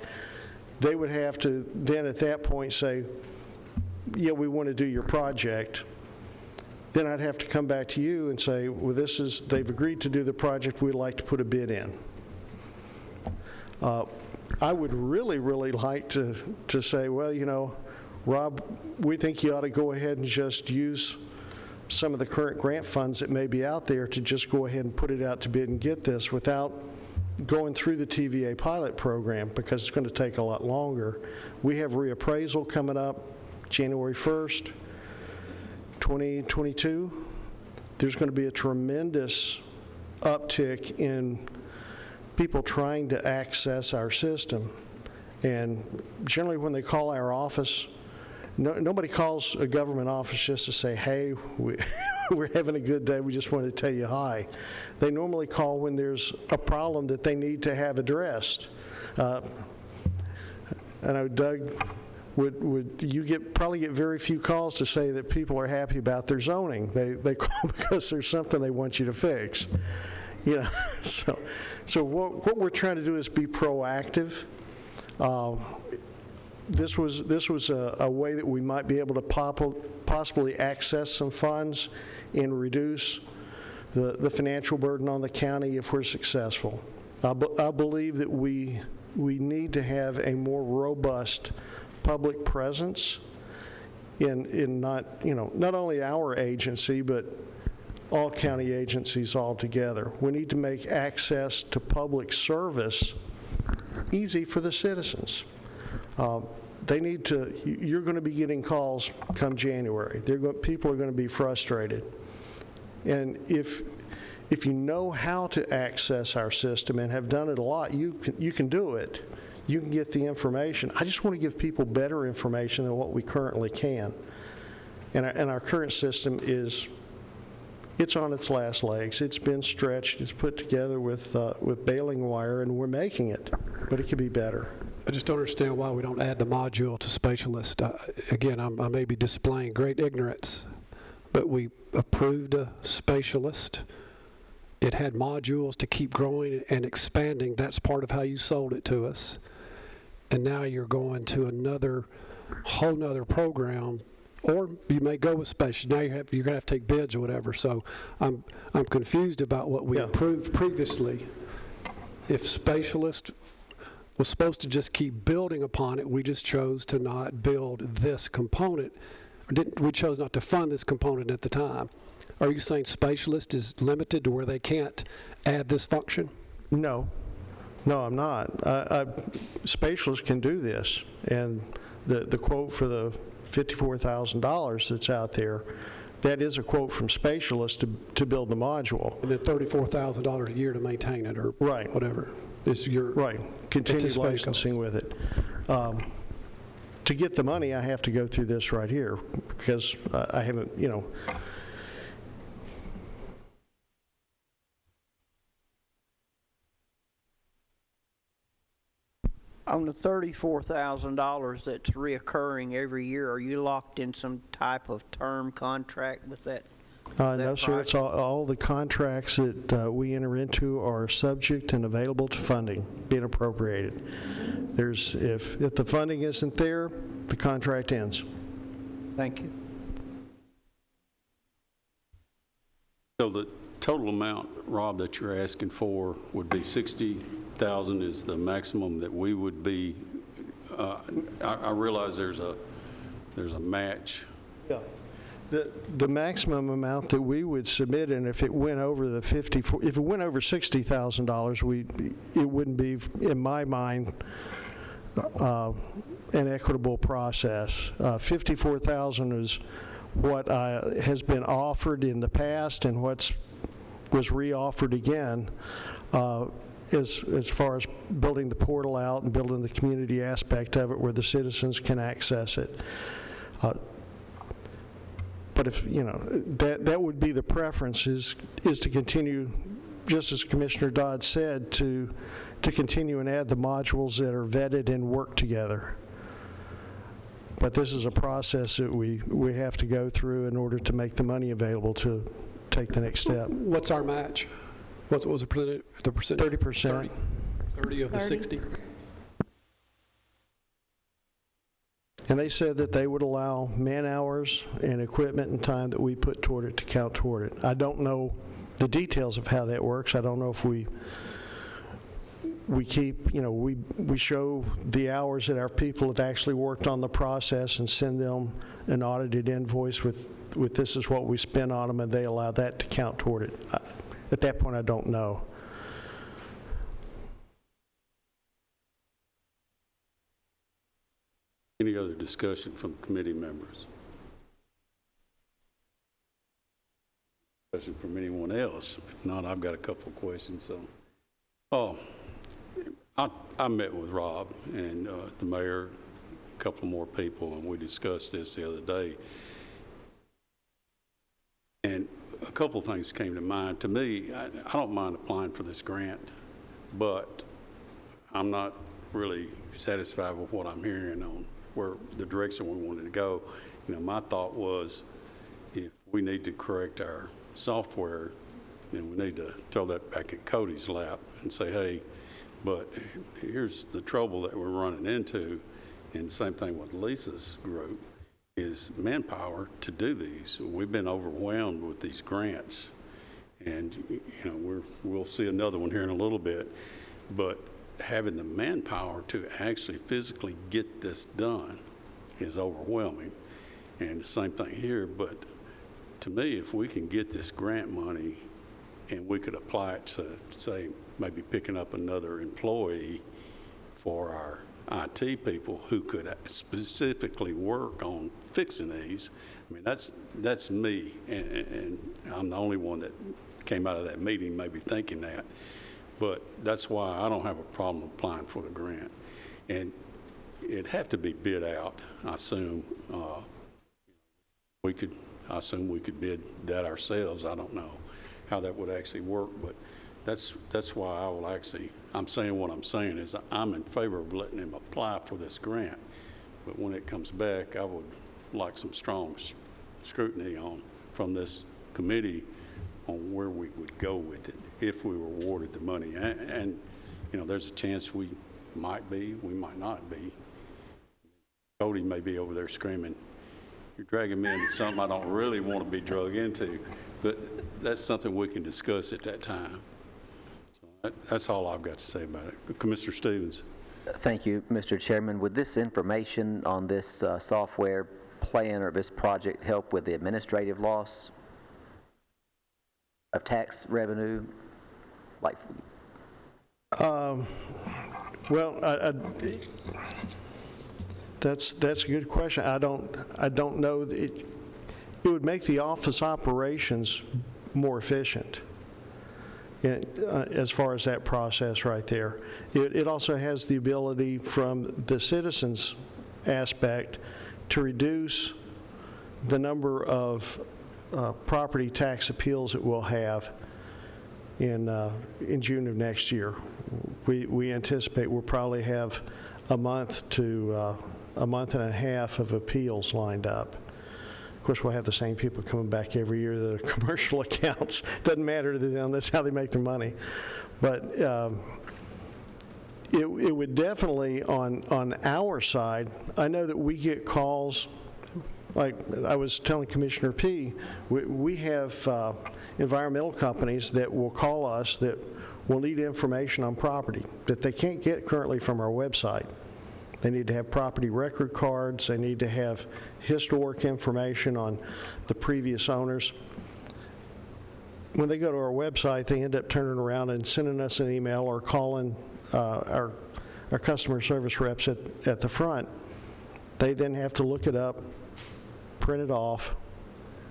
Speaker 3: they would have to then at that point say, yeah, we want to do your project. Then I'd have to come back to you and say, well, they've agreed to do the project, we'd like to put a bid in. I would really, really like to say, well, Rob, we think you ought to go ahead and just use some of the current grant funds that may be out there to just go ahead and put it out to bid and get this without going through the TVA pilot program, because it's going to take a lot longer. We have reappraisal coming up January 1st, 2022. There's going to be a tremendous uptick in people trying to access our system. And generally when they call our office, nobody calls a government office just to say, hey, we're having a good day, we just wanted to tell you hi. They normally call when there's a problem that they need to have addressed. I know, Doug, would you probably get very few calls to say that people are happy about their zoning. They call because there's something they want you to fix. So what we're trying to do is be proactive. This was a way that we might be able to possibly access some funds and reduce the financial burden on the county if we're successful. I believe that we need to have a more robust public presence in not only our agency, but all county agencies altogether. We need to make access to public service easy for the citizens. They need to, you're going to be getting calls come January. People are going to be frustrated. And if you know how to access our system and have done it a lot, you can do it. You can get the information. I just want to give people better information than what we currently can. And our current system it's on its last legs. It's been stretched. It's put together with baling wire, and we're making it, but it could be better.
Speaker 16: I just don't understand why we don't add the module to Spatialist. Again, I may be displaying great ignorance, but we approved a Spatialist. It had modules to keep growing and expanding. That's part of how you sold it to us. And now you're going to whole nother program, or you may go with Spatialist. Now you're going to have to take bids or whatever. So I'm confused about what we approved previously. If Spatialist was supposed to just keep building upon it, we just chose to not build this component. We chose not to fund this component at the time. Are you saying Spatialist is limited to where they can't add this function?
Speaker 3: No, I'm not. Spatialist can do this, and the quote for the $54,000 that's out there, that is a quote from Spatialist to build the module.
Speaker 16: And then $34,000 a year to maintain it, or whatever. Is your
Speaker 3: continued licensing with it. To get the money, I have to go through this right here, because I haven't,
Speaker 6: On the $34,000 that's reoccurring every year, are you locked in some type of term contract with that?
Speaker 3: No, sir. It's all the contracts that we enter into are subject and available to funding being appropriated. If the funding isn't there, the contract ends.
Speaker 6: Thank you.
Speaker 1: So the total amount, Rob, that you're asking for would be $60,000 is the maximum that we would be. I realize there's a match.
Speaker 3: Yeah. The maximum amount that we would submit, and if it went over the if it went over $60,000, it wouldn't be, in my mind, an equitable process. $54,000 is what has been offered in the past, and was reoffered again. As far as building the portal out and building the community aspect of it where the citizens can access it. But if, that would be the preference is to continue, just as Commissioner Dodd said, to continue and add the modules that are vetted and work together. But this is a process that we have to go through in order to make the money available to take the next step.
Speaker 16: What's our match? What was the percentage?
Speaker 3: 30%.
Speaker 16: 30 of the 60?
Speaker 3: And they said that they would allow man-hours and equipment and time that we put toward it to count toward it. I don't know the details of how that works. I don't know if we keep, we show the hours that our people have actually worked on the process and send them an audited invoice with this is what we spent on them, and they allow that to count toward it. At that point, I don't know.
Speaker 1: Any other discussion from committee members? Discussion from anyone else? If not, I've got a couple of questions. I met with Rob and the mayor, a couple more people, and we discussed this the other day. And a couple of things came to mind. To me, I don't mind applying for this grant, but I'm not really satisfied with what I'm hearing on where the direction we wanted to go. My thought was if we need to correct our software, then we need to throw that back in Cody's lap and say, hey, but here's the trouble that we're running into, and same thing with Lisa's group, is manpower to do these. We've been overwhelmed with these grants, and we'll see another one here in a little bit, but having the manpower to actually physically get this done is overwhelming. And the same thing here, but to me, if we can get this grant money and we could apply it to, say, maybe picking up another employee for our IT people who could specifically work on fixing these. I mean, that's me, and I'm the only one that came out of that meeting maybe thinking that. But that's why I don't have a problem applying for the grant. And it'd have to be bid out, I assume. We could bid that ourselves. I don't know how that would actually work, but that's why I will actually, I'm saying what I'm saying is I'm in favor of letting him apply for this grant. But when it comes back, I would like some strong scrutiny from this committee on where we would go with it if we were awarded the money. And there's a chance we might be, we might not be. Cody may be over there screaming, you're dragging me into something I don't really want to be drug into. But that's something we can discuss at that time. So that's all I've got to say about it. Commissioner Stevens.
Speaker 9: Thank you, Mr. Chairman. Would this information on this software plan or this project help with the administrative loss of tax revenue?
Speaker 3: That's a good question. I don't know. It would make the office operations more efficient as far as that process right there. It also has the ability from the citizens aspect to reduce the number of property tax appeals that we'll have in June of next year. We anticipate we'll probably have a month to a month and a half of appeals lined up. Of course, we'll have the same people coming back every year that are commercial accounts. Doesn't matter to them. That's how they make their money. But it would definitely, on our side, I know that we get calls, like I was telling Commissioner P., we have environmental companies that will call us that will need information on property that they can't get currently from our website. They need to have property record cards. They need to have historic information on the previous owners. When they go to our website, they end up turning around and sending us an email or calling our customer service reps at the front. They then have to look it up, print it off,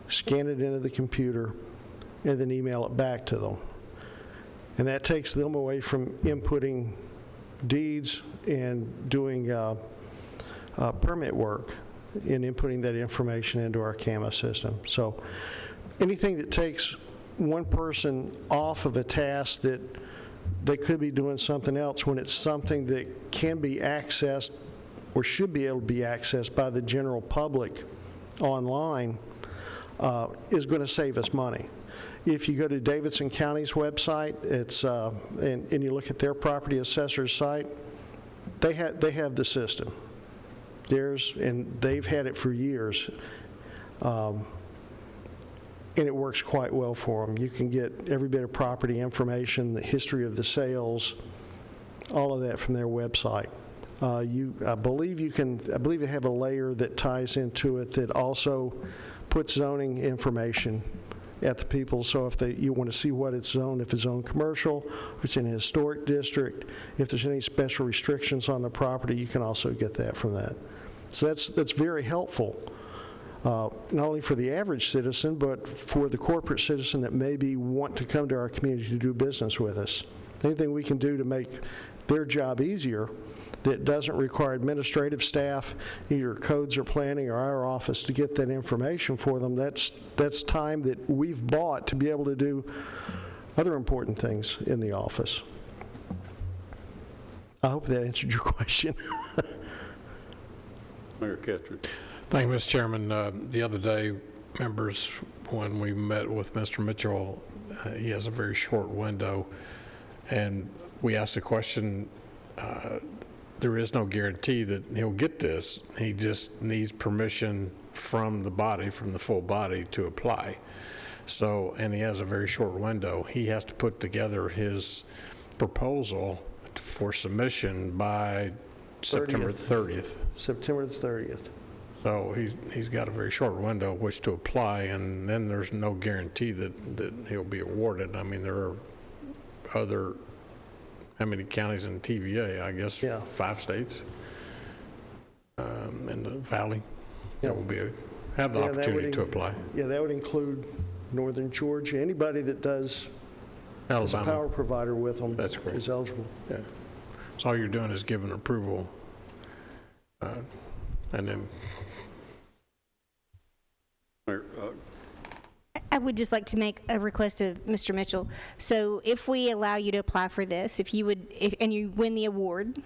Speaker 3: scan it into the computer, and then email it back to them. And that takes them away from inputting deeds and doing permit work and inputting that information into our CAMA system. So anything that takes one person off of a task that they could be doing something else when it's something that can be accessed or should be able to be accessed by the general public online is going to save us money. If you go to Davidson County's website, it's and you look at their property assessor's site, they have the system. And they've had it for years. And it works quite well for them. You can get every bit of property information, the history of the sales, all of that from their website. I believe they have a layer that ties into it that also puts zoning information at the people. So if you want to see what it's zoned, if it's zoned commercial, if it's in a historic district, if there's any special restrictions on the property, you can also get that from that. So that's very helpful. Not only for the average citizen, but for the corporate citizen that maybe want to come to our community to do business with us. Anything we can do to make their job easier that doesn't require administrative staff, either codes or planning or our office to get that information for them, that's time that we've bought to be able to do other important things in the office. I hope that answered your question.
Speaker 1: Mayor Ketchum.
Speaker 11: Thank you, Mr. Chairman. The other day, members, when we met with Mr. Mitchell, he has a very short window, and we asked the question, there is no guarantee that he'll get this. He just needs permission from the body, from the full body, to apply. So, and he has a very short window. He has to put together his proposal for submission by September 30th.
Speaker 3: September 30th.
Speaker 11: So he's got a very short window which to apply, and then there's no guarantee that he'll be awarded. I mean, there are other, how many counties in TVA? I guess 5 states in the valley that will have the opportunity to apply.
Speaker 3: Yeah, that would include northern Georgia. Anybody that does as a power provider with them is eligible.
Speaker 11: Yeah. So all you're doing is giving approval, and then.
Speaker 12: I would just like to make a request of Mr. Mitchell. So if we allow you to apply for this, and you win the award,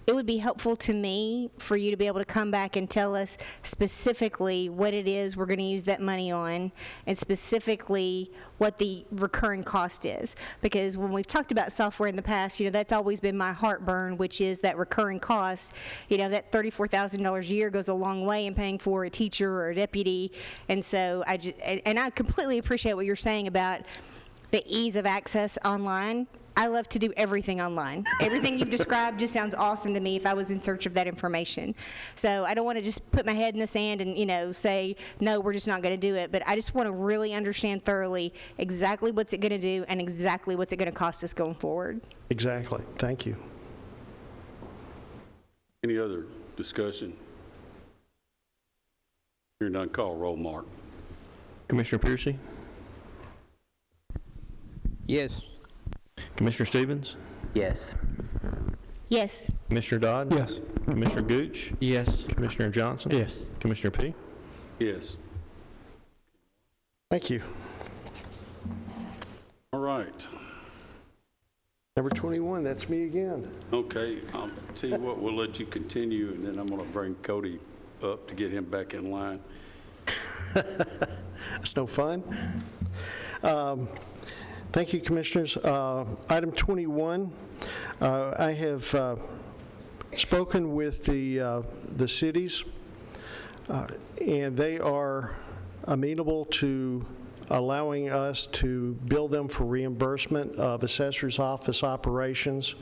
Speaker 12: it would be helpful to me for you to be able to come back and tell us specifically what it is we're going to use that money on, and specifically what the recurring cost is. Because when we've talked about software in the past, that's always been my heartburn, which is that recurring cost. That $34,000 a year goes a long way in paying for a teacher or a deputy. And so I completely appreciate what you're saying about the ease of access online. I love to do everything online. Everything you've described just sounds awesome to me if I was in search of that information. So I don't want to just put my head in the sand and, say, no, we're just not going to do it. But I just want to really understand thoroughly exactly what's it going to do and exactly what's it going to cost us going forward.
Speaker 3: Exactly. Thank you.
Speaker 1: Any other discussion? Hearing none, call roll, Mark.
Speaker 7: Commissioner Piercy?
Speaker 6: Yes.
Speaker 7: Commissioner Stevens?
Speaker 9: Yes.
Speaker 12: Yes.
Speaker 7: Commissioner Dodd?
Speaker 16: Yes.
Speaker 7: Commissioner Gooch?
Speaker 2: Yes.
Speaker 7: Commissioner Johnson?
Speaker 4: Yes.
Speaker 7: Commissioner P?
Speaker 1: Yes.
Speaker 3: Thank you.
Speaker 1: All right.
Speaker 3: Number 21, that's me again.
Speaker 1: Okay, I'll tell you what, we'll let you continue, and then I'm going to bring Cody up to get him back in line.
Speaker 3: That's no fun. Thank you, Commissioners. Item 21, I have spoken with the cities, and they are amenable to allowing us to bill them for reimbursement of assessor's office operations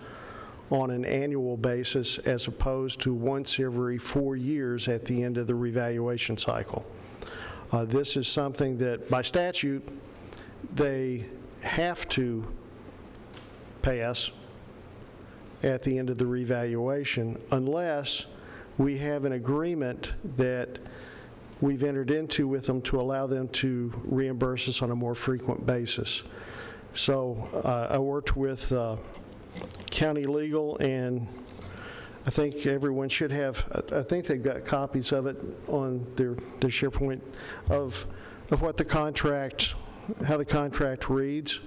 Speaker 3: on an annual basis as opposed to once every 4 years at the end of the revaluation cycle. This is something that by statute they have to pay us at the end of the revaluation unless we have an agreement that we've entered into with them to allow them to reimburse us on a more frequent basis. So I worked with county legal, and I think everyone should have, I think they've got copies of it on their SharePoint of what the contract, how the contract reads.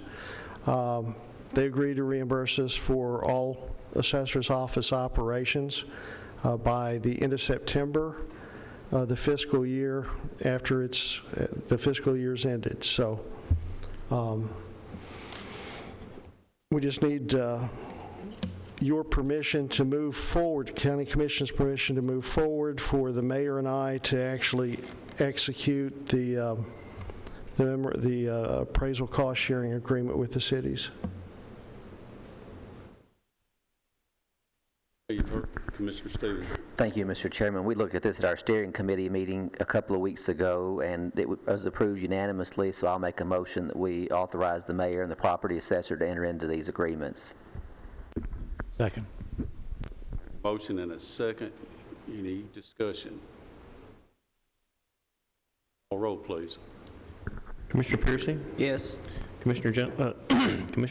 Speaker 3: They agree to reimburse us for all assessor's office operations by the end of September, the fiscal year after the fiscal year's ended. So we just need your permission to move forward, County Commission's permission to move forward for the mayor and I to actually execute the appraisal cost sharing agreement with the cities.
Speaker 1: You've heard Commissioner Stevens.
Speaker 9: Thank you, Mr. Chairman. We looked at this at our steering committee meeting a couple of weeks ago, and it was approved unanimously, so I'll make a motion that we authorize the mayor and the property assessor to enter into these agreements.
Speaker 4: Second.
Speaker 1: Motion and a second. Any discussion? Call roll, please.
Speaker 7: Commissioner Piercy?
Speaker 6: Yes.
Speaker 7: Commissioner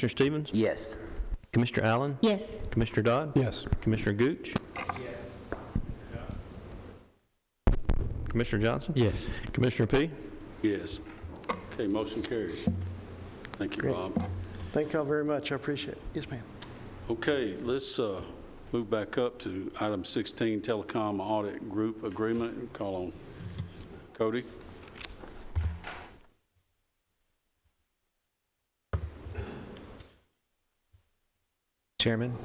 Speaker 7: Stevens?
Speaker 9: Yes.
Speaker 7: Commissioner Allen?
Speaker 12: Yes.
Speaker 7: Commissioner Dodd?
Speaker 16: Yes.
Speaker 7: Commissioner Gooch? Commissioner Johnson?
Speaker 4: Yes.
Speaker 7: Commissioner P?
Speaker 1: Yes. Okay, motion carries. Thank you,
Speaker 3: Great.
Speaker 1: Bob.
Speaker 3: Thank y'all very much. I appreciate it. Yes, ma'am.
Speaker 1: Okay, let's move back up to item 16, Telecom Audit Group Agreement, and call on Cody.
Speaker 8: Chairman,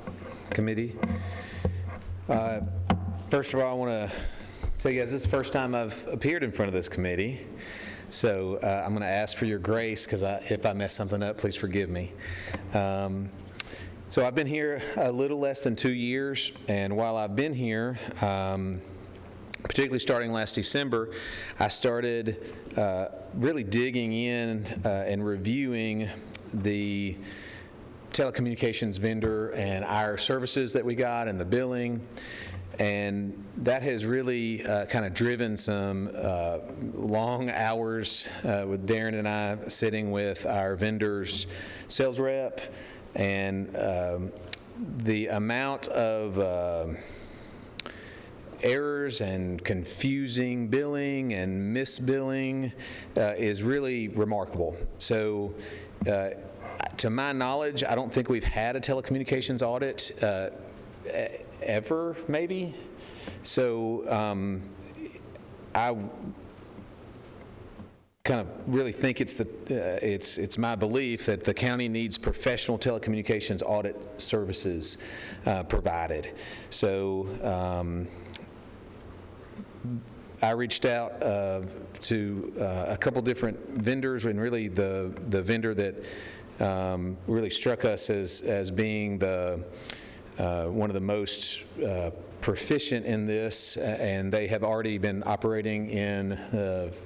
Speaker 8: committee. First of all, I want to tell you guys this is the first time I've appeared in front of this committee. So I'm going to ask for your grace because if I mess something up, please forgive me. So I've been here a little less than 2 years, and while I've been here, particularly starting last December, I started really digging in and reviewing the telecommunications vendor and our services that we got and the billing. And that has really kind of driven some long hours with Darren and I sitting with our vendor's sales rep, and the amount of errors and confusing billing and misbilling is really remarkable. So to my knowledge, I don't think we've had a telecommunications audit ever, maybe. So I kind of really think it's my belief that the county needs professional telecommunications audit services provided. So I reached out to a couple different vendors, and really the vendor that really struck us as being the one of the most proficient in this, and they have already been operating in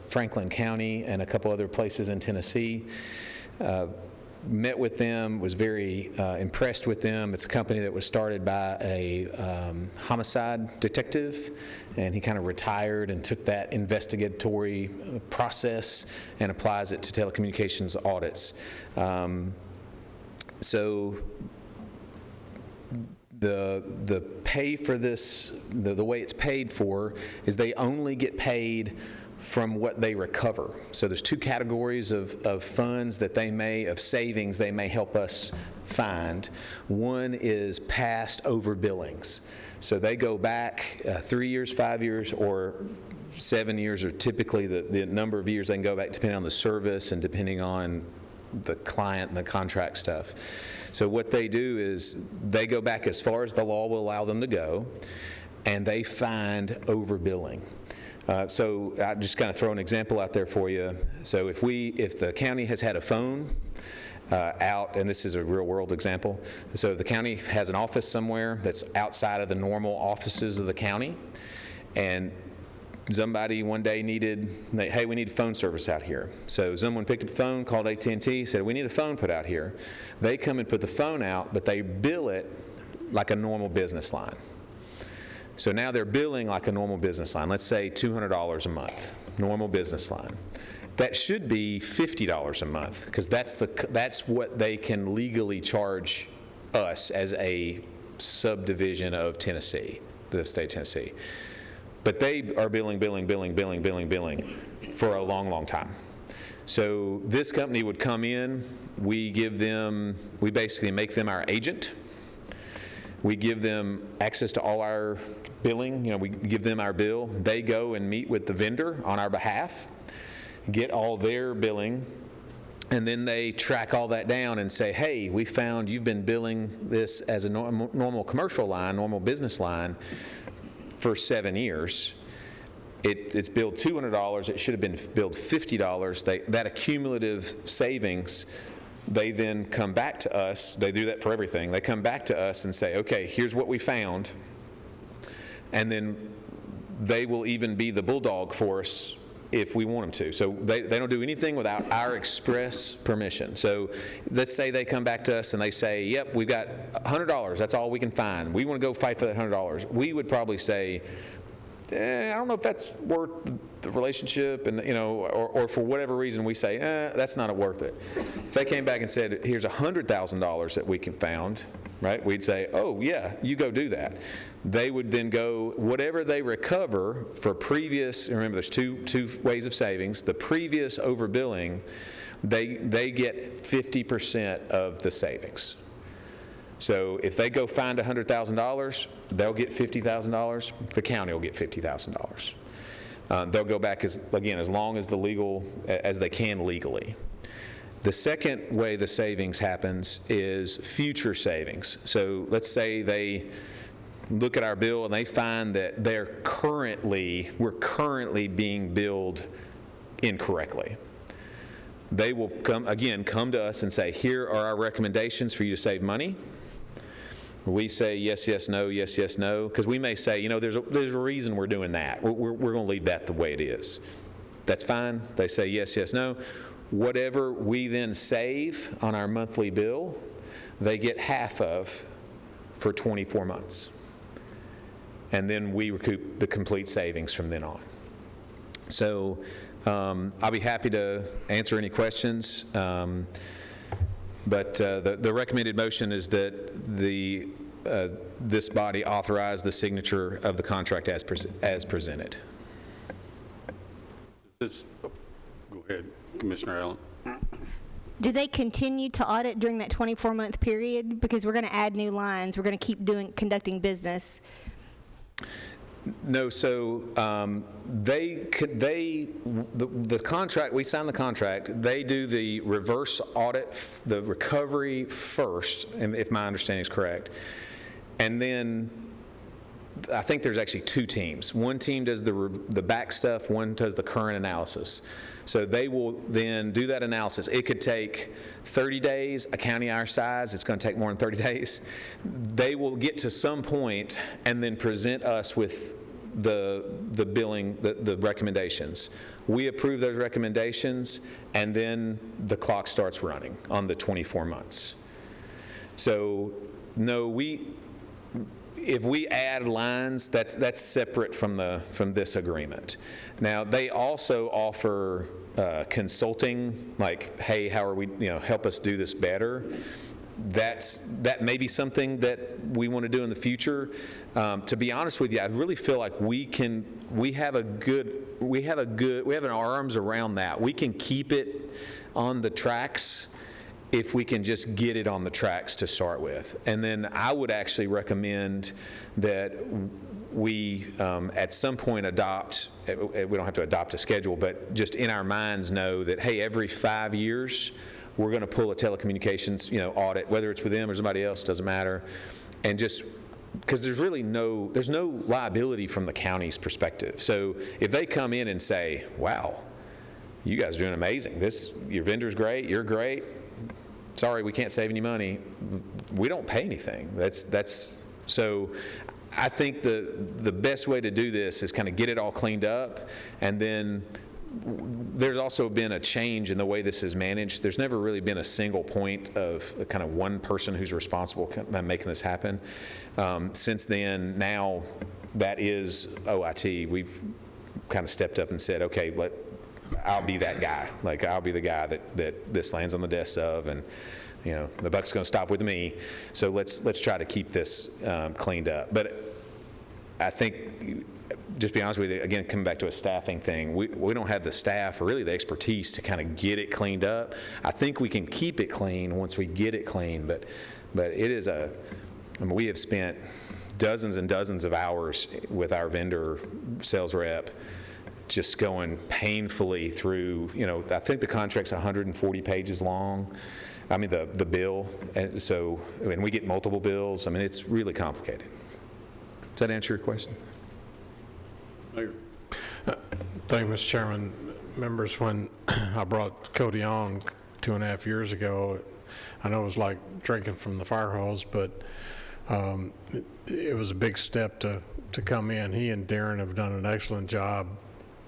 Speaker 8: Franklin County and a couple other places in Tennessee. Met with them, was very impressed with them. It's a company that was started by a homicide detective, and he kind of retired and took that investigatory process and applies it to telecommunications audits. So the pay for this, the way it's paid for, is they only get paid from what they recover. So there's two categories of funds that they may, of savings they may help us find. One is past overbillings. So they go back 3 years, 5 years, or 7 years, or typically the number of years they can go back depending on the service and depending on the client and the contract stuff. So what they do is they go back as far as the law will allow them to go, and they find overbilling. So I just kind of throw an example out there for you. So if the county has had a phone out, and this is a real world example, so the county has an office somewhere that's outside of the normal offices of the county, and somebody one day hey, we need phone service out here. So someone picked up the phone, called AT&T, said, we need a phone put out here. They come and put the phone out, but they bill it like a normal business line. So now they're billing like a normal business line. Let's say $200 a month, normal business line. That should be $50 a month, because that's what they can legally charge us as a subdivision of Tennessee, the state of Tennessee. But they are billing for a long, long time. So this company would come in, we basically make them our agent. We give them access to all our billing. We give them our bill. They go and meet with the vendor on our behalf, get all their billing, and then they track all that down and say, hey, we found you've been billing this as a normal commercial line, normal business line for 7 years. It's billed $200. It should have been billed $50. That accumulative savings, they then come back to us. They do that for everything. They come back to us and say, okay, here's what we found. And then they will even be the bulldog for us if we want them to. So they don't do anything without our express permission. So let's say they come back to us and they say, yep, we've got $100. That's all we can find. We want to go fight for that $100. We would probably say, I don't know if that's worth the relationship, and or for whatever reason we say, that's not worth it. If they came back and said, here's $100,000 that we can found, right? We'd say, oh yeah, you go do that. They would then go, whatever they recover for previous, remember there's two ways of savings, the previous overbilling, they get 50% of the savings. So if they go find $100,000, they'll get $50,000. The county will get $50,000. They'll go back as long as as they can legally. The second way the savings happens is future savings. So let's say they look at our bill and they find that we're currently being billed incorrectly. They will come to us and say, here are our recommendations for you to save money. We say yes, yes, no, yes, yes, no, because we may say, there's a reason we're doing that. We're going to leave that the way it is. That's fine. They say yes, yes, no. Whatever we then save on our monthly bill, they get half of for 24 months. And then we recoup the complete savings from then on. So I'll be happy to answer any questions. But the recommended motion is that this body authorize the signature of the contract as presented.
Speaker 1: Go ahead, Commissioner Allen.
Speaker 12: Do they continue to audit during that 24-month period? Because we're going to add new lines. We're going to keep conducting business.
Speaker 8: No, so the contract, we sign the contract, they do the reverse audit, the recovery first, if my understanding is correct. And then I think there's actually two teams. One team does the back stuff, one does the current analysis. So they will then do that analysis. It could take 30 days, a county our size, it's going to take more than 30 days. They will get to some point and then present us with the billing, the recommendations. We approve those recommendations, and then the clock starts running on the 24 months. So no, if we add lines, that's separate from this agreement. Now, they also offer consulting, like, hey, how are we, help us do this better. that may be something that we want to do in the future. To be honest with you, I really feel like we have an arms around that. We can keep it on the tracks if we can just get it on the tracks to start with. And then I would actually recommend that we at some point adopt, we don't have to adopt a schedule, but just in our minds know that, hey, every 5 years, we're going to pull a telecommunications, audit, whether it's with them or somebody else, doesn't matter. And just, because there's no liability from the county's perspective. So if they come in and say, wow, you guys are doing amazing. Your vendor's great, you're great. Sorry, we can't save any money. We don't pay anything. So I think the best way to do this is kind of get it all cleaned up, and then there's also been a change in the way this is managed. There's never really been a single point of kind of one person who's responsible for making this happen. Since then, now that is OIT. We've kind of stepped up and said, okay, I'll be that guy. Like, I'll be the guy that this lands on the desk of, and the buck's going to stop with me. So let's try to keep this cleaned up. But I think, just be honest with you, again, coming back to a staffing thing, we don't have the staff or really the expertise to kind of get it cleaned up. I think we can keep it clean once we get it clean, but it is we have spent dozens and dozens of hours with our vendor sales rep just going painfully through, I think the contract's 140 pages long. I mean, the bill, and so, we get multiple bills. I mean, it's really complicated. Does that answer your question?
Speaker 11: Thank you, Mr. Chairman. Members, when I brought Cody on 2.5 years ago, I know it was like drinking from the fire hose, but it was a big step to come in. He and Darren have done an excellent job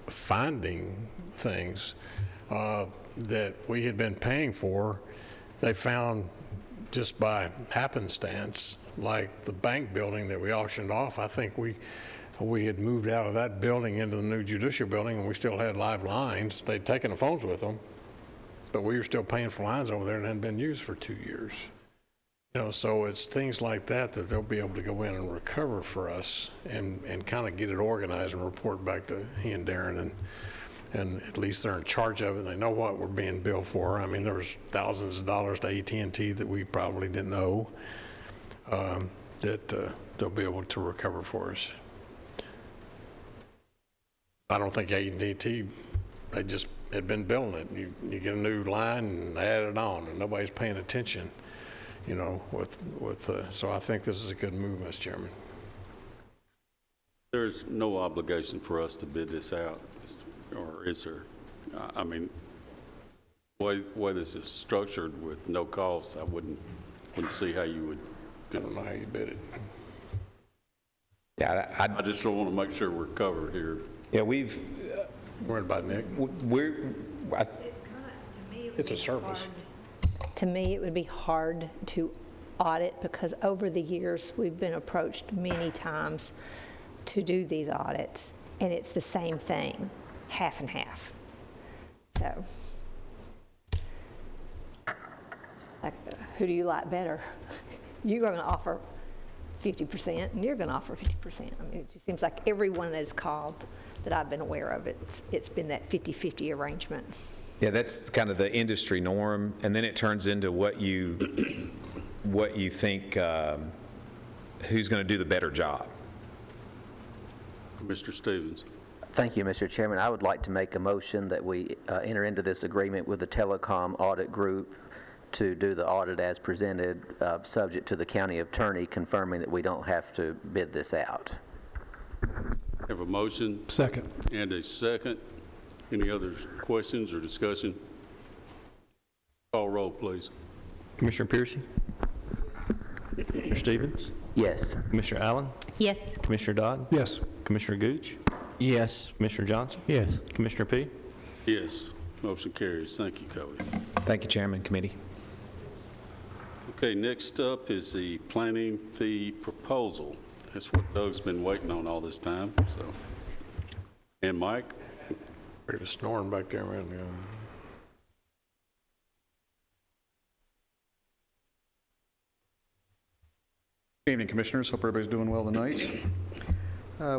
Speaker 11: finding things that we had been paying for. They found just by happenstance, like the bank building that we auctioned off. I think we had moved out of that building into the new judicial building, and we still had live lines. They'd taken the phones with them, but we were still paying for lines over there that hadn't been used for 2 years. So it's things like that they'll be able to go in and recover for us and kind of get it organized and report back to he and Darren, and at least they're in charge of it and they know what we're being billed for. I mean, there was thousands of dollars to AT&T that we probably didn't owe that they'll be able to recover for us. I don't think AT&T, they just had been billing it. You get a new line and add it on, and nobody's paying attention. So I think this is a good move, Mr. Chairman.
Speaker 1: There's no obligation for us to bid this out, or is there? I mean, way this is structured with no cost, I wouldn't see how you would.
Speaker 11: I don't know how you bid it.
Speaker 8: Yeah,
Speaker 1: I just don't want to make sure we're covered here.
Speaker 8: Yeah, we've.
Speaker 11: Worried about Nick? It's a service.
Speaker 5: To me, it would be hard to audit because over the years, we've been approached many times to do these audits, and it's the same thing, half and half. So, who do you like better? You're going to offer 50%, and you're going to offer 50%. I mean, it just seems like everyone that is called that I've been aware of, it's been that 50-50 arrangement.
Speaker 8: Yeah, that's kind of the industry norm, and then it turns into what you think, who's going to do the better job.
Speaker 1: Mr. Stevens.
Speaker 9: Thank you, Mr. Chairman. I would like to make a motion that we enter into this agreement with the Telecom Audit Group to do the audit as presented, subject to the county attorney confirming that we don't have to bid this out.
Speaker 1: Have a motion.
Speaker 16: Second.
Speaker 1: And a second. Any other questions or discussion? Call roll, please.
Speaker 7: Commissioner Piercy? Commissioner Stevens?
Speaker 9: Yes.
Speaker 7: Commissioner Allen?
Speaker 12: Yes.
Speaker 7: Commissioner Dodd?
Speaker 16: Yes.
Speaker 7: Commissioner Gooch?
Speaker 2: Yes.
Speaker 7: Commissioner Johnson?
Speaker 4: Yes.
Speaker 7: Commissioner P?
Speaker 1: Yes. Motion carries. Thank you, Cody.
Speaker 8: Thank you, Chairman, Committee.
Speaker 1: Okay, next up is the planning fee proposal. That's what Doug's been waiting on all this time, so. And Mike?
Speaker 11: He was snoring back there, man.
Speaker 15: Good evening, Commissioners. Hope everybody's doing well tonight.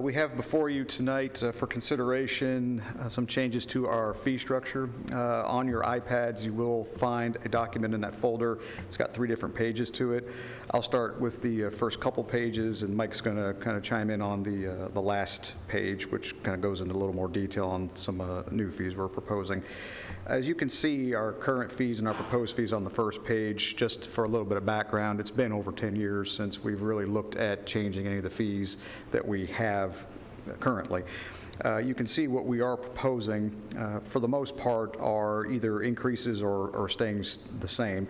Speaker 15: We have before you tonight for consideration some changes to our fee structure. On your iPads, you will find a document in that folder. It's got 3 different pages to it. I'll start with the first couple pages, and Mike's going to kind of chime in on the last page, which kind of goes into a little more detail on some new fees we're proposing. As you can see, our current fees and our proposed fees on the first page, just for a little bit of background, it's been over 10 years since we've really looked at changing any of the fees that we have currently. You can see what we are proposing, for the most part, are either increases or staying the same.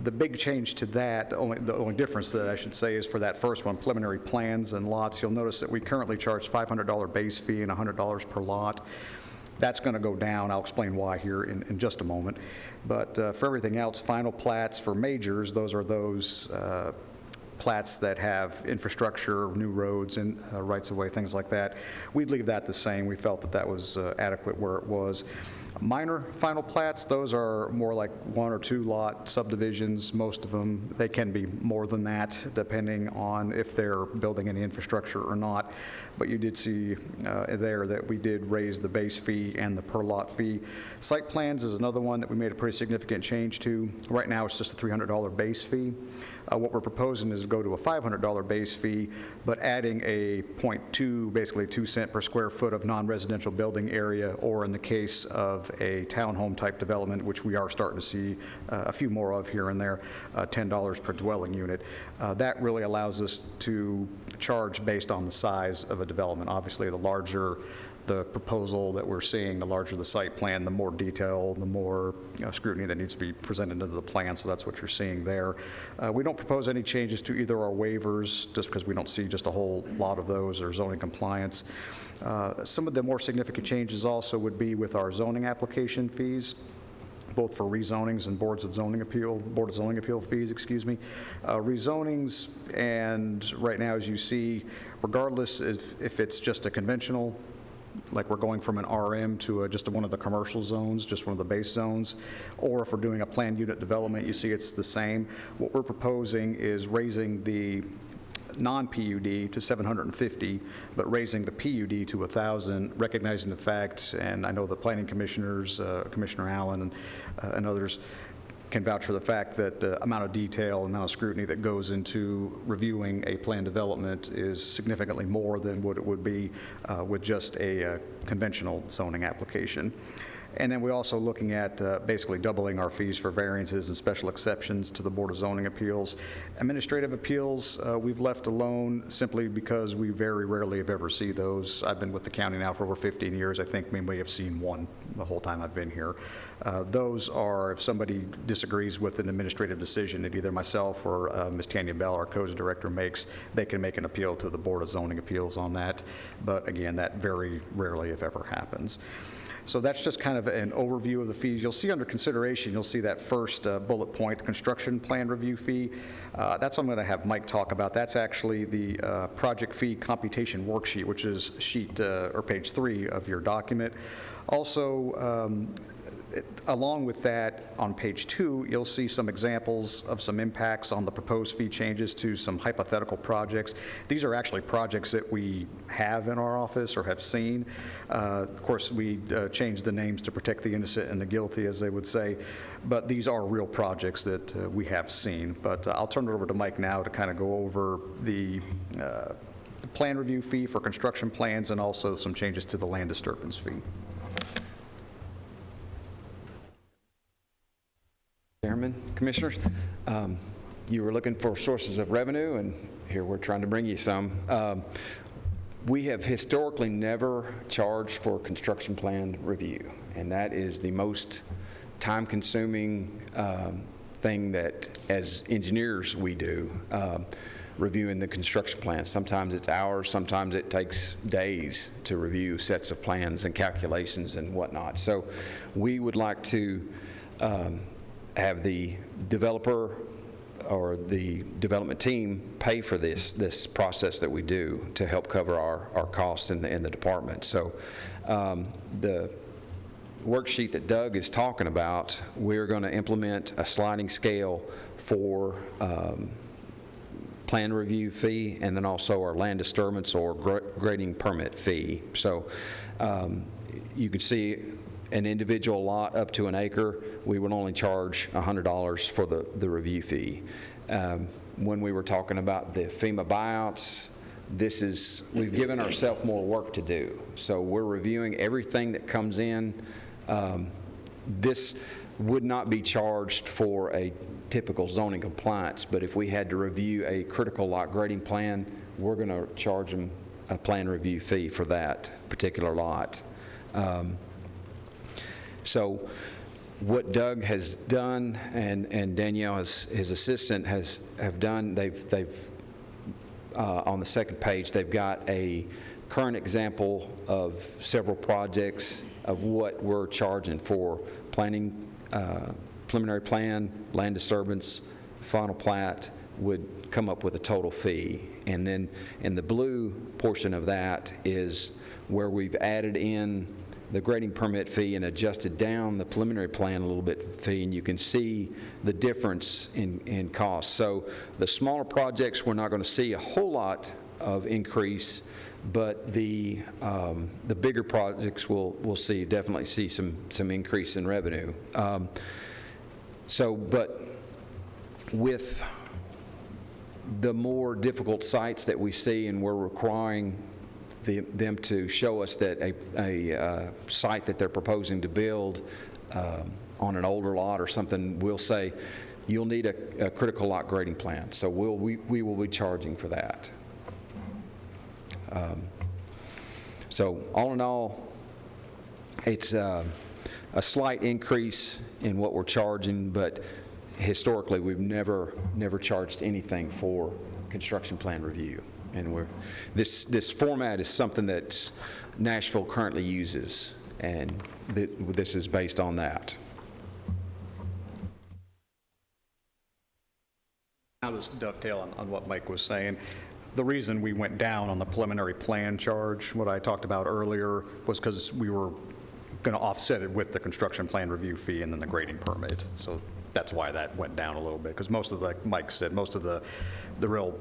Speaker 15: The big change to that, the only difference that I should say is for that first one, preliminary plans and lots. You'll notice that we currently charge $500 base fee and $100 per lot. That's going to go down. I'll explain why here in just a moment. But for everything else, final plats for majors, those are those plats that have infrastructure, new roads, and rights-of-way, things like that. We'd leave that the same. We felt that that was adequate where it was. Minor final plats, those are more like 1 or 2 lot subdivisions. Most of them, they can be more than that, depending on if they're building any infrastructure or not. But you did see there that we did raise the base fee and the per lot fee. Site plans is another one that we made a pretty significant change to. Right now, it's just a $300 base fee. What we're proposing is to go to a $500 base fee, but adding a 0.2, basically 2 cent per square foot of non-residential building area, or in the case of a townhome type development, which we are starting to see a few more of here and there, $10 per dwelling unit. That really allows us to charge based on the size of a development. Obviously, the larger the proposal that we're seeing, the larger the site plan, the more detail, the more scrutiny that needs to be presented into the plan, so that's what you're seeing there. We don't propose any changes to either our waivers, just because we don't see just a whole lot of those, or zoning compliance. Some of the more significant changes also would be with our zoning application fees, both for rezonings and Board of Zoning Appeal fees, excuse me. Rezonings, and right now, as you see, regardless if it's just a conventional, like we're going from an RM to just one of the commercial zones, just one of the base zones, or if we're doing a planned unit development, you see it's the same. What we're proposing is raising the non-PUD to 750, but raising the PUD to 1,000, recognizing the fact, and I know the planning commissioners, Commissioner Allen and others, can vouch for the fact that the amount of detail, amount of scrutiny that goes into reviewing a planned development is significantly more than what it would be with just a conventional zoning application. And then we're also looking at basically doubling our fees for variances and special exceptions to the Board of Zoning Appeals. Administrative appeals, we've left alone simply because we very rarely if ever see those. I've been with the county now for over 15 years. I think we may have seen one the whole time I've been here. Those are, if somebody disagrees with an administrative decision that either myself or Ms. Tanya Bell, our COSA director, makes, they can make an appeal to the Board of Zoning Appeals on that. But again, that very rarely if ever happens. So that's just kind of an overview of the fees. You'll see under consideration, you'll see that first bullet point, construction plan review fee. That's what I'm going to have Mike talk about. That's actually the project fee computation worksheet, which is sheet or page 3 of your document. Also, along with that, on page 2, you'll see some examples of some impacts on the proposed fee changes to some hypothetical projects. These are actually projects that we have in our office or have seen. Of course, we changed the names to protect the innocent and the guilty, as they would say, but these are real projects that we have seen. But I'll turn it over to Mike now to kind of go over the plan review fee for construction plans and also some changes to the land disturbance fee.
Speaker 10: Chairman, Commissioners, you were looking for sources of revenue, and here we're trying to bring you some. We have historically never charged for construction plan review, and that is the most time-consuming thing that, as engineers, we do, reviewing the construction plans. Sometimes it's hours, sometimes it takes days to review sets of plans and calculations and whatnot. So we would like to have the developer or the development team pay for this process that we do to help cover our costs in the department. So the worksheet that Doug is talking about, we're going to implement a sliding scale for plan review fee, and then also our land disturbance or grading permit fee. So you can see an individual lot up to an acre, we would only charge $100 for the review fee. When we were talking about the FEMA buyouts, we've given ourselves more work to do. So we're reviewing everything that comes in. This would not be charged for a typical zoning compliance, but if we had to review a critical lot grading plan, we're going to charge them a plan review fee for that particular lot. So what Doug has done and Danielle, his assistant, have done, they've on the second page, they've got a current example of several projects of what we're charging for planning, preliminary plan, land disturbance, final plat would come up with a total fee. And then in the blue portion of that is where we've added in the grading permit fee and adjusted down the preliminary plan a little bit fee, and you can see the difference in cost. So the smaller projects, we're not going to see a whole lot of increase, but the bigger projects we'll definitely see some increase in revenue. But with the more difficult sites that we see, and we're requiring them to show us that a site that they're proposing to build on an older lot or something, we'll say, you'll need a critical lot grading plan. So we will be charging for that. So all in all, it's a slight increase in what we're charging, but historically we've never charged anything for construction plan review. And this format is something that Nashville currently uses, and this is based on that.
Speaker 15: I'll just dovetail on what Mike was saying. The reason we went down on the preliminary plan charge, what I talked about earlier, was because we were going to offset it with the construction plan review fee and then the grading permit. So that's why that went down a little bit, because most of, like Mike said, most of the real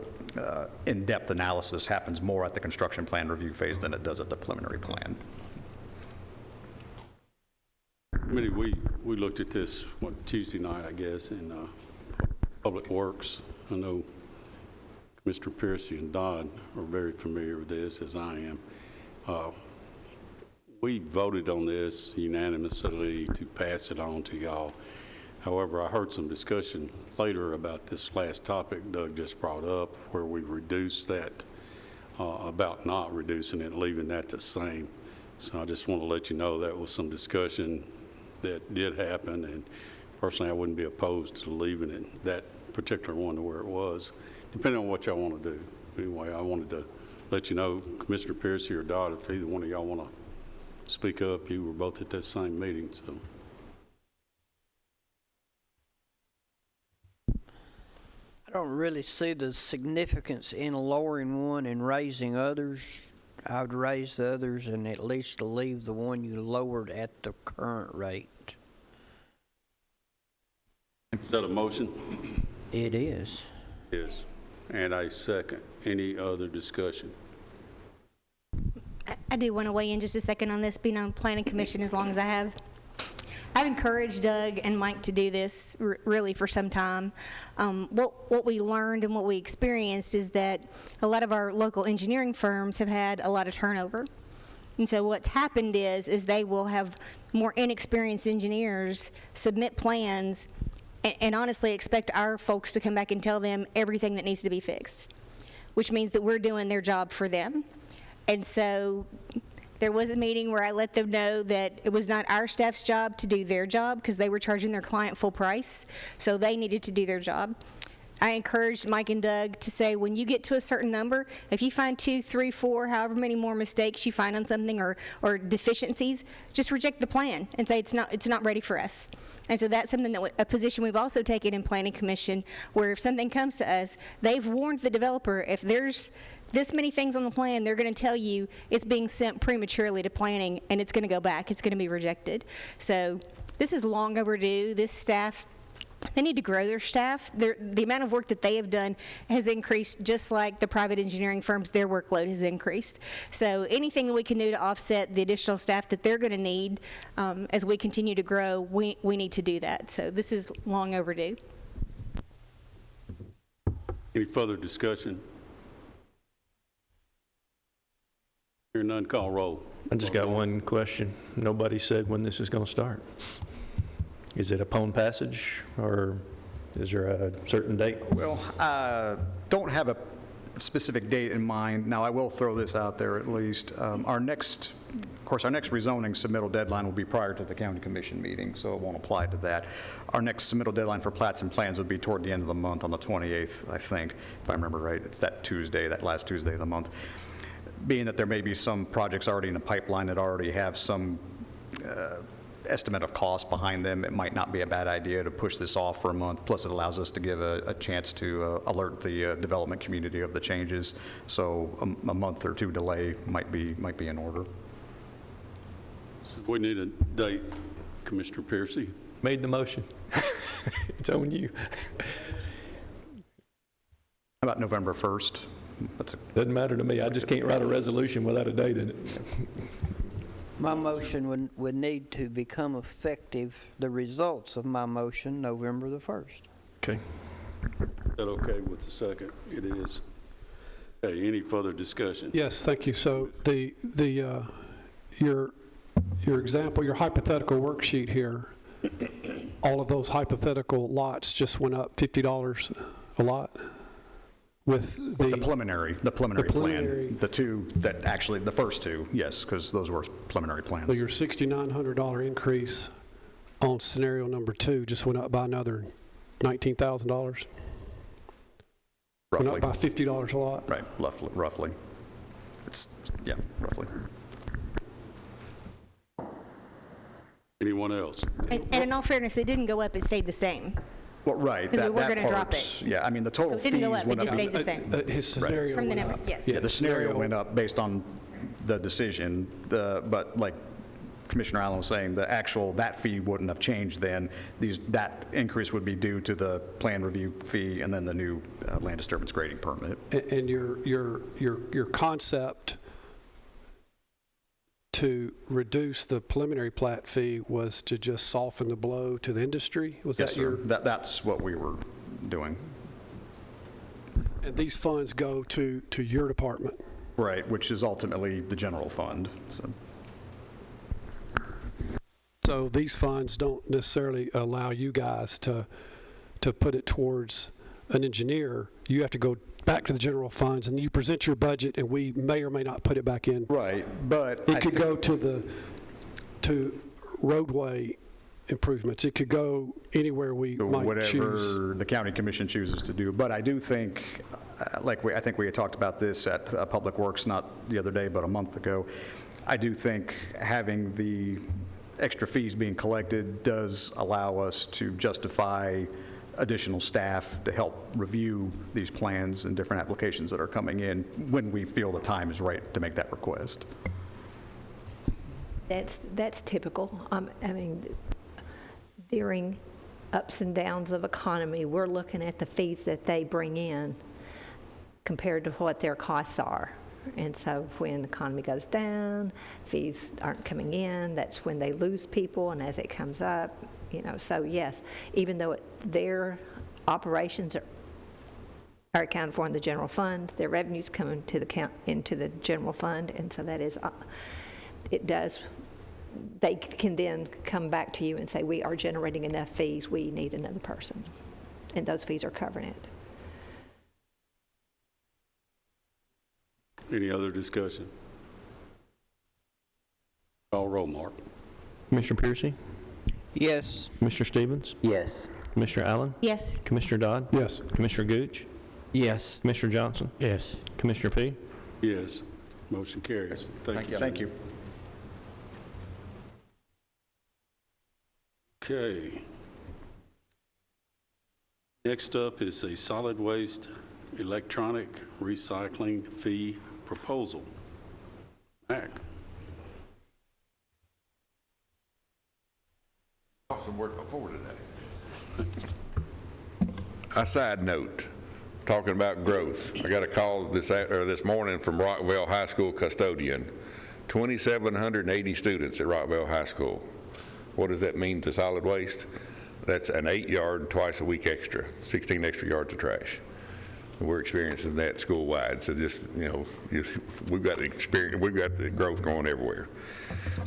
Speaker 15: in-depth analysis happens more at the construction plan review phase than it does at the preliminary plan.
Speaker 1: Committee, we looked at this Tuesday night, I guess, in Public Works. I know Mr. Piercy and Dodd are very familiar with this, as I am. We voted on this unanimously to pass it on to y'all. However, I heard some discussion later about this last topic Doug just brought up, where we reduced that, about not reducing it, leaving that the same. So I just want to let you know that was some discussion that did happen, and personally I wouldn't be opposed to leaving it, that particular one, to where it was, depending on what y'all want to do. Anyway, I wanted to let you know, Commissioner Piercy or Dodd, if either one of y'all want to speak up, you were both at that same meeting, so.
Speaker 6: I don't really see the significance in lowering one and raising others. I would raise the others and at least leave the one you lowered at the current rate.
Speaker 1: Is that a motion?
Speaker 6: It is.
Speaker 1: Yes. And I second. Any other discussion?
Speaker 12: I do want to weigh in just a second on this, being on Planning Commission as long as I have. I've encouraged Doug and Mike to do this really for some time. What we learned and what we experienced is that a lot of our local engineering firms have had a lot of turnover. And so what's happened is they will have more inexperienced engineers submit plans and honestly expect our folks to come back and tell them everything that needs to be fixed, which means that we're doing their job for them. And so there was a meeting where I let them know that it was not our staff's job to do their job because they were charging their client full price, so they needed to do their job. I encouraged Mike and Doug to say, when you get to a certain number, if you find 2, 3, 4, however many more mistakes you find on something or deficiencies, just reject the plan and say it's not ready for us. And so that's something that a position we've also taken in Planning Commission, where if something comes to us, they've warned the developer, if there's this many things on the plan, they're going to tell you it's being sent prematurely to planning and it's going to go back. It's going to be rejected. So this is long overdue. This staff they need to grow their staff. The amount of work that they have done has increased, just like the private engineering firms, their workload has increased. So anything that we can do to offset the additional staff that they're going to need as we continue to grow, we need to do that. So this is long overdue.
Speaker 1: Any further discussion? Hearing none, call roll.
Speaker 7: I just got one question. Nobody said when this is going to start. Is it upon passage, or is there a certain date?
Speaker 15: Well, don't have a specific date in mind. Now, I will throw this out there at least. Our next rezoning submittal deadline will be prior to the county commission meeting, so it won't apply to that. Our next submittal deadline for plats and plans would be toward the end of the month on the 28th, I think, if I remember right. It's that Tuesday, that last Tuesday of the month. Being that there may be some projects already in the pipeline that already have some estimate of cost behind them, it might not be a bad idea to push this off for a month. Plus, it allows us to give a chance to alert the development community of the changes. So a month or two delay might be in order.
Speaker 1: So we need a date, Commissioner Piercy.
Speaker 7: Made the motion. It's on you.
Speaker 15: How about November 1st?
Speaker 7: Doesn't matter to me. I just can't write a resolution without a date in it.
Speaker 6: My motion would need to become effective, the results of my motion, November the 1st.
Speaker 7: Okay.
Speaker 1: Is that okay with the second? It is. Okay, any further discussion?
Speaker 16: Yes, thank you. So your example, your hypothetical worksheet here, all of those hypothetical lots just went up $50 a lot? With the
Speaker 15: preliminary plan, the two that actually, the first two, yes, because those were preliminary plans.
Speaker 16: So your $6,900 increase on scenario number 2 just went up by another $19,000? Went up by $50 a lot?
Speaker 15: Right, roughly. Yeah, roughly.
Speaker 1: Anyone else?
Speaker 12: And in all fairness, it didn't go up, it stayed the same.
Speaker 15: Well, right.
Speaker 12: Because we were going to drop it.
Speaker 15: Yeah, I mean, the total
Speaker 12: So it
Speaker 15: fees
Speaker 12: didn't go up,
Speaker 15: went
Speaker 12: it just stayed the same.
Speaker 16: His scenario
Speaker 12: From the
Speaker 16: went
Speaker 12: number,
Speaker 16: up.
Speaker 12: yes.
Speaker 15: Yeah, the scenario went up based on the decision, but like Commissioner Allen was saying, that fee wouldn't have changed then. That increase would be due to the plan review fee and then the new land disturbance grading permit.
Speaker 16: And your concept to reduce the preliminary plat fee was to just soften the blow to the industry? Was
Speaker 15: Yes,
Speaker 16: that
Speaker 15: sir.
Speaker 16: your?
Speaker 15: That's what we were doing.
Speaker 16: And these funds go to your department?
Speaker 15: Right, which is ultimately the general fund.
Speaker 16: So these funds don't necessarily allow you guys to put it towards an engineer. You have to go back to the general funds, and you present your budget, and we may or may not put it back in.
Speaker 15: Right, but
Speaker 16: it could go to roadway improvements. It could go anywhere we might choose.
Speaker 15: Whatever the county commission chooses to do. But I do think, I think we had talked about this at Public Works not the other day, but a month ago. I do think having the extra fees being collected does allow us to justify additional staff to help review these plans and different applications that are coming in when we feel the time is right to make that request.
Speaker 5: That's typical. I mean, during ups and downs of economy, we're looking at the fees that they bring in compared to what their costs are. And so when the economy goes down, fees aren't coming in, that's when they lose people, and as it comes up, so yes, even though their operations are accounted for in the general fund, their revenues come into the general fund, and so that is, they can then come back to you and say, we are generating enough fees, we need another person, and those fees are covering it.
Speaker 1: Any other discussion? Call roll, Mark.
Speaker 7: Commissioner Piercy?
Speaker 6: Yes.
Speaker 7: Commissioner Stevens?
Speaker 9: Yes.
Speaker 7: Commissioner Allen?
Speaker 12: Yes.
Speaker 7: Commissioner Dodd?
Speaker 16: Yes.
Speaker 7: Commissioner Gooch?
Speaker 10: Yes.
Speaker 7: Commissioner Johnson?
Speaker 4: Yes.
Speaker 7: Commissioner P?
Speaker 1: Yes. Motion carries. Thank you.
Speaker 15: Thank you.
Speaker 1: Okay. Next up is a solid waste electronic recycling fee proposal. Mac.
Speaker 17: Some work before today. a side note, talking about growth. I got a call this morning from Rockville High School custodian. 2,780 students at Rockville High School. What does that mean to solid waste? That's an 8-yard twice a week extra, 16 extra yards of trash. We're experiencing that school-wide. So just, we've got the growth going everywhere.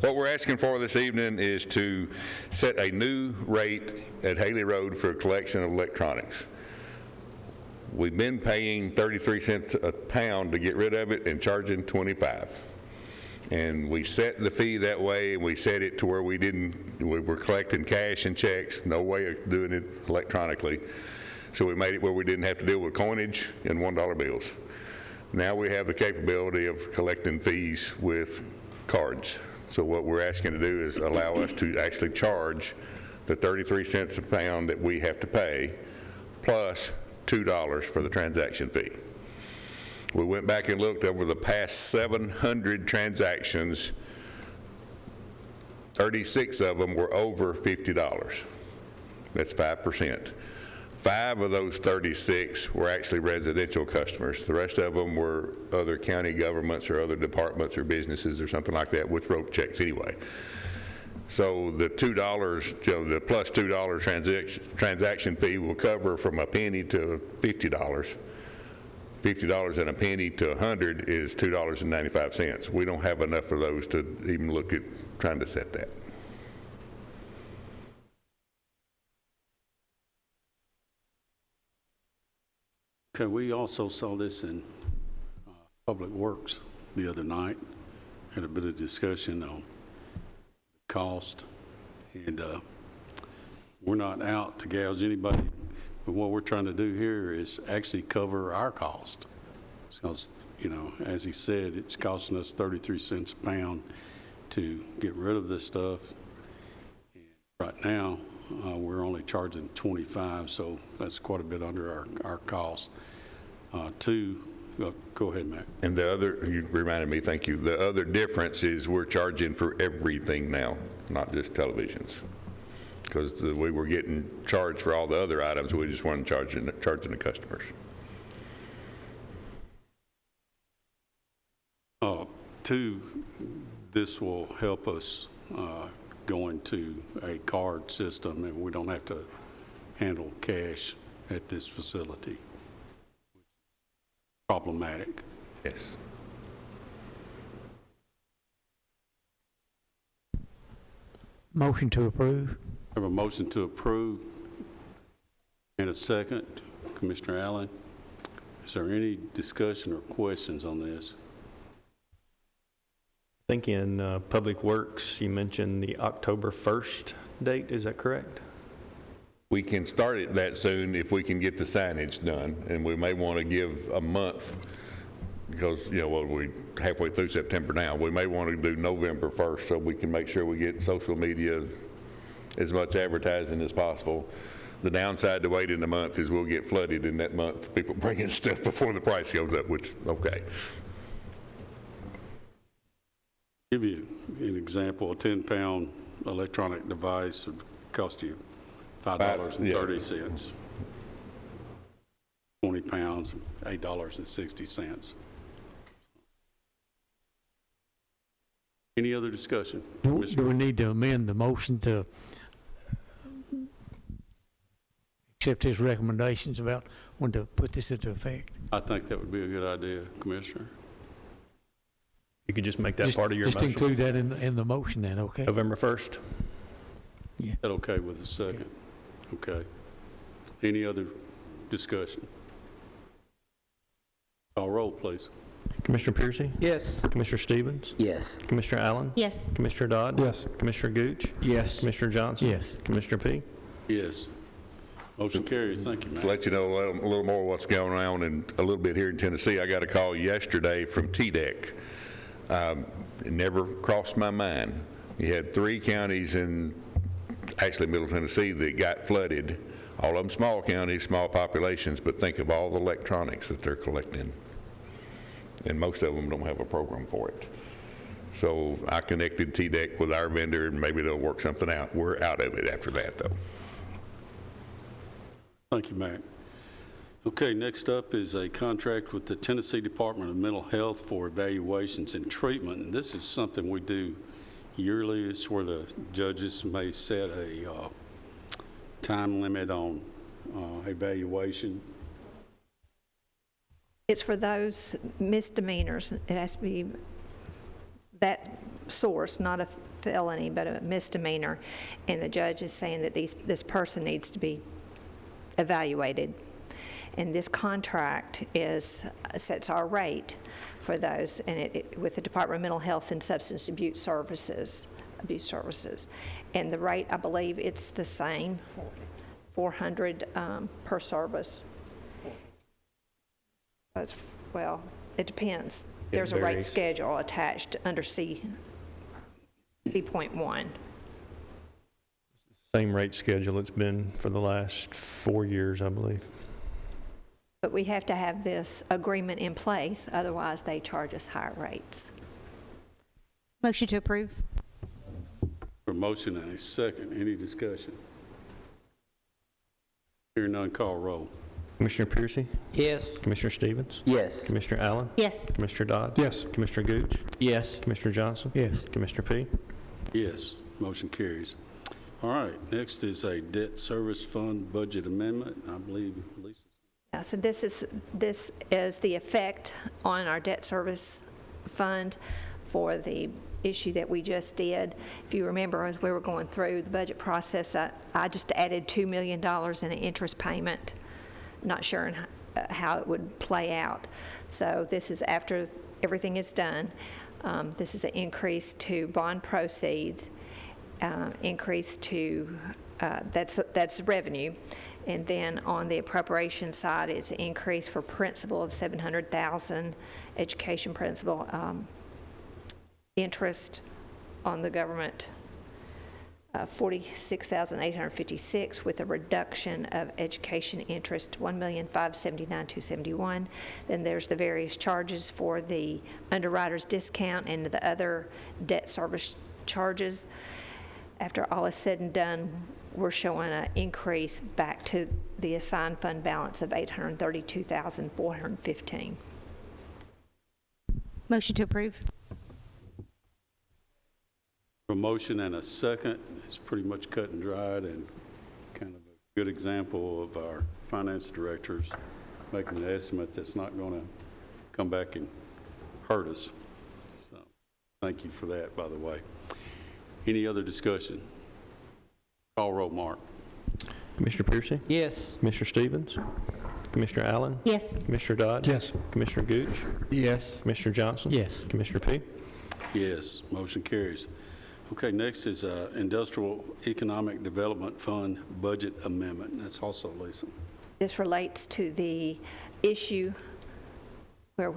Speaker 17: What we're asking for this evening is to set a new rate at Haley Road for collection of electronics. We've been paying 33 cents a pound to get rid of it and charging 25. And we set the fee that way, and we set it to where we were collecting cash and checks, no way of doing it electronically. So we made it where we didn't have to deal with coinage and $1 bills. Now we have the capability of collecting fees with cards. So what we're asking to do is allow us to actually charge the 33 cents a pound that we have to pay, plus $2 for the transaction fee. We went back and looked over the past 700 transactions. 36 of them were over $50. That's 5%. 5 of those 36 were actually residential customers. The rest of them were other county governments or other departments or businesses or something like that, which wrote checks anyway. So the $2, the plus $2 transaction fee will cover from a penny to $50. $50 and a penny to 100 is $2.95. We don't have enough of those to even look at trying to set that.
Speaker 1: Okay, we also saw this in Public Works the other night, had a bit of discussion on cost, and we're not out to gouge anybody, but what we're trying to do here is actually cover our cost. Because, as he said, it's costing us 33 cents a pound to get rid of this stuff. And right now, we're only charging 25, so that's quite a bit under our cost. Go ahead, Mac.
Speaker 17: And the other, you reminded me, thank you, the other difference is we're charging for everything now, not just televisions. Because we were getting charged for all the other items, we just weren't charging the customers.
Speaker 1: This will help us going to a card system, and we don't have to handle cash at this facility. Problematic.
Speaker 17: Yes.
Speaker 4: Motion to approve.
Speaker 1: I have a motion to approve and a second. Commissioner Allen, is there any discussion or questions on this?
Speaker 7: I think in Public Works, you mentioned the October 1st date, is that correct?
Speaker 17: We can start it that soon if we can get the signage done, and we may want to give a month because, we're halfway through September now. We may want to do November 1st so we can make sure we get social media, as much advertising as possible. The downside to waiting a month is we'll get flooded in that month, people bringing stuff before the price goes up, which is okay.
Speaker 1: Give you an example, a 10-pound electronic device would cost you $5.30. 20 pounds, $8.60. Any other discussion?
Speaker 4: Do we need to amend the motion to accept his recommendations about when to put this into effect?
Speaker 1: I think that would be a good idea, Commissioner.
Speaker 7: You could just make that part of your motion.
Speaker 4: Just include that in the motion then, okay?
Speaker 7: November 1st?
Speaker 1: Yeah. Is that okay with the second? Okay. Any other discussion? Call roll, please.
Speaker 7: Commissioner Piercy?
Speaker 13: Yes.
Speaker 7: Commissioner Stevens?
Speaker 9: Yes.
Speaker 7: Commissioner Allen?
Speaker 12: Yes.
Speaker 7: Commissioner Dodd?
Speaker 16: Yes.
Speaker 7: Commissioner Gooch?
Speaker 4: Yes.
Speaker 7: Commissioner Johnson?
Speaker 4: Yes.
Speaker 7: Commissioner P?
Speaker 1: Yes. Motion carries. Thank you, Matt.
Speaker 17: To let you know a little more what's going on and a little bit here in Tennessee, I got a call yesterday from TDEC. It never crossed my mind. You had 3 counties in actually Middle Tennessee that got flooded. All of them small counties, small populations, but think of all the electronics that they're collecting. And most of them don't have a program for it. So I connected TDEC with our vendor, and maybe they'll work something out. We're out of it after that, though.
Speaker 1: Thank you, Mac. Okay, next up is a contract with the Tennessee Department of Mental Health for evaluations and treatment. And this is something we do yearly. It's where the judges may set a time limit on evaluation.
Speaker 5: It's for those misdemeanors. It has to be that source, not a felony, but a misdemeanor. And the judge is saying that this person needs to be evaluated. And this contract sets our rate for those, and with the Department of Mental Health and Substance Abuse Services. And the rate, I believe it's the same, $400 per service. Well, it depends. There's a rate
Speaker 7: varies.
Speaker 5: schedule attached under C.1.
Speaker 7: Same rate schedule it's been for the last 4 years, I believe.
Speaker 5: But we have to have this agreement in place, otherwise they charge us higher rates.
Speaker 12: Motion to approve.
Speaker 1: A motion and a second. Any discussion? Hearing none, call roll.
Speaker 6: Commissioner Piercy?
Speaker 13: Yes.
Speaker 6: Commissioner Stevens?
Speaker 9: Yes.
Speaker 6: Commissioner Allen?
Speaker 12: Yes.
Speaker 6: Commissioner Dodd?
Speaker 16: Yes.
Speaker 6: Commissioner Gooch?
Speaker 2: Yes.
Speaker 6: Commissioner Johnson?
Speaker 4: Yes.
Speaker 6: Commissioner P?
Speaker 1: Yes, motion carries. All right, next is a debt service fund budget amendment. I believe Lisa.
Speaker 5: Yeah, so this is the effect on our debt service fund for the issue that we just did. If you remember, as we were going through the budget process, I just added $2 million in an interest payment, not sure how it would play out. So this is after everything is done. This is an increase to bond proceeds, increase to, that's revenue. And then on the appropriation side, it's an increase for principal of $700,000, education principal, interest on the government, $46,856, with a reduction of education interest, $1,579,271. Then there's the various charges for the underwriter's discount and the other debt service charges. After all is said and done, we're showing an increase back to the assigned fund balance of $832,415.
Speaker 12: Motion to approve.
Speaker 1: A motion and a second. It's pretty much cut and dried and kind of a good example of our finance directors making an estimate that's not going to come back and hurt us. So thank you for that, by the way. Any other discussion? Call roll, Mark.
Speaker 6: Commissioner Piercy?
Speaker 13: Yes.
Speaker 6: Commissioner Stevens? Commissioner Allen?
Speaker 12: Yes.
Speaker 6: Commissioner Dodd?
Speaker 16: Yes.
Speaker 6: Commissioner Gooch?
Speaker 2: Yes.
Speaker 6: Commissioner Johnson?
Speaker 4: Yes.
Speaker 6: Commissioner P?
Speaker 1: Yes, motion carries. Okay, next is Industrial Economic Development Fund Budget Amendment. That's also Lisa.
Speaker 5: This relates to the issue where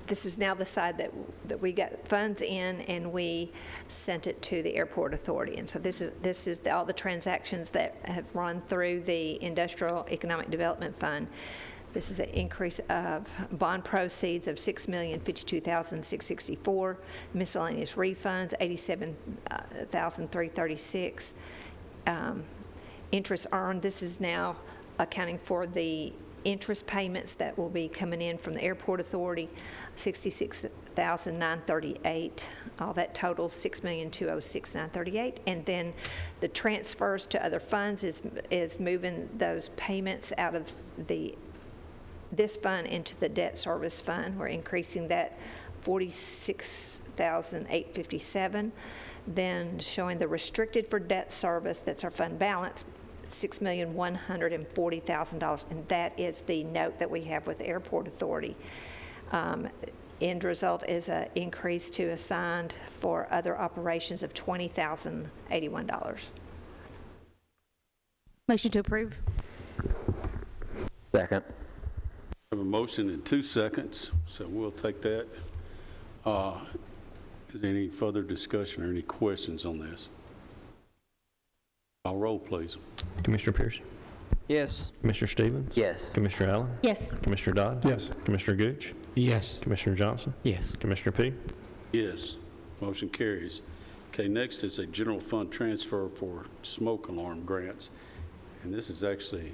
Speaker 5: this is now the side that we got funds in and we sent it to the airport authority. And so this is all the transactions that have run through the Industrial Economic Development Fund. This is an increase of bond proceeds of $6,052,664, miscellaneous refunds, $87,336. Interest earned, this is now accounting for the interest payments that will be coming in from the airport authority, $66,938. All that totals $6,206,938. And then the transfers to other funds is moving those payments out of this fund into the debt service fund. We're increasing that $46,857. Then showing the restricted for debt service, that's our fund balance, $6,140,000, and that is the note that we have with the airport authority. End result is an increase to assigned for other operations of $20,081.
Speaker 12: Motion to approve.
Speaker 9: Second.
Speaker 1: We have a motion in 2 seconds, so we'll take that. Is there any further discussion or any questions on this? Call roll, please.
Speaker 6: Commissioner Piercy?
Speaker 13: Yes.
Speaker 6: Commissioner Stevens?
Speaker 9: Yes.
Speaker 6: Commissioner Allen?
Speaker 12: Yes.
Speaker 6: Commissioner Dodd?
Speaker 16: Yes.
Speaker 6: Commissioner Gooch?
Speaker 2: Yes.
Speaker 6: Commissioner Johnson?
Speaker 4: Yes.
Speaker 6: Commissioner P?
Speaker 1: Yes, motion carries. Okay, next is a general fund transfer for smoke alarm grants. And this is actually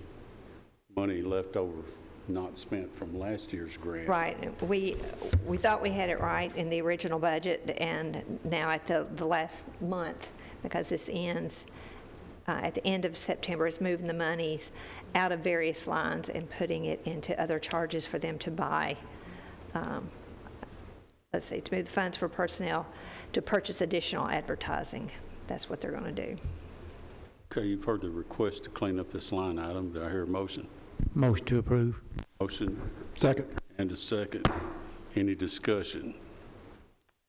Speaker 1: money left over not spent from last year's grant.
Speaker 5: Right. We thought we had it right in the original budget, and now at the last month, because this ends at the end of September, is moving the monies out of various lines and putting it into other charges for them to buy. Let's see, to move the funds for personnel to purchase additional advertising. That's what they're going to do.
Speaker 1: Okay, you've heard the request to clean up this line item. Do I hear a motion?
Speaker 4: Motion to approve.
Speaker 1: Motion.
Speaker 16: Second.
Speaker 1: And a second. Any discussion?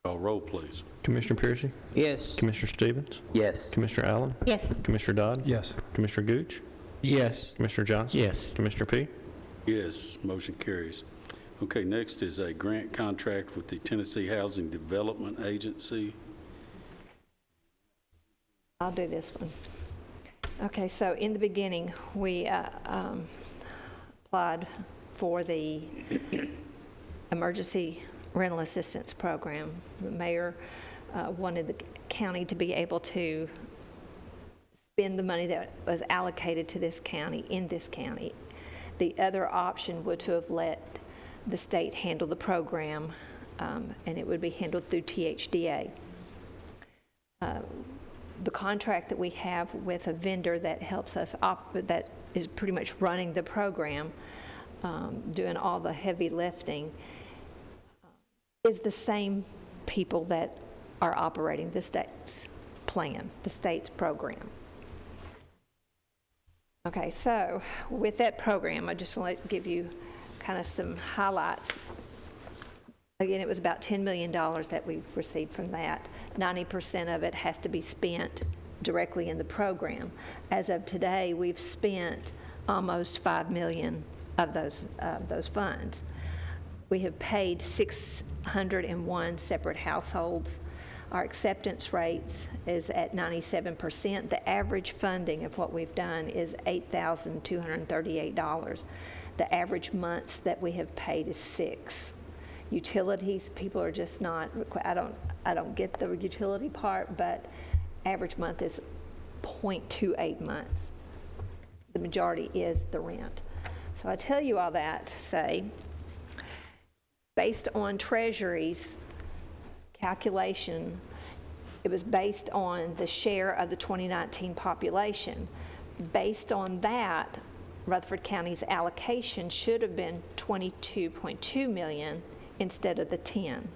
Speaker 1: Call roll, please.
Speaker 7: Commissioner Piercy?
Speaker 6: Yes.
Speaker 7: Commissioner Stevens?
Speaker 9: Yes.
Speaker 7: Commissioner Allen?
Speaker 12: Yes.
Speaker 7: Commissioner Dodd?
Speaker 16: Yes.
Speaker 7: Commissioner Gooch?
Speaker 2: Yes.
Speaker 7: Commissioner Johnson?
Speaker 4: Yes.
Speaker 7: Commissioner P?
Speaker 1: Yes, motion carries. Okay, next is a grant contract with the Tennessee Housing Development Agency.
Speaker 5: I'll do this one. Okay, so in the beginning, we applied for the Emergency Rental Assistance Program. The mayor wanted the county to be able to spend the money that was allocated to this county in this county. The other option would to have let the state handle the program, and it would be handled through THDA. The contract that we have with a vendor that helps us, that is pretty much running the program, doing all the heavy lifting, is the same people that are operating the state's plan, the state's program. Okay, so with that program, I just want to give you kind of some highlights. Again, it was about $10 million that we received from that. 90% of it has to be spent directly in the program. As of today, we've spent almost $5 million of those funds. We have paid 601 separate households. Our acceptance rate is at 97%. The average funding of what we've done is $8,238. The average months that we have paid is 6. Utilities, people are just not, I don't get the utility part, but average month is 0.28 months. The majority is the rent. So I tell you all that to say, based on Treasury's calculation, it was based on the share of the 2019 population. Based on that, Rutherford County's allocation should have been $22.2 million instead of the 10.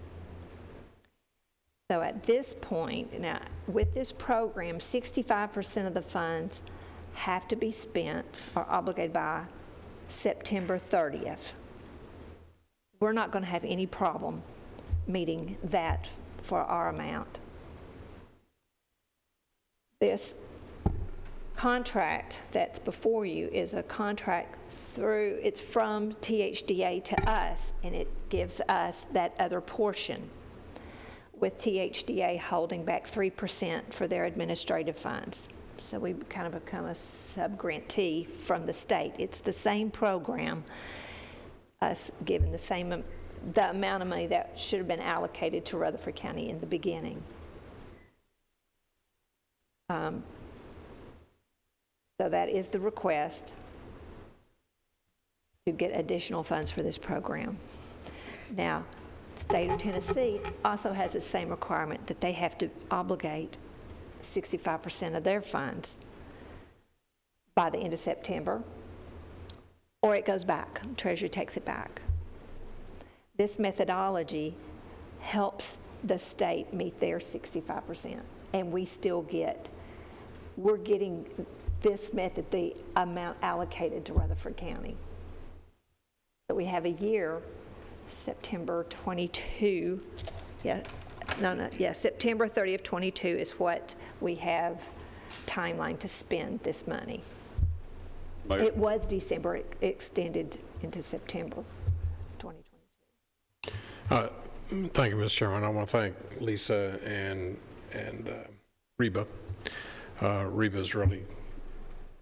Speaker 5: So at this point, now with this program, 65% of the funds have to be spent or obligated by September 30th. We're not going to have any problem meeting that for our amount. This contract that's before you is a contract it's from THDA to us, and it gives us that other portion, with THDA holding back 3% for their administrative funds. So we kind of become a sub-grantee from the state. It's the same program, us giving the amount of money that should have been allocated to Rutherford County in the beginning. So that is the request to get additional funds for this program. Now, the state of Tennessee also has the same requirement that they have to obligate 65% of their funds by the end of September, or it goes back. Treasury takes it back. This methodology helps the state meet their 65%, and we're getting this method, the amount allocated to Rutherford County. So we have a year, September 22, September 30th, 22 is what we have timeline to spend this money. It was December, it extended into September 2022.
Speaker 11: Thank you, Mr. Chairman. I want to thank Lisa and Reba. Reba's really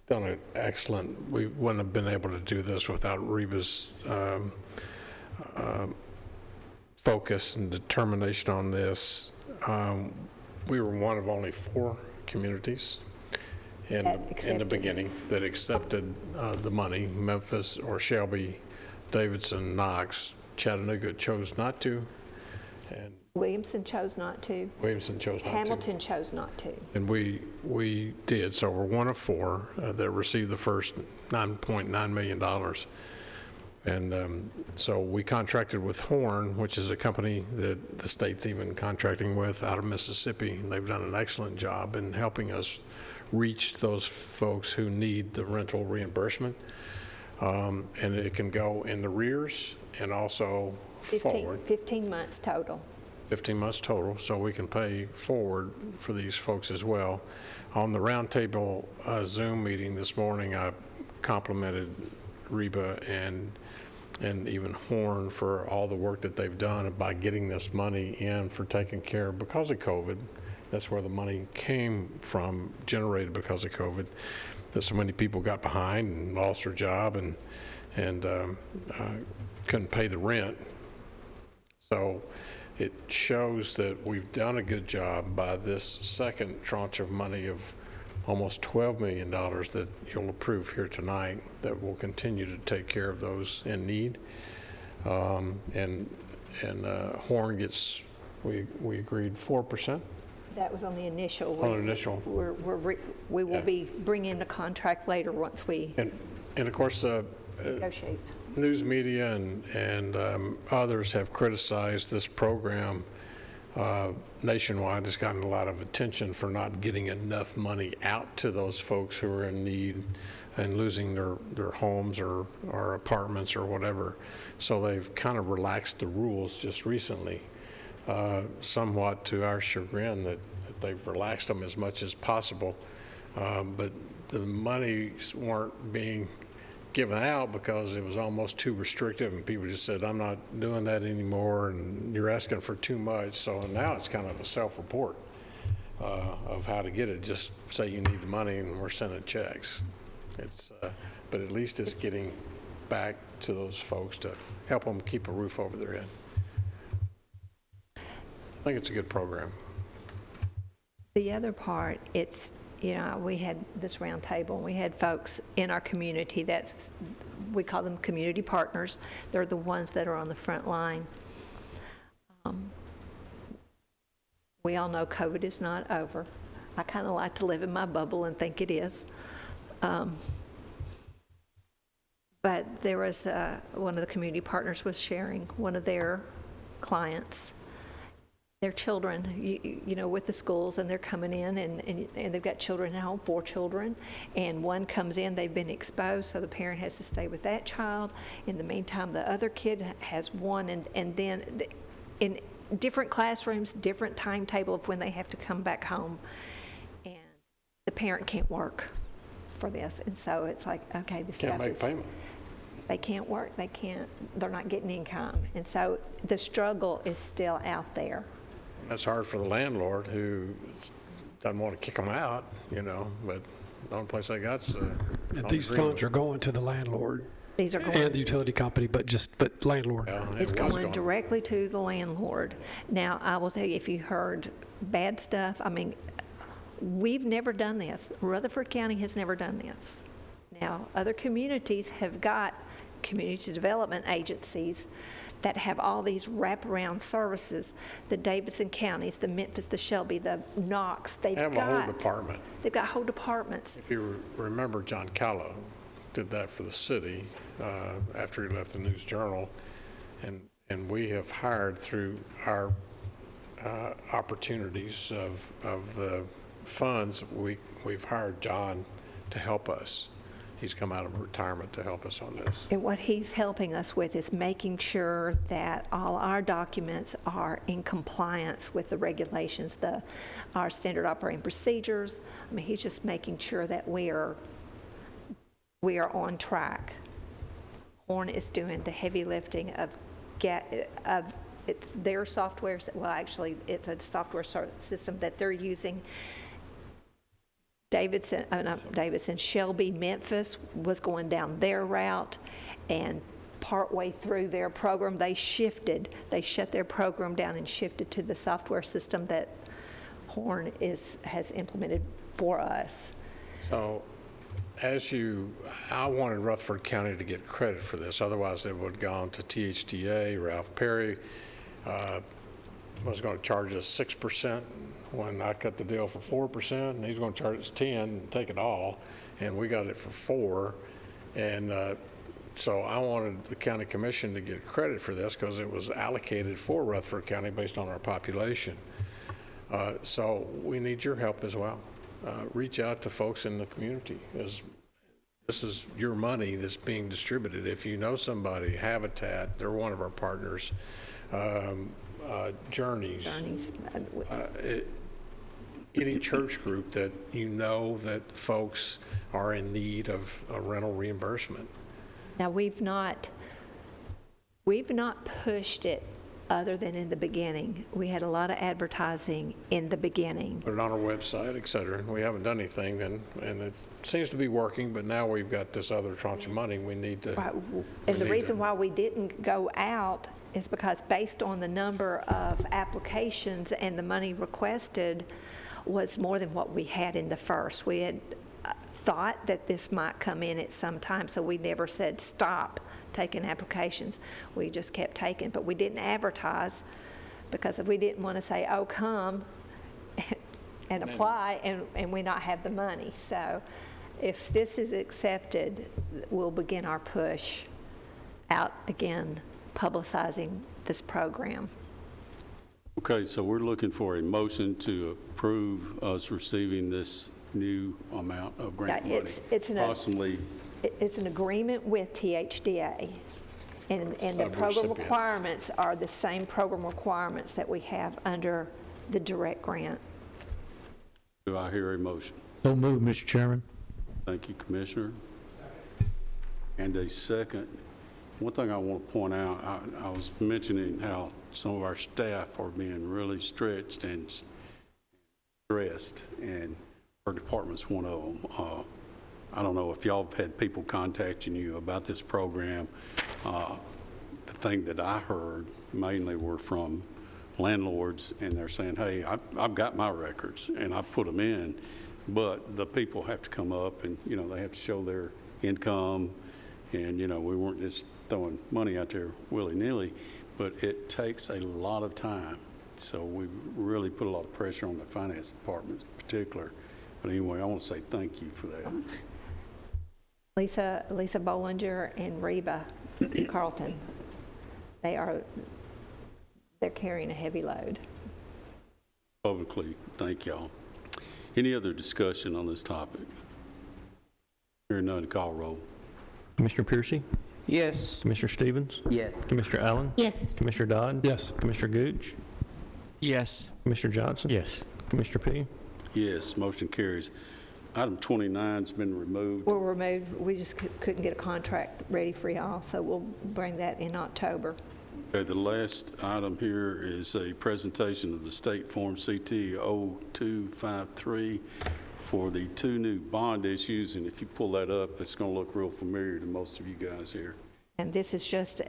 Speaker 11: done an excellent, we wouldn't have been able to do this without Reba's focus and determination on this. We were one of only 4 communities in the
Speaker 5: accepted.
Speaker 11: beginning that accepted the money. Memphis or Shelby, Davidson, Knox, Chattanooga chose not to, and
Speaker 5: Williamson chose not to.
Speaker 11: Williamson chose not
Speaker 5: Hamilton chose not to.
Speaker 11: and we did. So we're one of four that received the first $9.9 million. And so we contracted with Horn, which is a company that the state's even contracting with out of Mississippi. And they've done an excellent job in helping us reach those folks who need the rental reimbursement. And it can go in the rears and also forward.
Speaker 5: 15 months total.
Speaker 11: 15 months total, so we can pay forward for these folks as well. On the roundtable Zoom meeting this morning, I complimented Reba and even Horn for all the work that they've done by getting this money in for taking care, because of COVID. That's where the money came from, generated because of COVID, that so many people got behind and lost their job and couldn't pay the rent. So it shows that we've done a good job by this second tranche of money of almost $12 million that you'll approve here tonight, that will continue to take care of those in need. And Horn gets, we agreed 4%.
Speaker 5: That was on the initial.
Speaker 11: On the initial.
Speaker 5: We will be bringing the contract later once we
Speaker 11: And of course,
Speaker 5: negotiate.
Speaker 11: News media and others have criticized this program nationwide. It's gotten a lot of attention for not getting enough money out to those folks who are in need and losing their homes or apartments or whatever. So they've kind of relaxed the rules just recently, somewhat to our chagrin that they've relaxed them as much as possible. But the monies weren't being given out because it was almost too restrictive, and people just said, I'm not doing that anymore, and you're asking for too much. So now it's kind of a self-report of how to get it. Just say you need the money and we're sending checks. It's, but at least it's getting back to those folks to help them keep a roof over their head. I think it's a good program.
Speaker 5: The other part, it's, you know, we had this round table, and we had folks in our community we call them community partners. They're the ones that are on the front line. We all know COVID is not over. I kind of like to live in my bubble and think it is. But there was one of the community partners was sharing one of their clients, their children, you know, with the schools, and they're coming in, and they've got children at home, 4 children, and one comes in, they've been exposed, so the parent has to stay with that child. In the meantime, the other kid has one, and then in different classrooms, different timetable of when they have to come back home, and the parent can't work for this, and so it's like, okay, this
Speaker 11: Can't
Speaker 5: stuff
Speaker 11: make
Speaker 5: is,
Speaker 11: payment.
Speaker 5: they can't work, they're not getting income, and so the struggle is still out there.
Speaker 11: That's hard for the landlord who doesn't want to kick them out, you know, but the only place they got's
Speaker 16: And these funds are going to the landlord.
Speaker 5: These are going
Speaker 16: And the utility company, but landlord.
Speaker 11: Yeah,
Speaker 5: It's going directly to the landlord. Now, I will tell you, if you heard bad stuff, I mean, we've never done this. Rutherford County has never done this. Now, other communities have got community development agencies that have all these wraparound services. The Davidson counties, the Memphis, the Shelby, the Knox, they've
Speaker 11: Have
Speaker 5: got
Speaker 11: a whole department.
Speaker 5: They've got whole departments.
Speaker 11: If you remember, John Callow did that for the city after he left the News Journal, and we have hired through our opportunities of the funds. We've hired John to help us. He's come out of retirement to help us on this.
Speaker 5: And what he's helping us with is making sure that all our documents are in compliance with the regulations, our standard operating procedures. I mean, he's just making sure that we are on track. Horn is doing the heavy lifting of it's their software. Well, actually, it's a software system that they're using. Shelby, Memphis was going down their route, and partway through their program, they shut their program down and shifted to the software system that Horn has implemented for us.
Speaker 11: So, I wanted Rutherford County to get credit for this, otherwise it would have gone to THDA. Ralph Perry was going to charge us 6% when I cut the deal for 4%, and he's going to charge us 10 and take it all, and we got it for 4. And so I wanted the county commission to get credit for this because it was allocated for Rutherford County based on our population. So we need your help as well. Reach out to folks in the community. This is your money that's being distributed. If you know somebody, Habitat, they're one of our partners, Journeys, any church group that you know that folks are in need of a rental reimbursement.
Speaker 5: Now, we've not pushed it other than in the beginning. We had a lot of advertising in the beginning.
Speaker 11: Put it on our website, et cetera. We haven't done anything, and it seems to be working, but now we've got this other tranche of money we need to.
Speaker 5: Right. And the reason why we didn't go out is because based on the number of applications and the money requested was more than what we had in the first. We had thought that this might come in at some time, so we never said stop taking applications. We just kept taking, but we didn't advertise because we didn't want to say, oh, come and apply and we not have the money. So if this is accepted, we'll begin our push out again, publicizing this program.
Speaker 1: Okay, so we're looking for a motion to approve us receiving this new amount of grant money.
Speaker 5: It's an agreement with THDA, and the program requirements are the same program requirements that we have under the direct grant.
Speaker 1: Do I hear a motion?
Speaker 4: So moved, Mr. Chairman.
Speaker 1: Thank you, Commissioner. And a second. One thing I want to point out, I was mentioning how some of our staff are being really stretched and stressed, and our department's one of them. I don't know if y'all have had people contacting you about this program. The thing that I heard mainly were from landlords, and they're saying, hey, I've got my records and I put them in, but the people have to come up and, they have to show their income, and, we weren't just throwing money out there willy-nilly, but it takes a lot of time. So we really put a lot of pressure on the finance department in particular. But anyway, I want to say thank you for that.
Speaker 5: Lisa Bollinger and Reba Carlton, they're carrying a heavy load.
Speaker 1: Publicly, thank y'all. Any other discussion on this topic? Hearing none, call roll.
Speaker 14: Commissioner Piercy?
Speaker 6: Yes.
Speaker 14: Commissioner Stevens?
Speaker 9: Yes.
Speaker 14: Commissioner Allen?
Speaker 12: Yes.
Speaker 14: Commissioner Dodd?
Speaker 16: Yes.
Speaker 14: Commissioner Gooch?
Speaker 2: Yes.
Speaker 14: Commissioner Johnson?
Speaker 4: Yes.
Speaker 14: Commissioner P?
Speaker 1: Yes, motion carries. Item 29's been removed.
Speaker 5: We're removed. We just couldn't get a contract ready for y'all, so we'll bring that in October.
Speaker 1: Okay, the last item here is a presentation of the State Form CT 0253 for the 2 new bond issues, and if you pull that up, it's going to look real familiar to most of you guys here.
Speaker 5: And this is just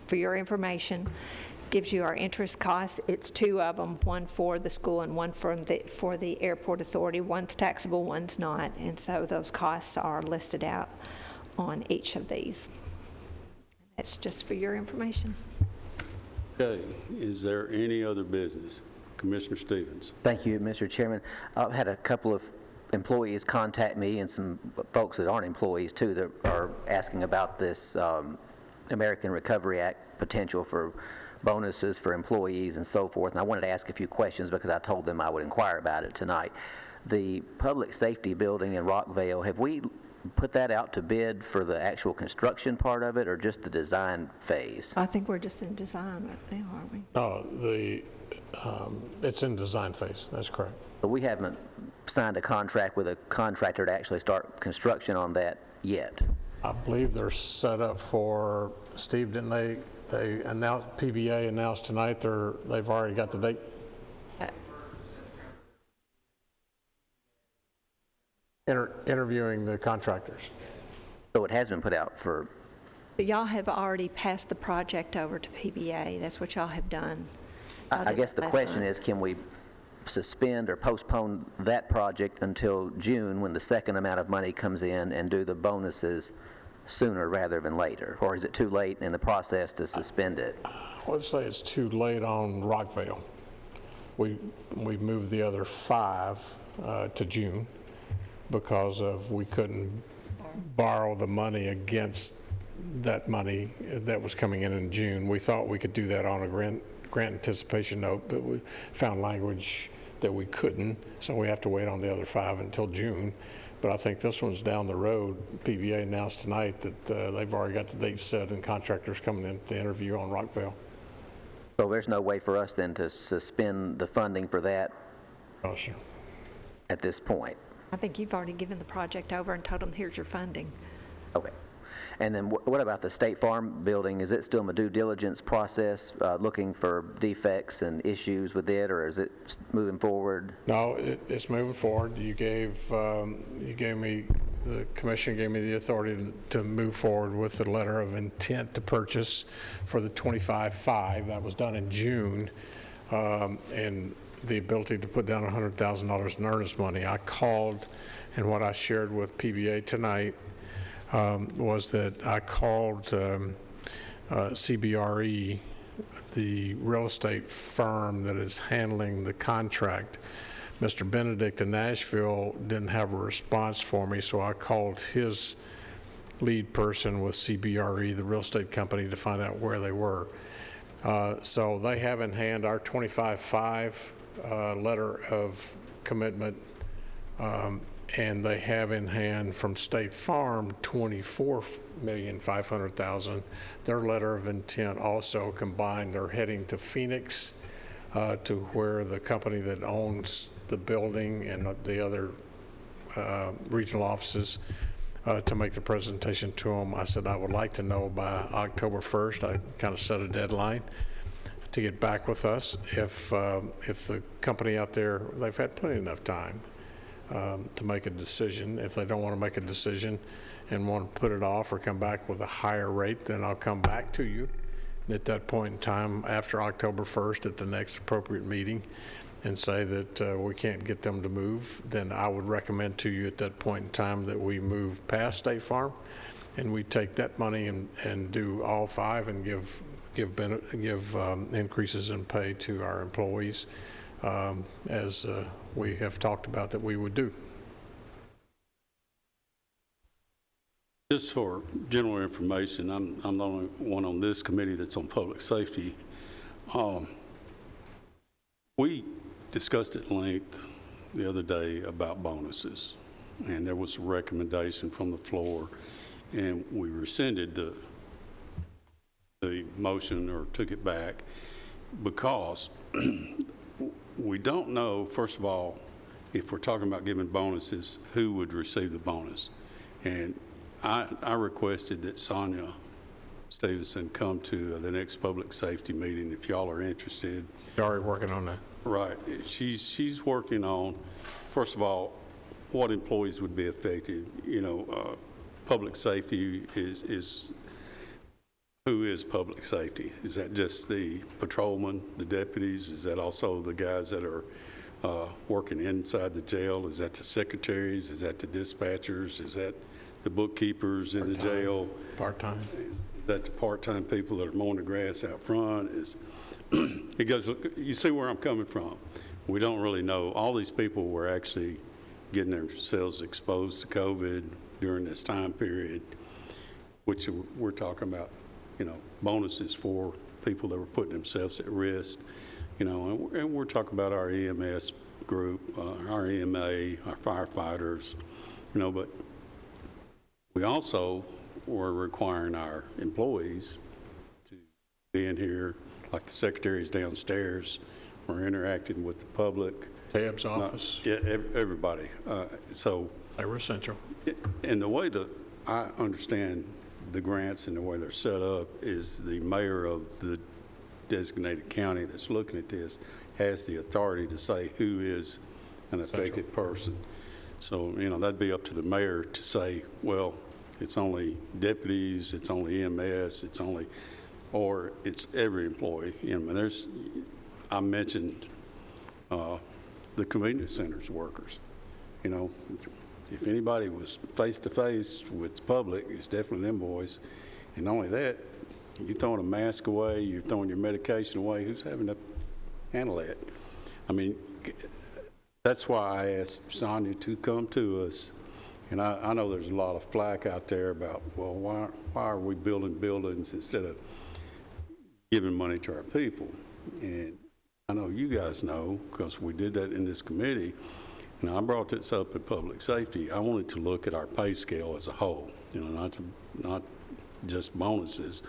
Speaker 5: for your information. Gives you our interest costs. It's 2 of them, one for the school and one for the airport authority. One's taxable, one's not, and so those costs are listed out on each of these. That's just for your information.
Speaker 1: Okay, is there any other business? Commissioner Stevens.
Speaker 9: Thank you, Mr. Chairman. I've had a couple of employees contact me, and some folks that aren't employees too, that are asking about this American Recovery Act potential for bonuses for employees and so forth. And I wanted to ask a few questions because I told them I would inquire about it tonight. The public safety building in Rockvale, have we put that out to bid for the actual construction part of it, or just the design phase?
Speaker 5: I think we're just in design right now, aren't we?
Speaker 11: No, it's in design phase. That's correct.
Speaker 9: But we haven't signed a contract with a contractor to actually start construction on that yet.
Speaker 11: I believe they're set up for, Steve, didn't they announced, PBA announced tonight they've already got the date? Interviewing the contractors.
Speaker 9: So it has been put out for...
Speaker 5: So y'all have already passed the project over to PBA. That's what y'all have done.
Speaker 9: I guess the question is, can we suspend or postpone that project until June when the second amount of money comes in and do the bonuses sooner rather than later? Or is it too late in the process to suspend it?
Speaker 11: Let's say it's too late on Rockville. We moved the other 5 to June because of we couldn't borrow the money against that money that was coming in June. We thought we could do that on a grant anticipation note, but we found language that we couldn't, so we have to wait on the other 5 until June. But I think this one's down the road. PBA announced tonight that they've already got the date set and contractors coming in to interview on Rockville.
Speaker 9: So there's no way for us then to suspend the funding for that at this point?
Speaker 5: I think you've already given the project over and told them, here's your funding.
Speaker 9: Okay. And then what about the State Farm building? Is it still in the due diligence process, looking for defects and issues with it, or is it moving forward?
Speaker 11: No, it's moving forward. You gave me, the commission gave me the authority to move forward with the letter of intent to purchase for the 25.5. That was done in June, and the ability to put down $100,000 in earnest money. I called, and what I shared with PBA tonight was that I called CBRE, the real estate firm that is handling the contract. Mr. Benedict in Nashville didn't have a response for me, so I called his lead person with CBRE, the real estate company, to find out where they were. So they have in hand our 25.5 letter of commitment, and they have in hand from State Farm $24,500,000. Their letter of intent also combined. They're heading to Phoenix to where the company that owns the building and the other regional offices to make the presentation to them. I said I would like to know by October 1st. I kind of set a deadline to get back with us. If the company out there, they've had plenty enough time to make a decision. If they don't want to make a decision and want to put it off or come back with a higher rate, then I'll come back to you at that point in time after October 1st at the next appropriate meeting and say that we can't get them to move. Then I would recommend to you at that point in time that we move past State Farm and we take that money and do all 5 and give increases in pay to our employees as we have talked about that we would do.
Speaker 1: Just for general information, I'm the only one on this committee that's on public safety. We discussed at length the other day about bonuses, and there was a recommendation from the floor, and we rescinded the motion or took it back because we don't know, first of all, if we're talking about giving bonuses, who would receive the bonus. And I requested that Sonia Stevenson come to the next public safety meeting if y'all are interested.
Speaker 11: You're already working on that.
Speaker 1: Right. She's working on, first of all, what employees would be affected. You know, public safety is who is public safety? Is that just the patrolmen, the deputies? Is that also the guys that are working inside the jail? Is that the secretaries? Is that the dispatchers? Is that the bookkeepers in the jail?
Speaker 11: Part-time.
Speaker 1: Is that the part-time people that are mowing the grass out front? It goes, you see where I'm coming from. We don't really know. All these people were actually getting themselves exposed to COVID during this time period, which we're talking about, you know, bonuses for people that were putting themselves at risk, you know, and we're talking about our EMS group, our EMA, our firefighters, you know, but we also were requiring our employees to be in here, like the secretaries downstairs, we're interacting with the public.
Speaker 11: Tab's office.
Speaker 1: Yeah, everybody. So
Speaker 11: they were essential.
Speaker 1: And the way that I understand the grants and the way they're set up is the mayor of the designated county that's looking at this has the authority to say who is an affected person. So, you know, that'd be up to the mayor to say, well, it's only deputies, it's only EMS, it's only, or it's every employee. You know, I mentioned the convenience centers workers. You know, if anybody was face-to-face with the public, it's definitely them boys. And not only that, you're throwing a mask away, you're throwing your medication away, who's having to handle that? I mean, that's why I asked Sonia to come to us. And I know there's a lot of flack out there about, well, why are we building buildings instead of giving money to our people? And I know you guys know, because we did that in this committee, and I brought this up at Public Safety. I wanted to look at our pay scale as a whole, you know, not just bonuses.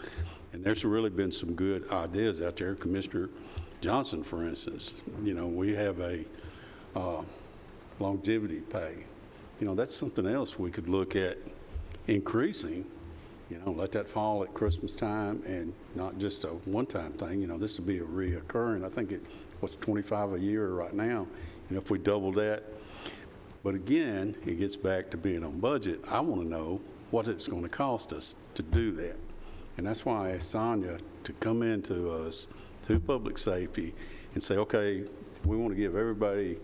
Speaker 1: And there's really been some good ideas out there. Commissioner Johnson, for instance, you know, we have a longevity pay. You know, that's something else we could look at increasing, you know, let that fall at Christmas time and not just a one-time thing. You know, this would be a reoccurring. I think it was $25 a year right now. And if we double that, but again, it gets back to being on budget. I want to know what it's going to cost us to do that. And that's why I asked Sonia to come into us through Public Safety and say, okay, we want to give everybody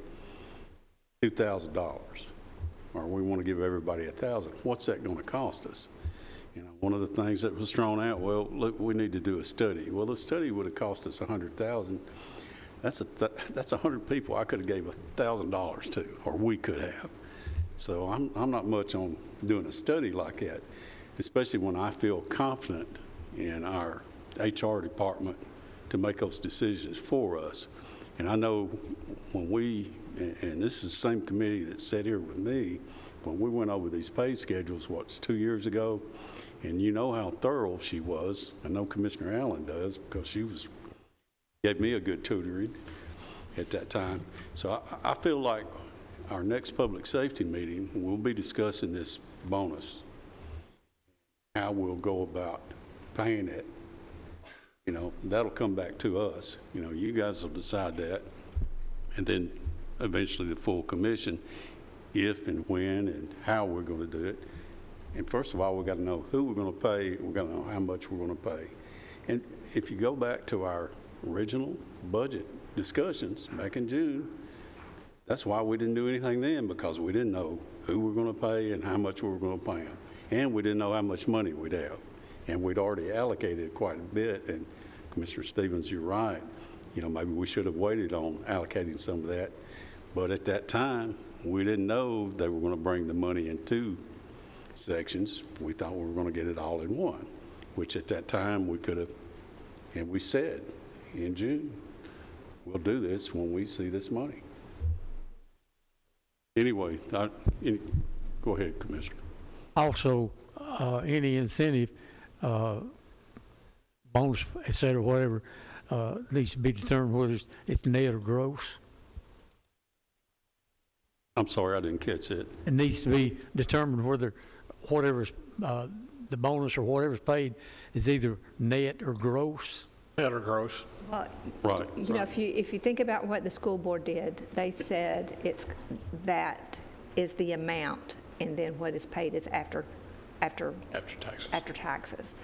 Speaker 1: $2,000. Or we want to give everybody $1,000. What's that going to cost us? You know, one of the things that was thrown out, well, look, we need to do a study. Well, the study would have cost us $100,000. That's 100 people I could have gave $1,000 to, or we could have. So I'm not much on doing a study like that, especially when I feel confident in our HR department to make those decisions for us. And I know when we, and this is the same committee that sat here with me, when we went over these pay schedules, 2 years ago, and you know how thorough she was. I know Commissioner Allen does, because she gave me a good tutoring at that time. So I feel like our next public safety meeting, we'll be discussing this bonus, how we'll go about paying it. You know, that'll come back to us. You know, you guys will decide that, and then eventually the full commission, if and when and how we're going to do it. And first of all, we've got to know who we're going to pay. We've got to know how much we're going to pay. And if you go back to our original budget discussions back in June, that's why we didn't do anything then, because we didn't know who we're going to pay and how much we were going to pay them. And we didn't know how much money we'd have. And we'd already allocated quite a bit. And Commissioner Stevens, you're right. You know, maybe we should have waited on allocating some of that. But at that time, we didn't know they were going to bring the money in two sections. We thought we were going to get it all in one, which at that time we could have, and we said in June, we'll do this when we see this money. Anyway, go ahead, Commissioner.
Speaker 4: Also, any incentive, bonus, et cetera, whatever, needs to be determined whether it's net or gross.
Speaker 1: I'm sorry, I didn't catch it.
Speaker 4: It needs to be determined whether whatever's the bonus or whatever's paid is either net or gross.
Speaker 11: Net or gross.
Speaker 5: Well,
Speaker 1: right.
Speaker 5: You know, if you think about what the school board did, they said that is the amount, and then what is paid is after
Speaker 11: taxes.
Speaker 5: After taxes.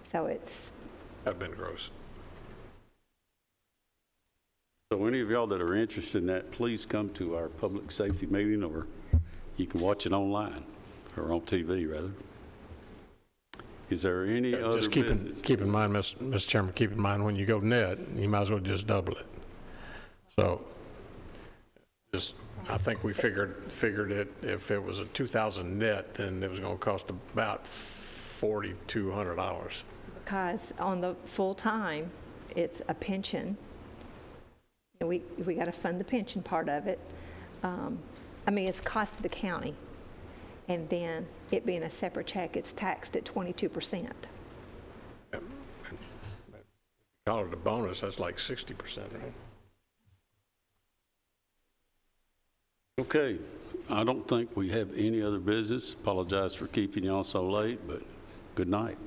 Speaker 5: So it's.
Speaker 11: That'd been gross.
Speaker 1: So any of y'all that are interested in that, please come to our public safety meeting, or you can watch it online, or on TV, rather. Is there any other
Speaker 11: just
Speaker 1: business?
Speaker 11: Keep in mind, Mr. Chairman, keep in mind when you go net, you might as well just double it. So I think we figured it, if it was a 2,000 net, then it was going to cost about $4,200.
Speaker 5: Because on the full time, it's a pension. And we got to fund the pension part of it. I mean, it's cost to the county. And then it being a separate check, it's taxed at 22%.
Speaker 11: Call it a bonus, that's like 60%, right?
Speaker 1: Okay, I don't think we have any other business. Apologize for keeping y'all so late, but good night.